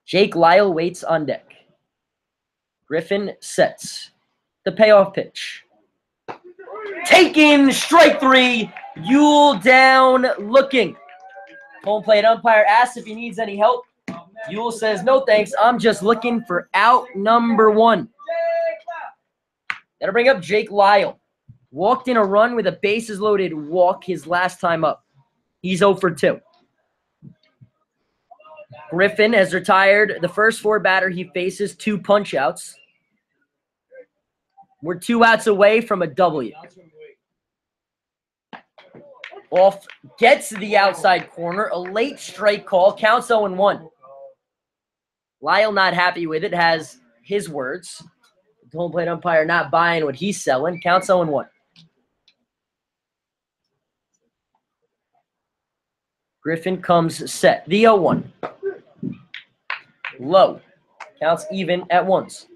Jake Lyle waits on deck. Griffin sets. The payoff pitch. Taken, strike 3. Ewell down, looking. Home plate umpire asks if he needs any help. Ewell says, no thanks, I'm just looking for out number 1. That'll bring up Jake Lyle. Walked in a run with a bases-loaded walk his last time up. He's 0 for 2. Griffin has retired the first 4 batter he faces, 2 punch-outs. We're 2 outs away from a W. Off gets to the outside corner. A late strike call. Counts 0-1. Lyle not happy with it. Has his words. The home plate umpire not buying what he's selling. Counts 0-1. Griffin comes set. The 0-1. Low. Counts even at once.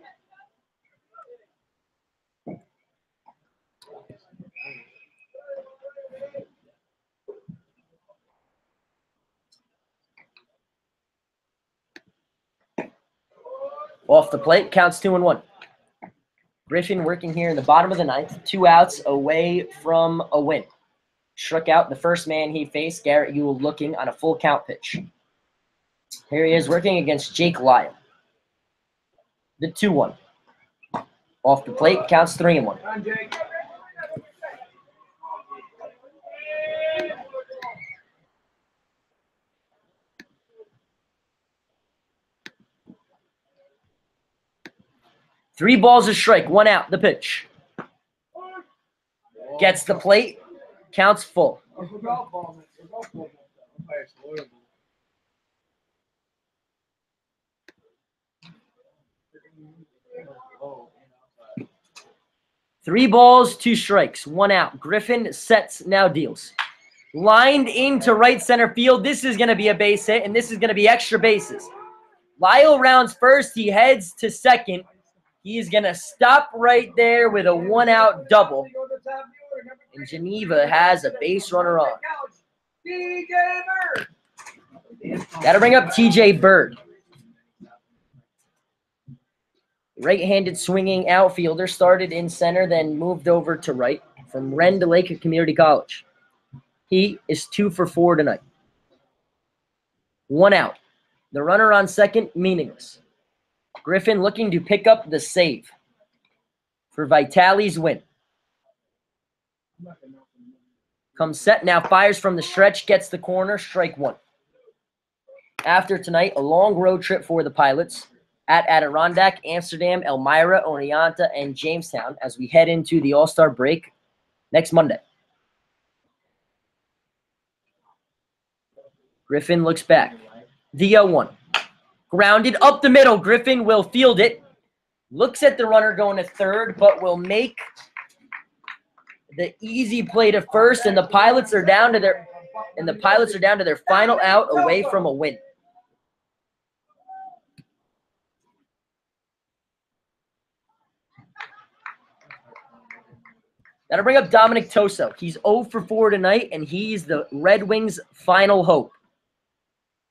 Off the plate, counts 2-1. Griffin working here in the bottom of the 9th. 2 outs away from a win. Struck out the first man he faced, Garrett Ewell, looking on a full count pitch. Here he is working against Jake Lyle. The 2-1. Off the plate, counts 3-1. Three balls a strike, 1 out, the pitch. Gets the plate, counts full. Three balls, 2 strikes, 1 out. Griffin sets, now deals. Lined into right center field. This is going to be a base hit, and this is going to be extra bases. Lyle rounds first. He heads to second. He's going to stop right there with a 1-out double. And Geneva has a base runner on. That'll bring up TJ Bird. Right-handed swinging outfielder, started in center, then moved over to right from Ren to Lake Community College. He is 2 for 4 tonight. 1 out. The runner on second, meaningless. Griffin looking to pick up the save for Vitali's win. Comes set, now fires from the stretch, gets the corner, strike 1. After tonight, a long road trip for the Pilots at Adirondack, Amsterdam, Elmira, Oneonta, and Jamestown as we head into the All-Star break next Monday. Griffin looks back. The 0-1. Grounded up the middle. Griffin will field it. Looks at the runner going to third, but will make the easy play to first, and the Pilots are down to their final out away from a win. That'll bring up Dominic Toso. He's 0 for 4 tonight, and he's the Red Wings' final hope.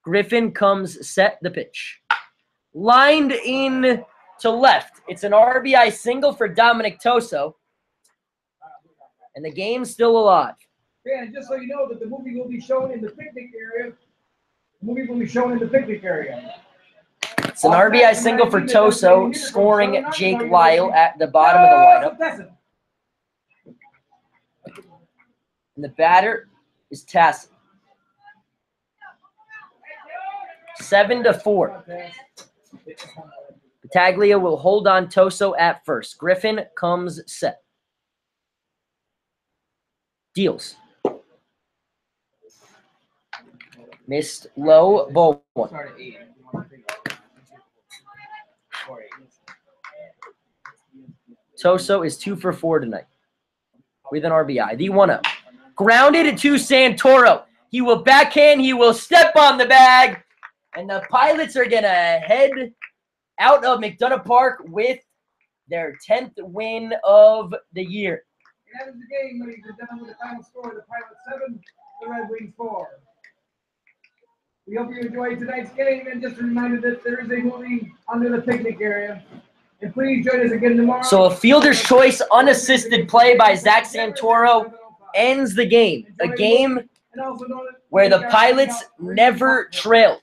Griffin comes set the pitch. Lined in to left. It's an RBI single for Dominic Toso. And the game's still alive. Yeah, and just so you know that the movie will be shown in the picnic area. The movie will be shown in the picnic area. It's an RBI single for Toso, scoring Jake Lyle at the bottom of the lineup. And the batter is Tassin. 7-4. Battaglia will hold on Toso at first. Griffin comes set. Deals. Missed low, ball one. Toso is 2 for 4 tonight with an RBI. The 1-0. Grounded to Santoro. He will backhand. He will step on the bag. And the Pilots are going to head out of McDonough Park with their 10th win of the year. That is the game, ladies and gentlemen, with the final score. The Pilots 7, the Red Wings 4. We hope you enjoyed tonight's game, and just a reminder that there is a movie under the picnic area. And please join us again tomorrow. So a fielder's choice unassisted play by Zach Santoro ends the game. A game where the Pilots never trailed.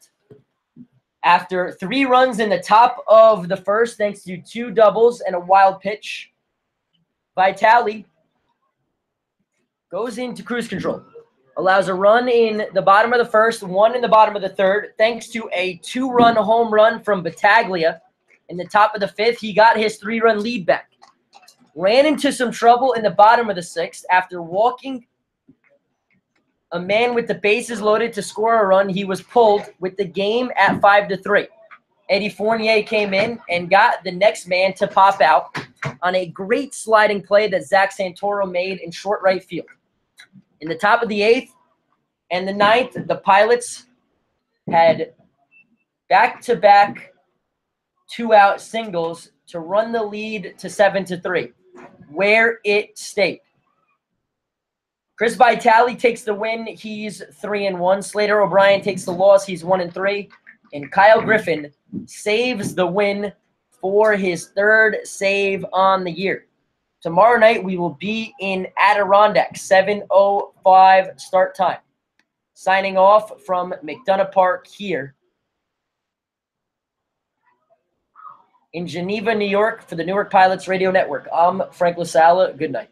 After 3 runs in the top of the first, thanks to 2 doubles and a wild pitch, Vitale goes into cruise control. Allows a run in the bottom of the first, 1 in the bottom of the third, thanks to a 2-run home run from Battaglia. In the top of the 5th, he got his 3-run lead back. Ran into some trouble in the bottom of the 6th. After walking a man with the bases loaded to score a run, he was pulled with the game at 5-3. Eddie Fournier came in and got the next man to pop out on a great sliding play that Zach Santoro made in short right field. In the top of the 8th and the 9th, the Pilots had back-to-back 2-out singles to run the lead to 7-3, where it stayed. Chris Vitale takes the win. He's 3-1. Slater O'Brien takes the loss. He's 1-3. And Kyle Griffin saves the win for his 3rd save on the year. Tomorrow night, we will be in Adirondack, 7:05 start time. Signing off from McDonough Park here in Geneva, New York for the Newark Pilots Radio Network. I'm Frank LaSala. Good night.